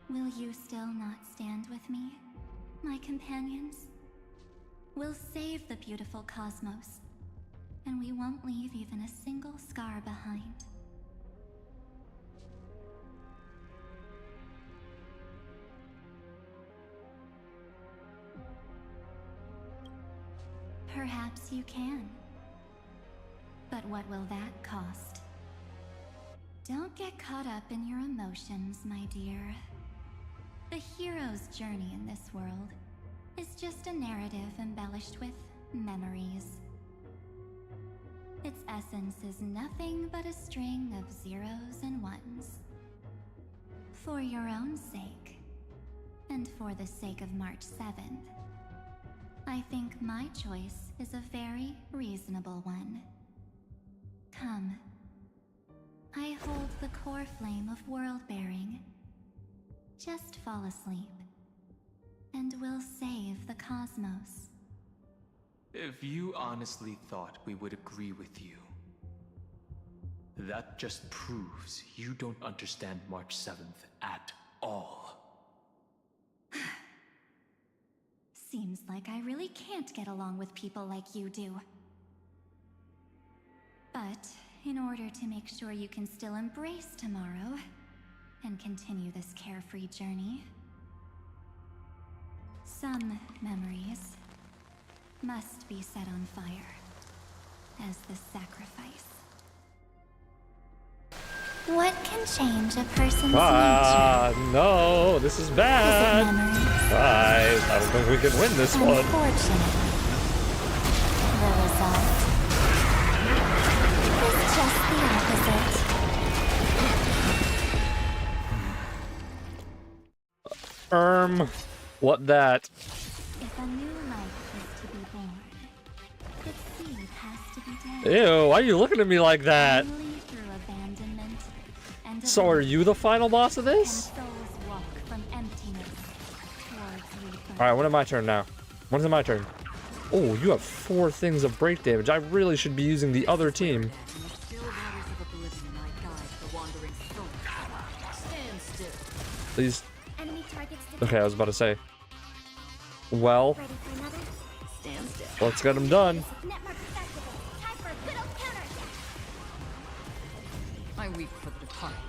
Will you still not stand with me, my companions? We'll save the beautiful cosmos, and we won't leave even a single scar behind. Perhaps you can. But what will that cost? Don't get caught up in your emotions, my dear. The hero's journey in this world is just a narrative embellished with memories. Its essence is nothing but a string of zeros and ones. For your own sake, and for the sake of March 7th, I think my choice is a very reasonable one. Come. I hold the core flame of world-bearing. Just fall asleep, and we'll save the cosmos. If you honestly thought we would agree with you, that just proves you don't understand March 7th at all. Seems like I really can't get along with people like you do. But in order to make sure you can still embrace tomorrow and continue this carefree journey, some memories must be set on fire as the sacrifice. What can change a person's Ah, no, this is bad. Guys, I don't think we can win this one. Unfortunately, the result is just the opposite. What that? If a new life is to be born, its seed has to be dead. Ew, why are you looking at me like that? Only through abandonment and So are you the final boss of this? souls walk from emptiness towards rebirth. Alright, when is my turn now? When is it my turn? Oh, you have 4 things of break damage. I really should be using the other team. Please. Enemy targets Okay, I was about to say. Well, ready for another? Stand still. let's get them done. Netmark activated. Time for a good old counterattack. I weep for the departed.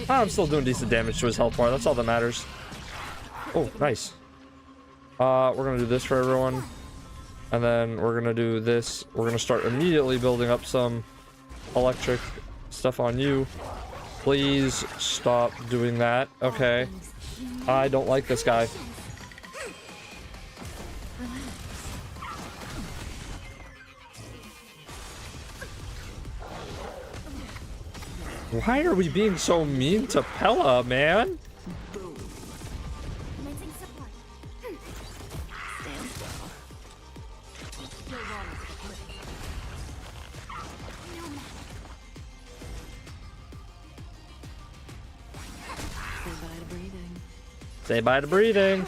I'm still doing decent damage to his health bar. That's all that matters. Oh, nice. We're gonna do this for everyone. And then we're gonna do this. We're gonna start immediately building up some electric stuff on you. Please stop doing that. Okay. I don't like this guy. Why are we being so mean to Pella, man? Boom. Commencing support. Stand still. You're wrong for the play. No matter. Say bye to breathing. Say bye to breathing.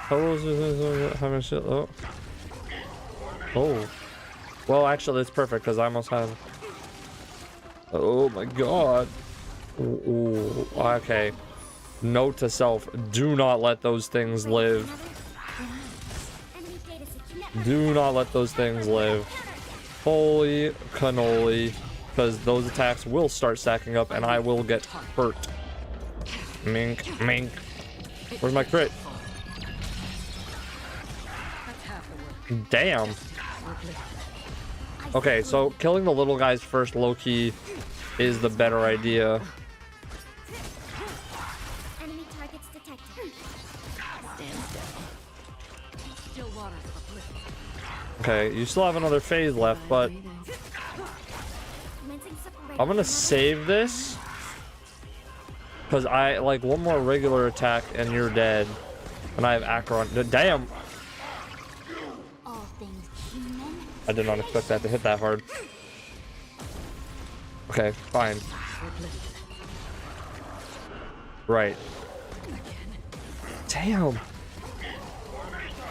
How much? Oh. Oh. Well, actually, it's perfect because I almost have. Oh my god. Ooh, okay. Note to self: do not let those things live. Do not let those things live. Holy cannoli. Because those attacks will start stacking up and I will get hurt. Mink, mink. Where's my crit? Damn. Okay, so killing the little guys first, low-key, is the better idea. Enemy targets detected. Stand still. Still water for the play. Okay, you still have another phase left, but Commencing separation. I'm gonna save this. Because I, like, one more regular attack and you're dead. And I have Acheron. Damn! All things human. I did not expect that to hit that hard. Okay, fine. Right. Damn!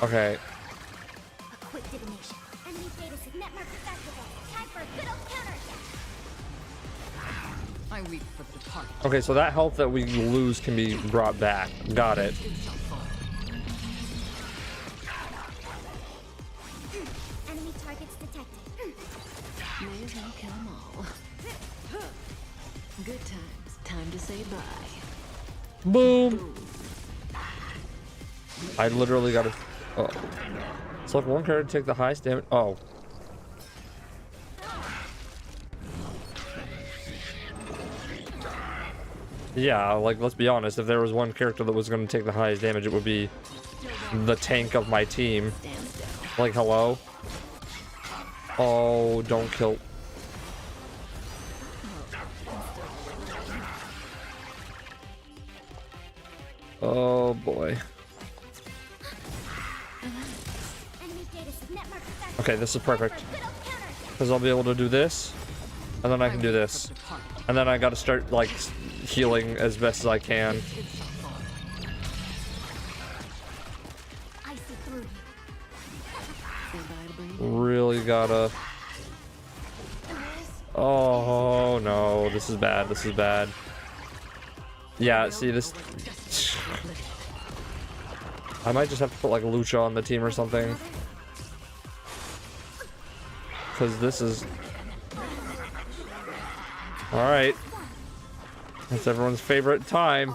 Okay. A quick divination. Enemy data set network activated. Time for a good old counterattack. I weep for the target. Okay, so that health that we lose can be brought back. Got it. Enemy targets detected. May as well kill them all. Good times. Time to say bye. Boom! I literally gotta... Oh. Select one card to take the highest damage... Oh. Yeah, like, let's be honest. If there was one character that was going to take the highest damage, it would be the tank of my team. Like, hello? Oh, don't kill... Oh, boy. Okay, this is perfect. Because I'll be able to do this, and then I can do this. And then I gotta start, like, healing as best as I can. Really gotta... Oh, no. This is bad. This is bad. Yeah, see, this... I might just have to put, like, Lucha on the team or something. Because this is... Alright. That's everyone's favorite time.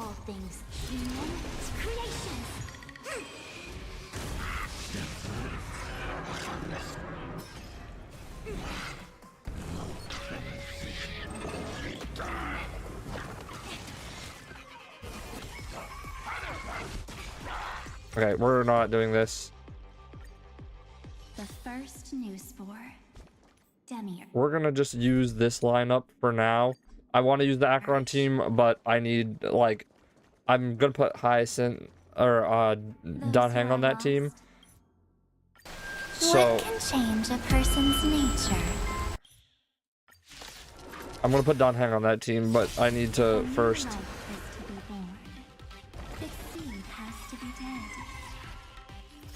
Okay, we're not doing this. The first new spore. Demi. We're gonna just use this lineup for now. I want to use the Acheron team, but I need, like, I'm gonna put Hyacinth or Danheng on that team. So What can change a person's nature? I'm gonna put Danheng on that team, but I need to first. The seed has to be dead.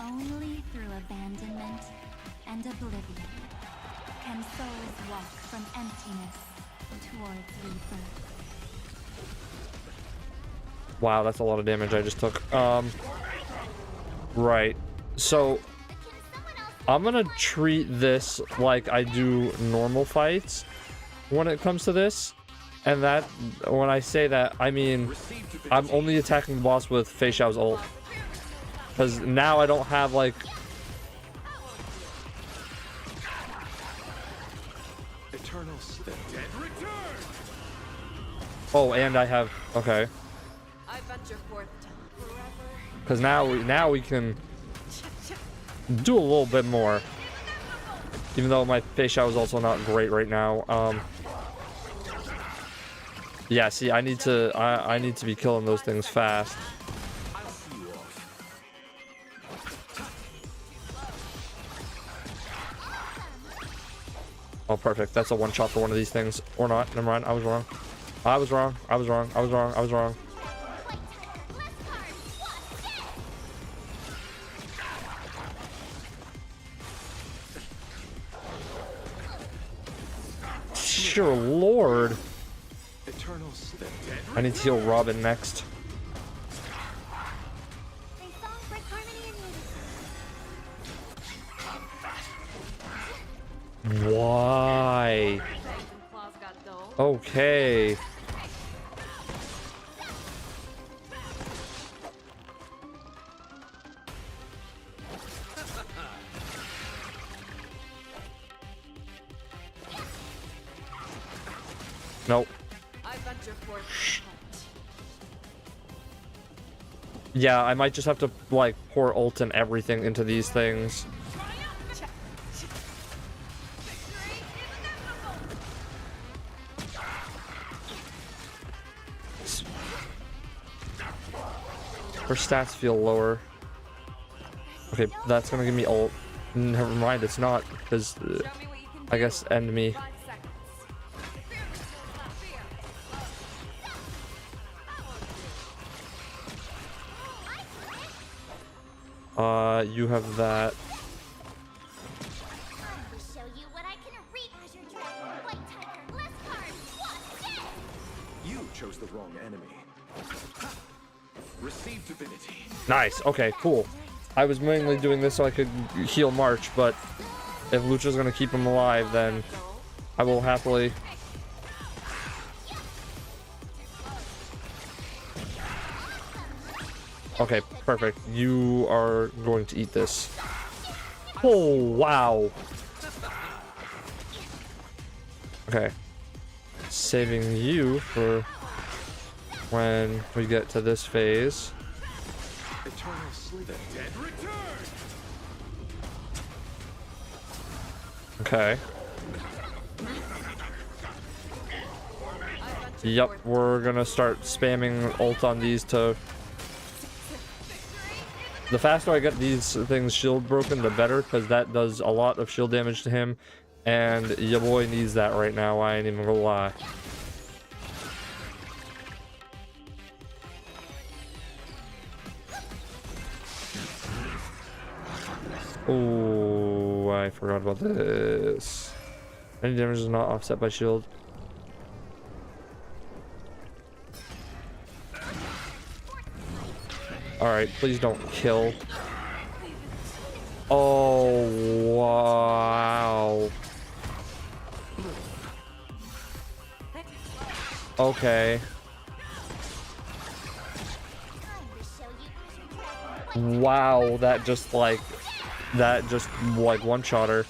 Only through abandonment and oblivion can souls walk from emptiness towards rebirth. Wow, that's a lot of damage I just took. Right. So I'm gonna treat this like I do normal fights when it comes to this. And that, when I say that, I mean I'm only attacking the boss with Fei Xiao's ult. Because now I don't have, like... Oh, and I have... Okay. Because now we can do a little bit more. Even though my Fei Xiao is also not great right now. Yeah, see, I need to be killing those things fast. Oh, perfect. That's a one shot for one of these things. Or not. Never mind. I was wrong. I was wrong. I was wrong. I was wrong. I was wrong. Sure, Lord. I need to heal Robin next. Why? Okay. Nope. Yeah, I might just have to, like, pour ult and everything into these things. Her stats feel lower. Okay, that's gonna give me ult. Never mind, it's not, because I guess end me. You have that. You chose the wrong enemy. Receive divinity. Nice. Okay, cool. I was mainly doing this so I could heal March, but if Lucha's gonna keep him alive, then I will happily. Okay, perfect. You are going to eat this. Oh, wow. Okay. Saving you for when we get to this phase. Eternal sleep. The dead return. Okay. Yep, we're gonna start spamming ult on these to... The faster I get these things shield broken, the better, because that does a lot of shield damage to him, and your boy needs that right now, I ain't even gonna lie. Oh, I forgot about this. Any damage is not offset by shield. Alright, please don't kill. Oh, wow. Okay. Wow, that just like one-shot her.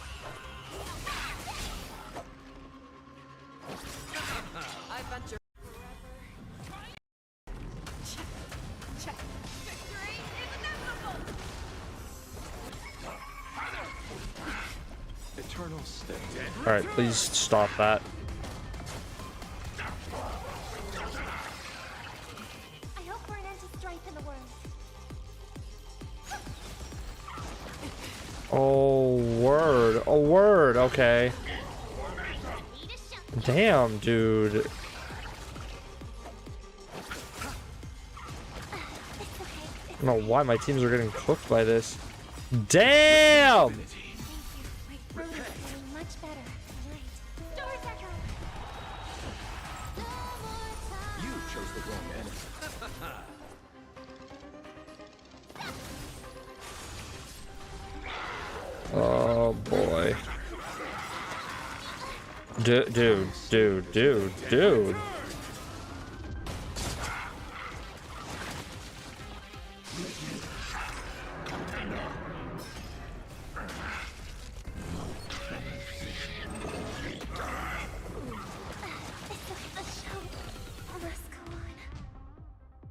Alright, please stop that. I hope for an end to strife in the world. Oh, word. Oh, word. Okay. Damn, dude. I don't know why my teams are getting cooked by this. Damn! Oh boy. Dude.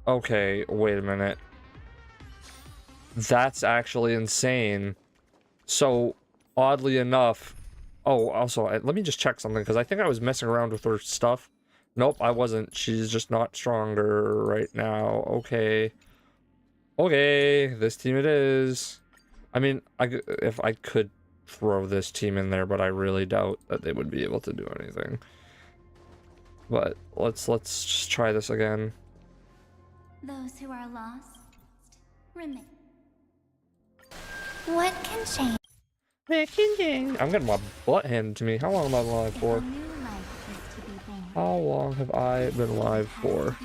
Okay, wait a minute. That's actually insane. So, oddly enough... Oh, also, let me just check something, because I think I was messing around with her stuff Nope, I wasn't. She's just not stronger right now. Okay. Okay, this team it is. I mean, if I could throw this team in there, but I really doubt that they would be able to do anything. But let's just try this again. Those who are lost remain. What can change? I'm getting my butt handed to me. How long am I alive for? How long have I been alive for?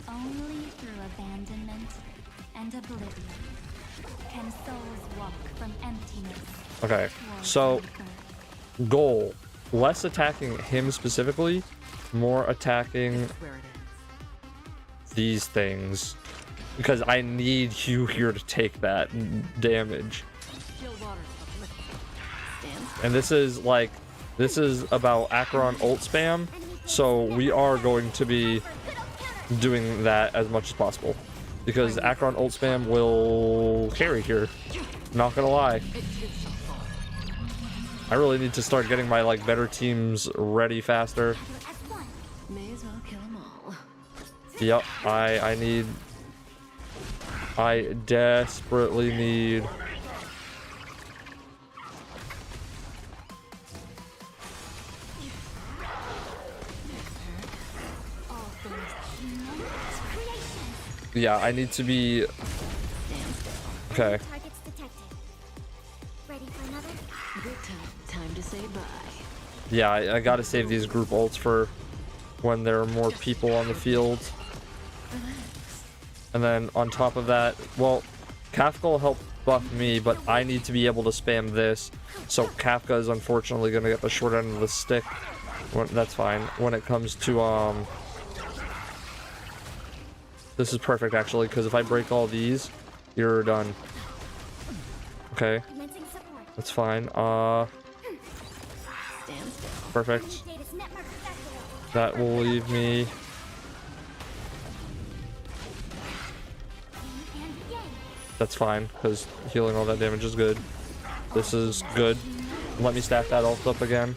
Only through abandonment and oblivion can souls walk from emptiness. Okay, so goal: less attacking him specifically, more attacking these things, because I need you here to take that damage. And this is about Acheron ult spam, so we are going to be doing that as much as possible, because Acheron ult spam will carry here. Not gonna lie. I really need to start getting my like better teams ready faster. May as well kill them all. Yep, I desperately need. Yeah, I need to be. Okay. Time to say bye. Yeah, I gotta save these group ults for when there are more people on the field. And then on top of that, well, Kafka will help buff me, but I need to be able to spam this. So Kafka is unfortunately gonna get the short end of the stick. That's fine. When it comes to this is perfect actually, because if I break all these, you're done. Okay. That's fine. Perfect. That will leave me. That's fine, because healing all that damage is good. This is good. Let me stack that ult up again.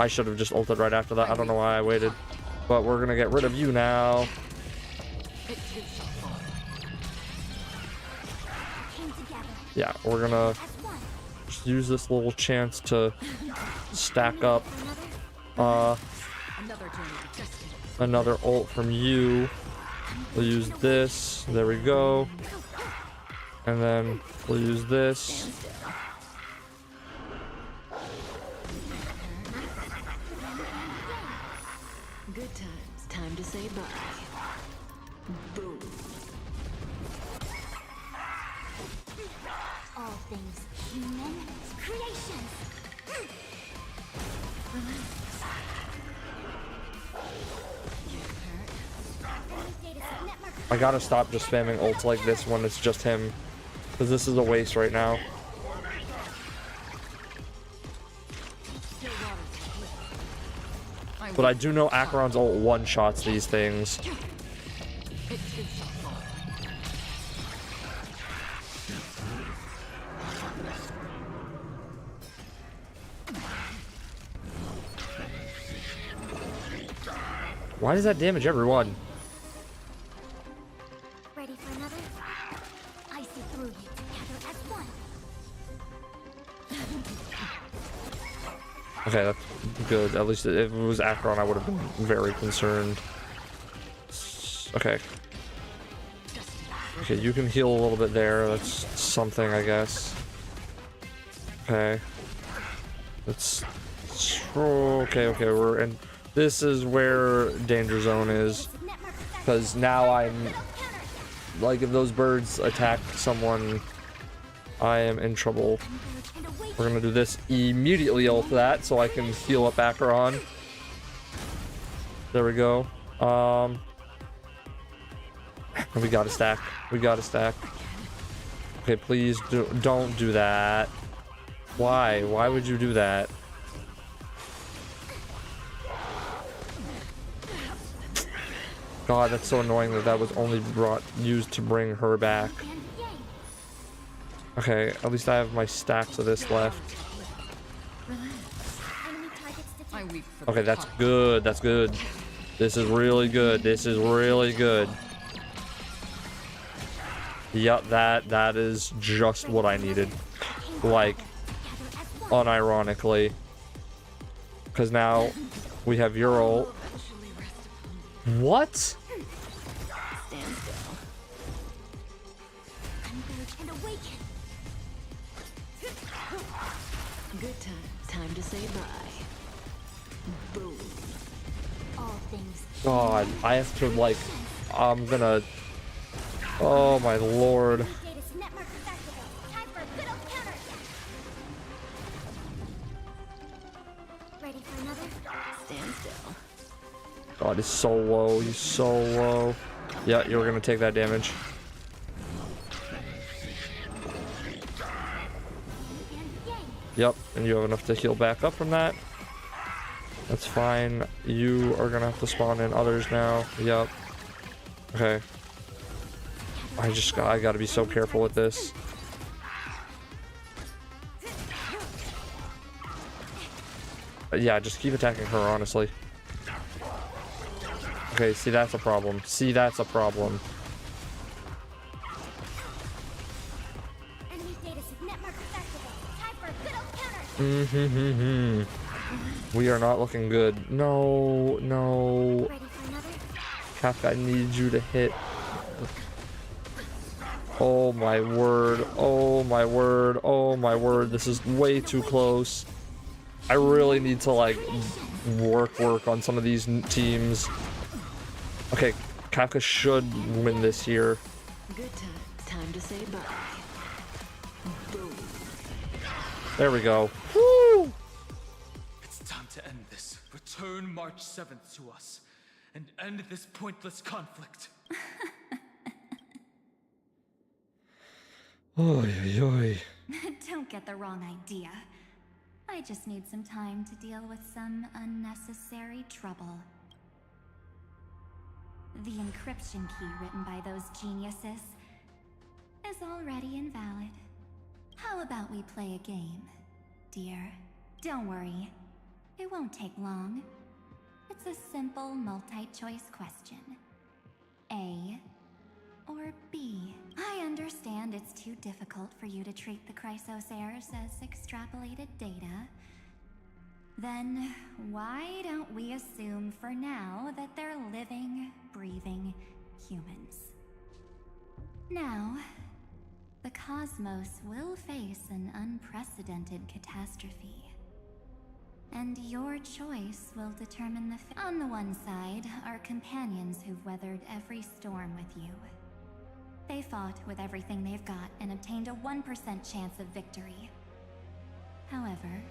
I should have just ulted right after that. I don't know why I waited. But we're gonna get rid of you now. Yeah, we're gonna just use this little chance to stack up another ult from you. We'll use this. There we go. And then we'll use this. Good times. Time to say bye. Boom. All things human creations. I gotta stop just spamming ults like this when it's just him, because this is a waste right now. But I do know Acheron's ult one-shots these things. Why does that damage everyone? Ready for another? I see through you together as one. Okay, that's good. At least if it was Acheron, I would have been very concerned. Okay. Okay, you can heal a little bit there. That's something, I guess. Okay. Let's. Okay, we're in. This is where danger zone is, because now I'm like, if those birds attack someone, I am in trouble. We're gonna do this immediately ult that, so I can heal up Acheron. There we go. We gotta stack. We gotta stack. Okay, please don't do that. Why? Why would you do that? God, that's so annoying that that was only used to bring her back. Okay, at least I have my stacks of this left. Okay, that's good. That's good. This is really good. This is really good. Yep, that is just what I needed. Like, unironically. Because now we have your ult. What? Stand still. Good time to say bye. Boom. All things. God, I have to like, I'm gonna, oh my lord. Ready for another? Stand still. God, he's so low. He's so low. Yeah, you're gonna take that damage. Yep, and you have enough to heal back up from that. That's fine. You are gonna have to spawn in others now. Yep. Okay. I gotta be so careful with this. Yeah, just keep attacking her, honestly. Okay, see, that's a problem. See, that's a problem. We are not looking good. No, no. Kafka, I need you to hit. Oh my word. Oh my word. Oh my word. This is way too close. I really need to like work on some of these teams. Okay, Kafka should win this here. Good time to say bye. Boom. There we go. Woo! It's time to end this. Return March 7th to us and end this pointless conflict. Oy, oy, oy. Don't get the wrong idea. I just need some time to deal with some unnecessary trouble. The encryption key written by those geniuses is already invalid. How about we play a game, dear? Don't worry. It won't take long. It's a simple multi-choice question. A or B? I understand it's too difficult for you to treat the Chrysos heirs as extrapolated data. Then why don't we assume for now that they're living, breathing humans? Now, the cosmos will face an unprecedented catastrophe. And your choice will determine the On the one side are companions who've weathered every storm with you. They fought with everything they've got and obtained a 1% chance of victory. However,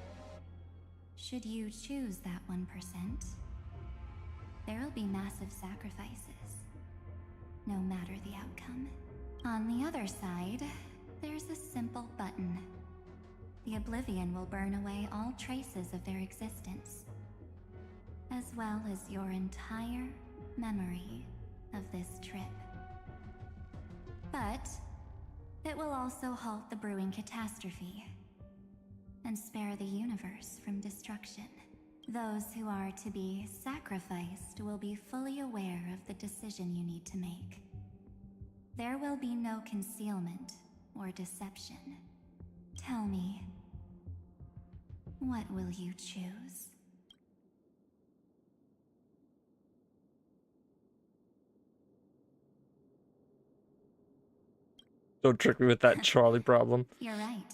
should you choose that 1%, there'll be massive sacrifices, no matter the outcome. On the other side, there's a simple button. The Oblivion will burn away all traces of their existence, as well as your entire memory of this trip. But it will also halt the brewing catastrophe and spare the universe from destruction. Those who are to be sacrificed will be fully aware of the decision you need to make. There will be no concealment or deception. Tell me, what will you choose? Don't trick me with that Charlie problem. You're right.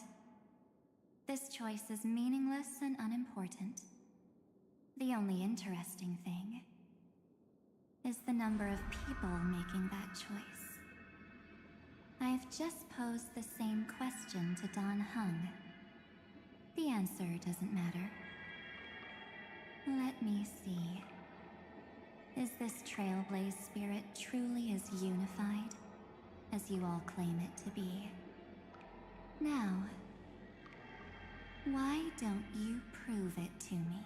This choice is meaningless and unimportant. The only interesting thing is the number of people making that choice. I've just posed the same question to Don Hung. The answer doesn't matter. Let me see. Is this Trailblaze spirit truly as unified as you all claim it to be? Now, why don't you prove it to me?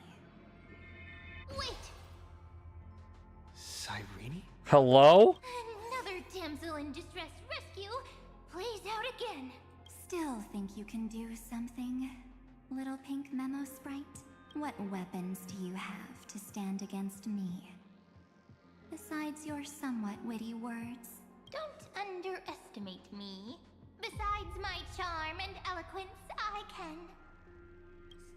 Wait! Cyrene? Hello? Another damsel in distress rescue plays out again. Still think you can do something, little pink memo sprite? What weapons do you have to stand against me? Besides your somewhat witty words. Don't underestimate me. Besides my charm and eloquence, I can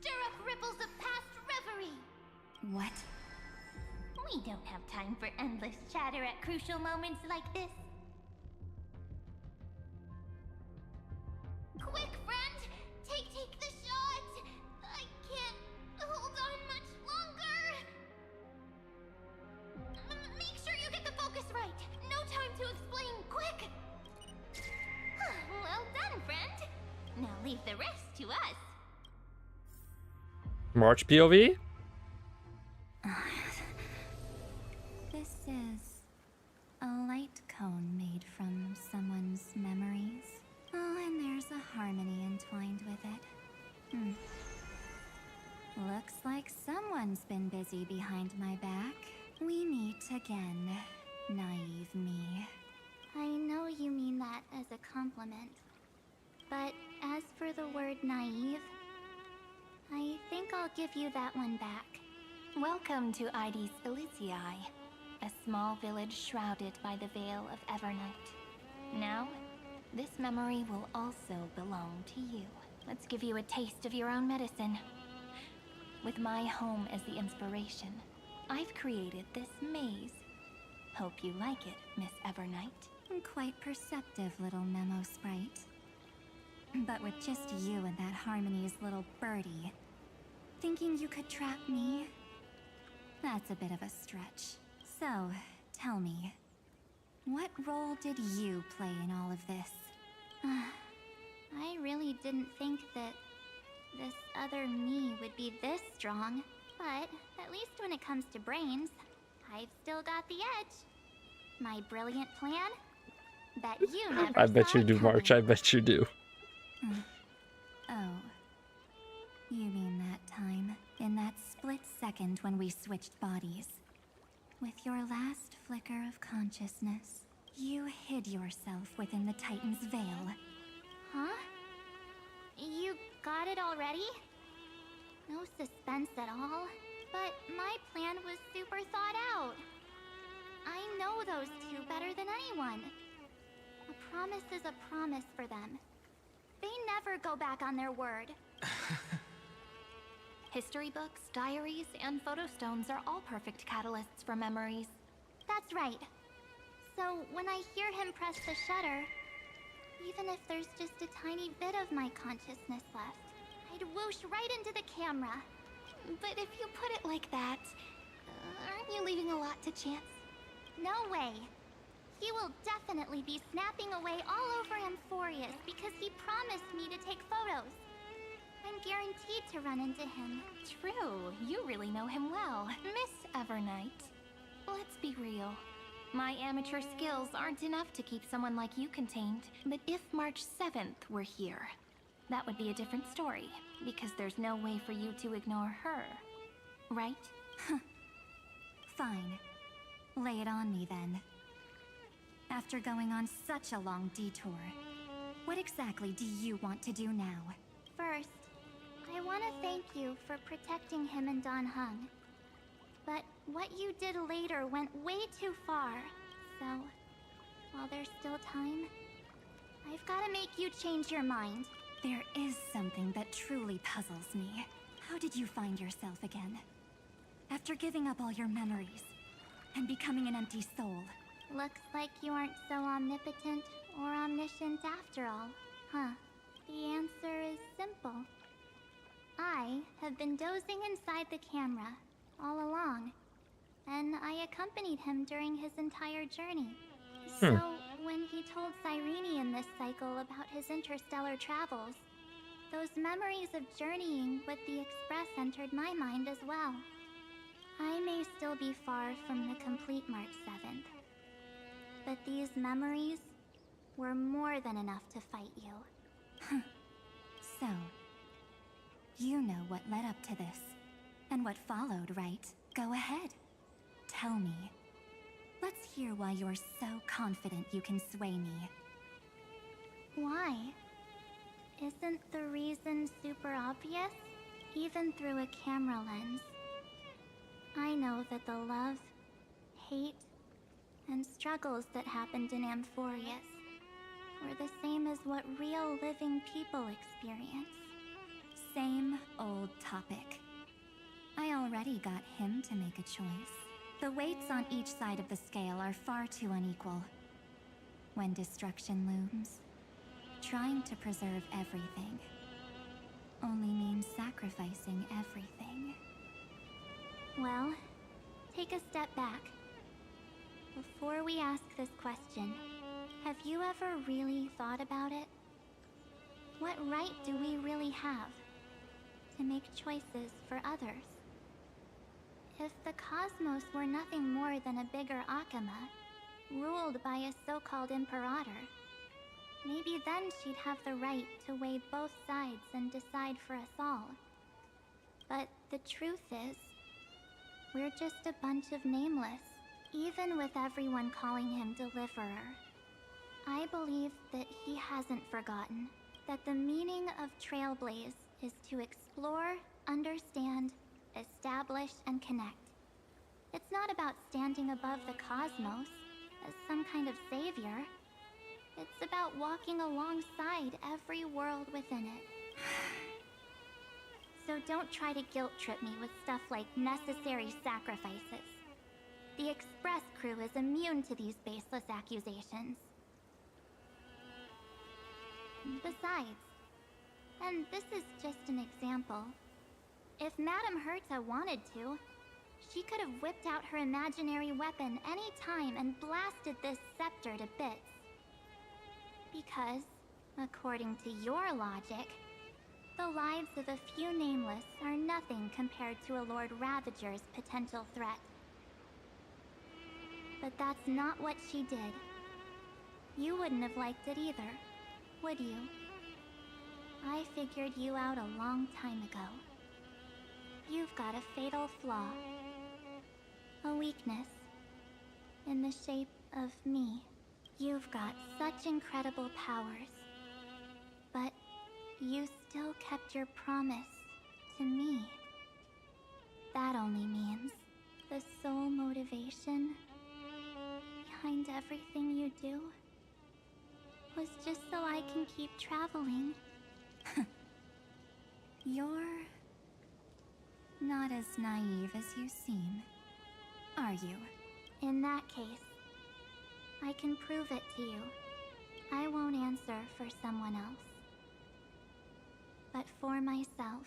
stir up ripples of past reverie. What? We don't have time for endless chatter at crucial moments like this. Quick, friend! Take the shot! I can't hold on much longer! Make sure you get the focus right! No time to explain! Quick! Well done, friend! Now leave the rest to us. March POV? This is a light cone made from someone's memories. Oh, and there's a harmony entwined with it. Looks like someone's been busy behind my back. We meet again, naive me. I know you mean that as a compliment. But as for the word naive, I think I'll give you that one back. Welcome to Ides Elysiae, a small village shrouded by the veil of Evernight. Now, this memory will also belong to you. Let's give you a taste of your own medicine. With my home as the inspiration, I've created this maze. Hope you like it, Miss Evernight. Quite perceptive little memo sprite. But with just you and that Harmony's little birdie, thinking you could trap me? That's a bit of a stretch. So, tell me, what role did you play in all of this? I really didn't think that this other me would be this strong. But at least when it comes to brains, I've still got the edge. My brilliant plan? Bet you never I bet saw you it do, coming. March. I bet you do. Oh. You mean that time, in that split second when we switched bodies. With your last flicker of consciousness, you hid yourself within the Titan's veil. Huh? You got it already? No suspense at all. But my plan was super thought out. I know those two better than anyone. A promise is a promise for them. They never go back on their word. History books, diaries, and photo stones are all perfect catalysts for memories. That's right. So when I hear him press the shutter, even if there's just a tiny bit of my consciousness left, I'd whoosh right into the camera. But if you put it like that, aren't you leaving a lot to chance? No way. He will definitely be snapping away all over Amphorius because he promised me to take photos. I'm guaranteed to run into him. True, you really know him well, Miss Evernight. Let's be real. My amateur skills aren't enough to keep someone like you contained. But if March 7th were here, that would be a different story, because there's no way for you to ignore her. Right? Fine. Lay it on me then. After going on such a long detour, what exactly do you want to do now? First, I want to thank you for protecting him and Don Hung. But what you did later went way too far. So, while there's still time, I've got to make you change your mind. There is something that truly puzzles me. How did you find yourself again? After giving up all your memories and becoming an empty soul. Looks like you aren't so omnipotent or omniscient after all, huh? The answer is simple. I have been dozing inside the camera all along, and I accompanied him during his entire journey. So, when he told Cyrene in this cycle about his interstellar travels, those memories of journeying with the Express entered my mind as well. I may still be far from the complete March 7th, but these memories were more than enough to fight you. So, you know what led up to this, and what followed, right? Go ahead. Tell me. Let's hear why you're so confident you can sway me. Why? Isn't the reason super obvious? Even through a camera lens. I know that the love, hate, and struggles that happened in Amphorius were the same as what real living people experience. Same old topic. I already got him to make a choice. The weights on each side of the scale are far too unequal. When destruction looms, trying to preserve everything only means sacrificing everything. Well, take a step back. Before we ask this question, have you ever really thought about it? What right do we really have to make choices for others? If the cosmos were nothing more than a bigger Akama, ruled by a so-called imperator, maybe then she'd have the right to weigh both sides and decide for us all. But the truth is, we're just a bunch of nameless, even with everyone calling him Deliverer. I believe that he hasn't forgotten that the meaning of Trailblaze is to explore, understand, establish, and connect. It's not about standing above the cosmos as some kind of savior. It's about walking alongside every world within it. So don't try to guilt trip me with stuff like necessary sacrifices. The Express crew is immune to these baseless accusations. Besides, and this is just an example, if Madame Herta wanted to, she could have whipped out her imaginary weapon any time and blasted this scepter to bits. Because, according to your logic, the lives of a few nameless are nothing compared to a Lord Ravager's potential threat. But that's not what she did. You wouldn't have liked it either, would you? I figured you out a long time ago. You've got a fatal flaw. A weakness. In the shape of me. You've got such incredible powers. But you still kept your promise to me. That only means the sole motivation behind everything you do was just so I can keep traveling. You're not as naive as you seem, are you? In that case, I can prove it to you. I won't answer for someone else, but for myself.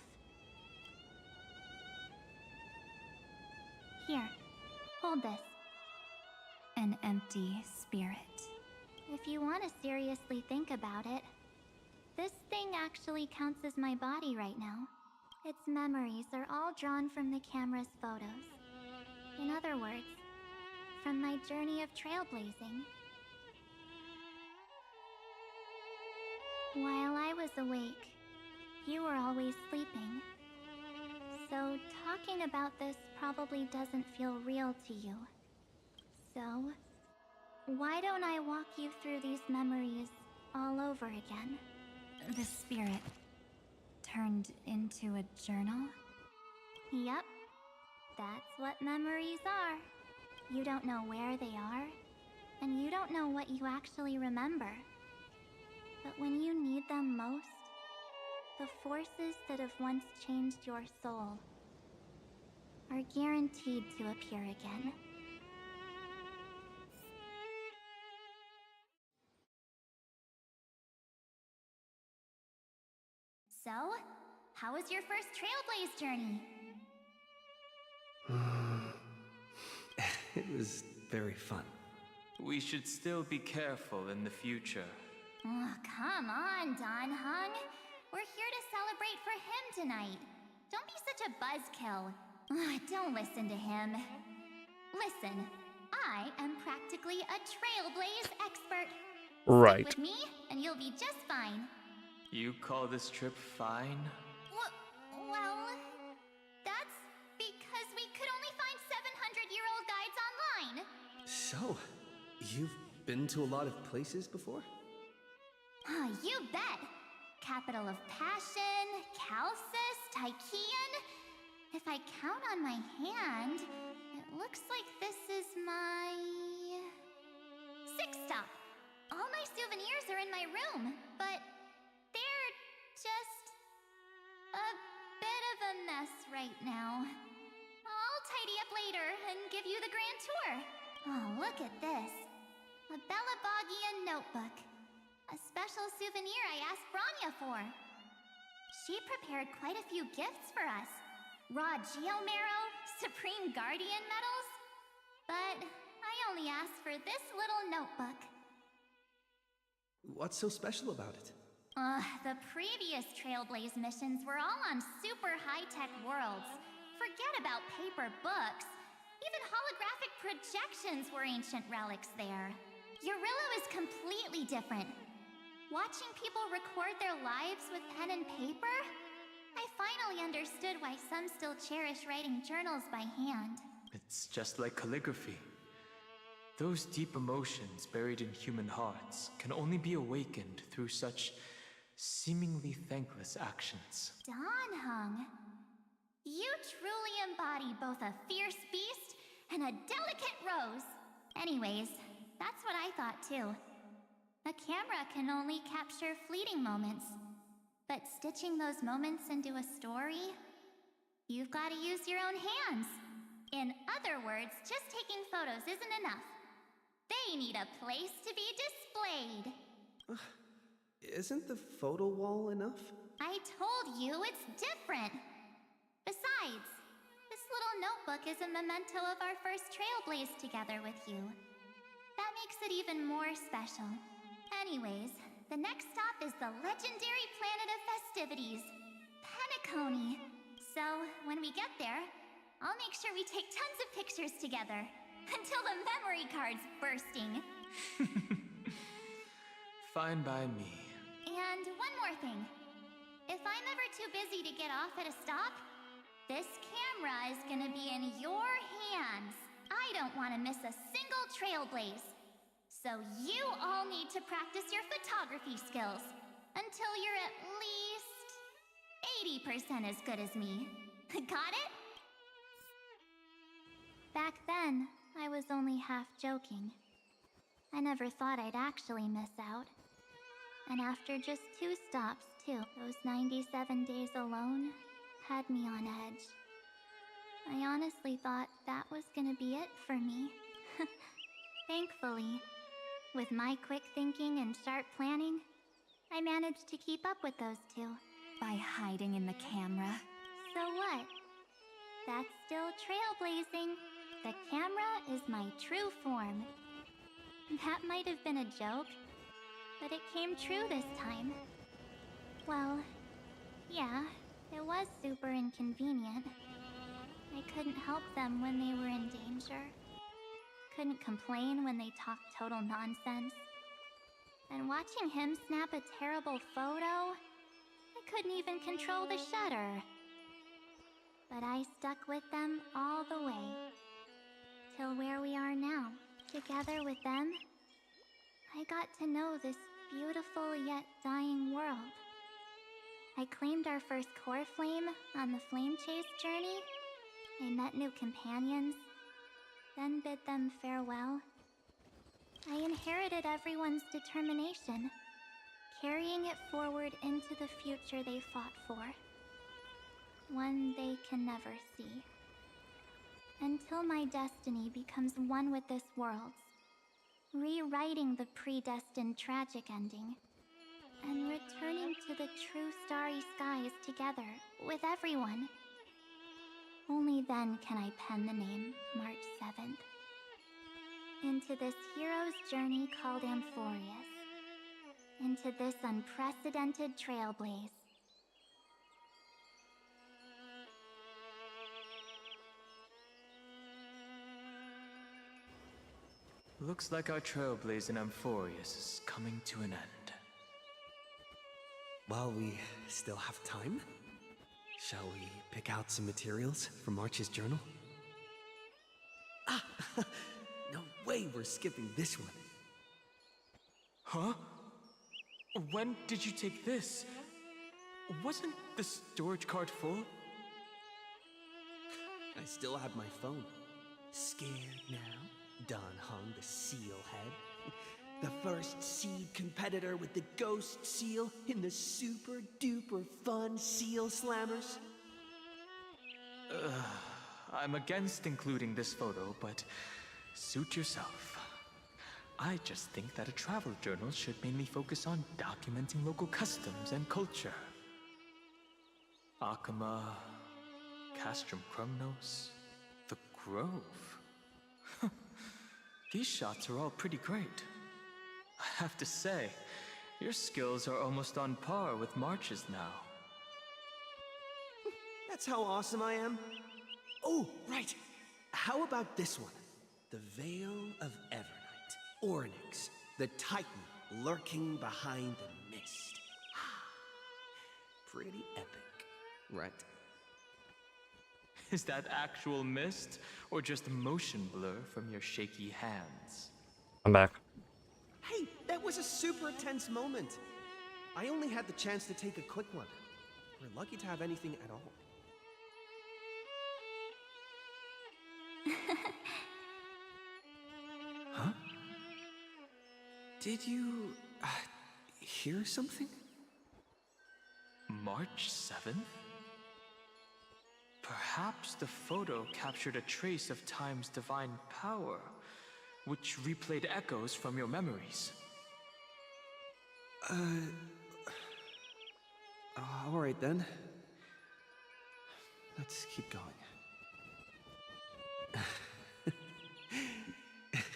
Here, hold this. An empty spirit. If you want to seriously think about it, this thing actually counts as my body right now. Its memories are all drawn from the camera's photos. In other words, from my journey of trailblazing. While I was awake, you were always sleeping. So talking about this probably doesn't feel real to you. So, why don't I walk you through these memories all over again? The spirit turned into a journal? Yep, that's what memories are. You don't know where they are, and you don't know what you actually remember. But when you need them most, the forces that have once changed your soul are guaranteed to appear again. So, how was your first Trailblaze journey? It was very fun. We should still be careful in the future. Oh, come on, Don Hung. We're here to celebrate for him tonight. Don't be such a buzzkill. Don't listen to him. Listen, I am practically a Trailblaze expert. Right. Stick with me, and you'll be just fine. You call this trip fine? Well, that's because we could only find 700-year-old guides online. So, you've been to a lot of places before? You bet. capital of passion, Calcis, Tychean. If I count on my hand, it looks like this is my 6th stop. All my souvenirs are in my room, but they're just a bit of a mess right now. I'll tidy up later and give you the grand tour. Oh, look at this. A Bellabogian notebook. A special souvenir I asked Branya for. She prepared quite a few gifts for us. Raw Geomarrow, Supreme Guardian medals. But I only asked for this little notebook. What's so special about it? The previous Trailblaze missions were all on super high-tech worlds. Forget about paper books. Even holographic projections were ancient relics there. Eurillo is completely different. Watching people record their lives with pen and paper, I finally understood why some still cherish writing journals by hand. It's just like calligraphy. Those deep emotions buried in human hearts can only be awakened through such seemingly thankless actions. Danheng, you truly embody both a fierce beast and a delicate rose. Anyways, that's what I thought too. A camera can only capture fleeting moments, but stitching those moments into a story, you've got to use your own hands. In other words, just taking photos isn't enough. They need a place to be displayed. Isn't the photo wall enough? I told you it's different. Besides, this little notebook is a memento of our first Trailblaze together with you. That makes it even more special. Anyways, the next stop is the legendary planet of festivities, Penacony. So, when we get there, I'll make sure we take tons of pictures together. Until the memory card's bursting. Fine by me. And one more thing. If I'm ever too busy to get off at a stop, this camera is gonna be in your hands. I don't want to miss a single Trailblaze. So you all need to practice your photography skills until you're at least 80% as good as me. Got it? Back then, I was only half joking. I never thought I'd actually miss out. And after just 2 stops, too, those 97 days alone had me on edge. I honestly thought that was gonna be it for me. Thankfully, with my quick thinking and sharp planning, I managed to keep up with those 2. By hiding in the camera. So what? That's still trailblazing. The camera is my true form. That might have been a joke, but it came true this time. Well, yeah, it was super inconvenient. I couldn't help them when they were in danger. Couldn't complain when they talked total nonsense. And watching him snap a terrible photo, I couldn't even control the shutter. But I stuck with them all the way. Till where we are now. Together with them, I got to know this beautiful yet dying world. I claimed our first core flame on the flame chase journey. I met new companions, then bid them farewell. I inherited everyone's determination, carrying it forward into the future they fought for. One they can never see. Until my destiny becomes one with this world's, rewriting the predestined tragic ending, and returning to the true starry skies together with everyone. Only then can I pen the name March 7th. Into this hero's journey called Amphorius. Into this unprecedented trailblaze. Looks like our trailblaze in Amphorius is coming to an end. While we still have time, shall we pick out some materials from March's journal? Ah! No way we're skipping this one. Huh? When did you take this? Wasn't the storage card full? I still have my phone. Scared now? Don Hung, the seal head. The first seed competitor with the ghost seal in the super duper fun seal slammers. I'm against including this photo, but suit yourself. I just think that a travel journal should mainly focus on documenting local customs and culture. Akama, Castrum Krumnos, the Grove. These shots are all pretty great. I have to say, your skills are almost on par with March's now. That's how awesome I am. Oh, right. How about this one? The Veil of Evernight. Ornyx, the Titan lurking behind the mist. Pretty epic, right? Is that actual mist, or just motion blur from your shaky hands? I'm back. Hey, that was a super tense moment. I only had the chance to take a quick one. We're lucky to have anything at all. Huh? Did you hear something? March 7th? Perhaps the photo captured a trace of time's divine power, which replayed echoes from your memories. Alright then. Let's keep going.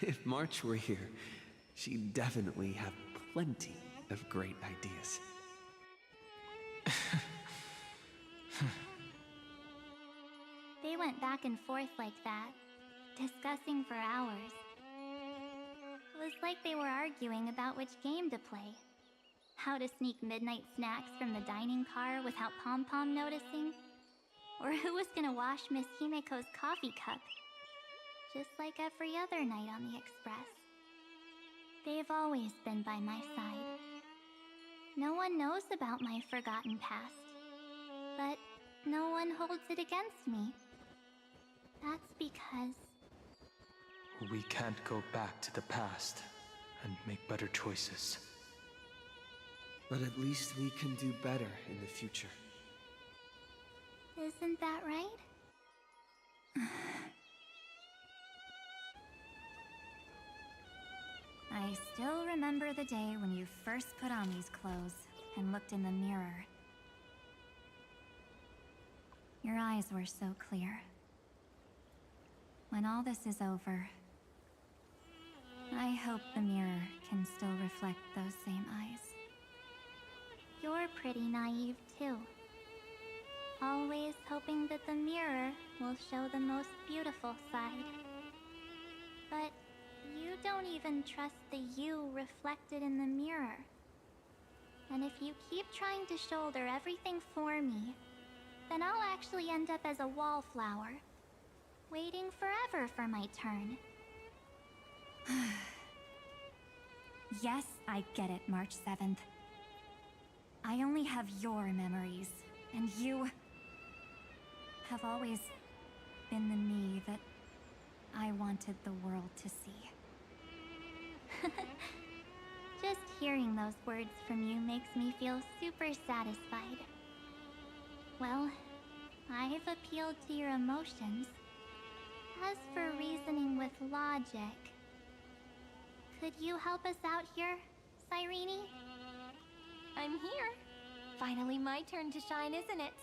If March were here, she'd definitely have plenty of great ideas. They went back and forth like that, discussing for hours. It was like they were arguing about which game to play. How to sneak midnight snacks from the dining car without Pom-Pom noticing. Or who was gonna wash Miss Himiko's coffee cup. Just like every other night on the Express. They've always been by my side. No one knows about my forgotten past. But no one holds it against me. That's because... We can't go back to the past and make better choices. But at least we can do better in the future. Isn't that right? I still remember the day when you first put on these clothes and looked in the mirror. Your eyes were so clear. When all this is over, I hope the mirror can still reflect those same eyes. You're pretty naive too. Always hoping that the mirror will show the most beautiful side. But you don't even trust the you reflected in the mirror. And if you keep trying to shoulder everything for me, then I'll actually end up as a wallflower, waiting forever for my turn. Yes, I get it, March 7th. I only have your memories, and you have always been the me that I wanted the world to see. Just hearing those words from you makes me feel super satisfied. Well, I've appealed to your emotions. As for reasoning with logic, could you help us out here, Cyrene? I'm here. Finally my turn to shine, isn't it?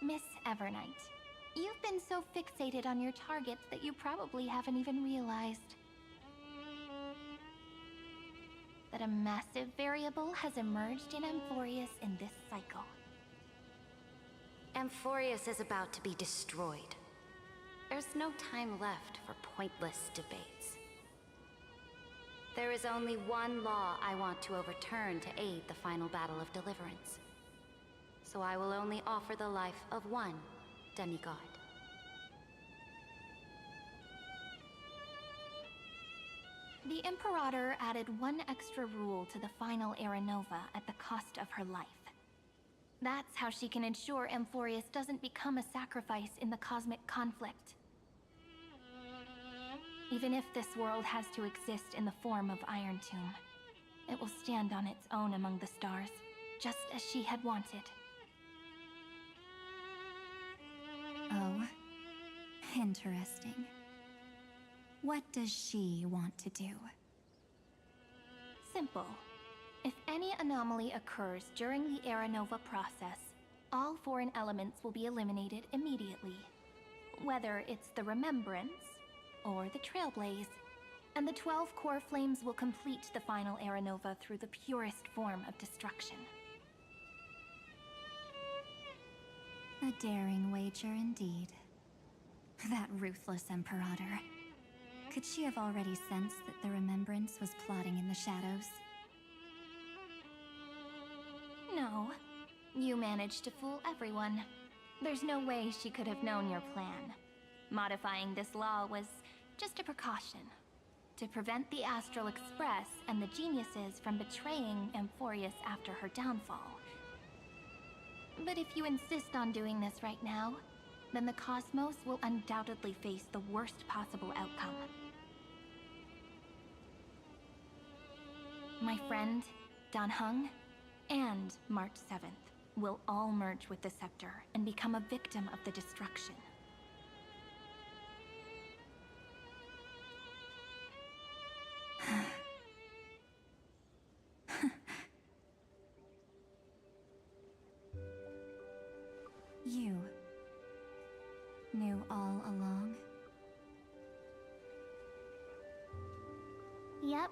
Miss Evernight, you've been so fixated on your targets that you probably haven't even realized that a massive variable has emerged in Amphorius in this cycle. Amphorius is about to be destroyed. There's no time left for pointless debates. There is only one law I want to overturn to aid the final battle of deliverance. So I will only offer the life of one demigod. The Imperator added one extra rule to the final Aranova at the cost of her life. That's how she can ensure Amphorius doesn't become a sacrifice in the cosmic conflict. Even if this world has to exist in the form of Iron Tomb, it will stand on its own among the stars, just as she had wanted. Oh, interesting. What does she want to do? Simple. If any anomaly occurs during the Era Nova process, all foreign elements will be eliminated immediately. Whether it's the Remembrance or the Trailblaze, and the 12 core flames will complete the final Era Nova through the purest form of destruction. A daring wager indeed. That ruthless Imperator. Could she have already sensed that the Remembrance was plotting in the shadows? No. You managed to fool everyone. There's no way she could have known your plan. Modifying this law was just a precaution, to prevent the Astral Express and the geniuses from betraying Amphorius after her downfall. But if you insist on doing this right now, then the Cosmos will undoubtedly face the worst possible outcome. My friend, Dan Heng, and March 7th will all merge with the Scepter and become a victim of the destruction. You knew all along? Yep.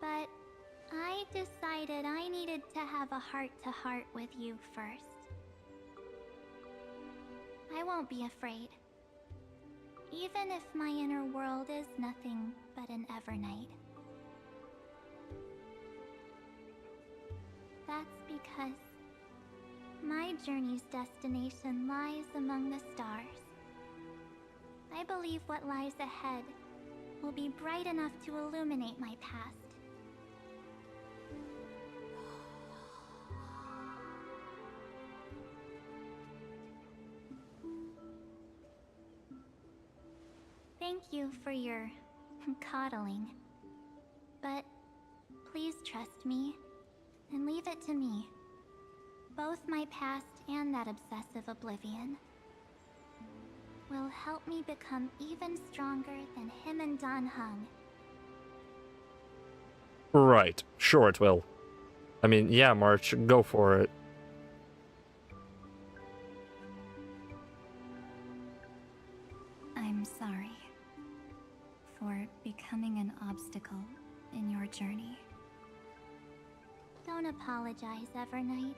But I decided I needed to have a heart-to-heart with you first. I won't be afraid. Even if my inner world is nothing but an Evernight. That's because my journey's destination lies among the stars. I believe what lies ahead will be bright enough to illuminate my past. Thank you for your coddling. But please trust me and leave it to me. Both my past and that obsessive oblivion will help me become even stronger than him and Dan Heng. Right. Sure it will. I mean, yeah, March, go for it. I'm sorry for becoming an obstacle in your journey. Don't apologize, Evernight.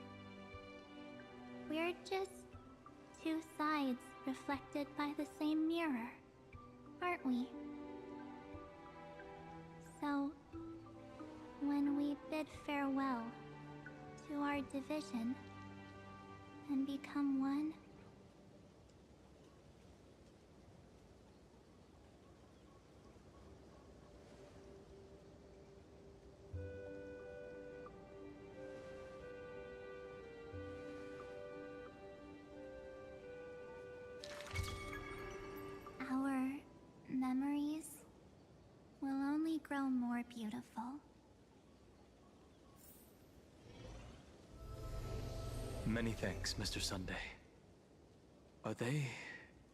We're just two sides reflected by the same mirror, aren't we? So, when we bid farewell to our division and become one, our memories will only grow more beautiful. Many thanks, Mr. Sunday. Are they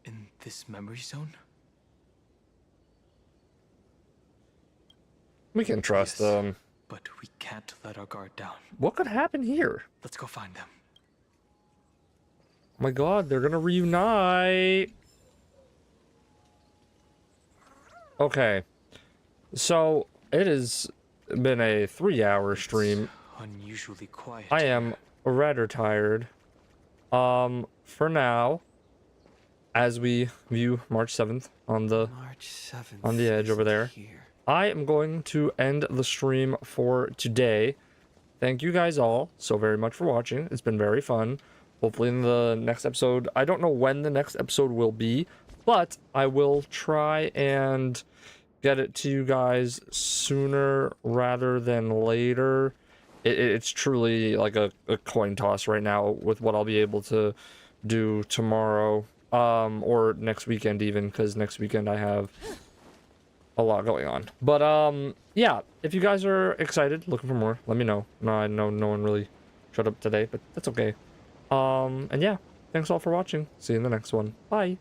in this memory zone? We can trust them. But we can't let our guard down. What could happen here? Let's go find them. Oh my god, they're gonna reunite. Okay. So, it has been a 3-hour stream. Unusually quiet. I am rather tired. For now, as we view March 7th on the edge over there, I am going to end the stream for today. Thank you guys all so very much for watching. It's been very fun. Hopefully in the next episode, I don't know when the next episode will be, but I will try and get it to you guys sooner rather than later. it's truly like a coin toss right now with what I'll be able to do tomorrow, or next weekend even, because next weekend I have a lot going on. But yeah, if you guys are excited, looking for more, let me know. No, I know no one really showed up today, but that's okay. And yeah, thanks all for watching. See you in the next one. Bye.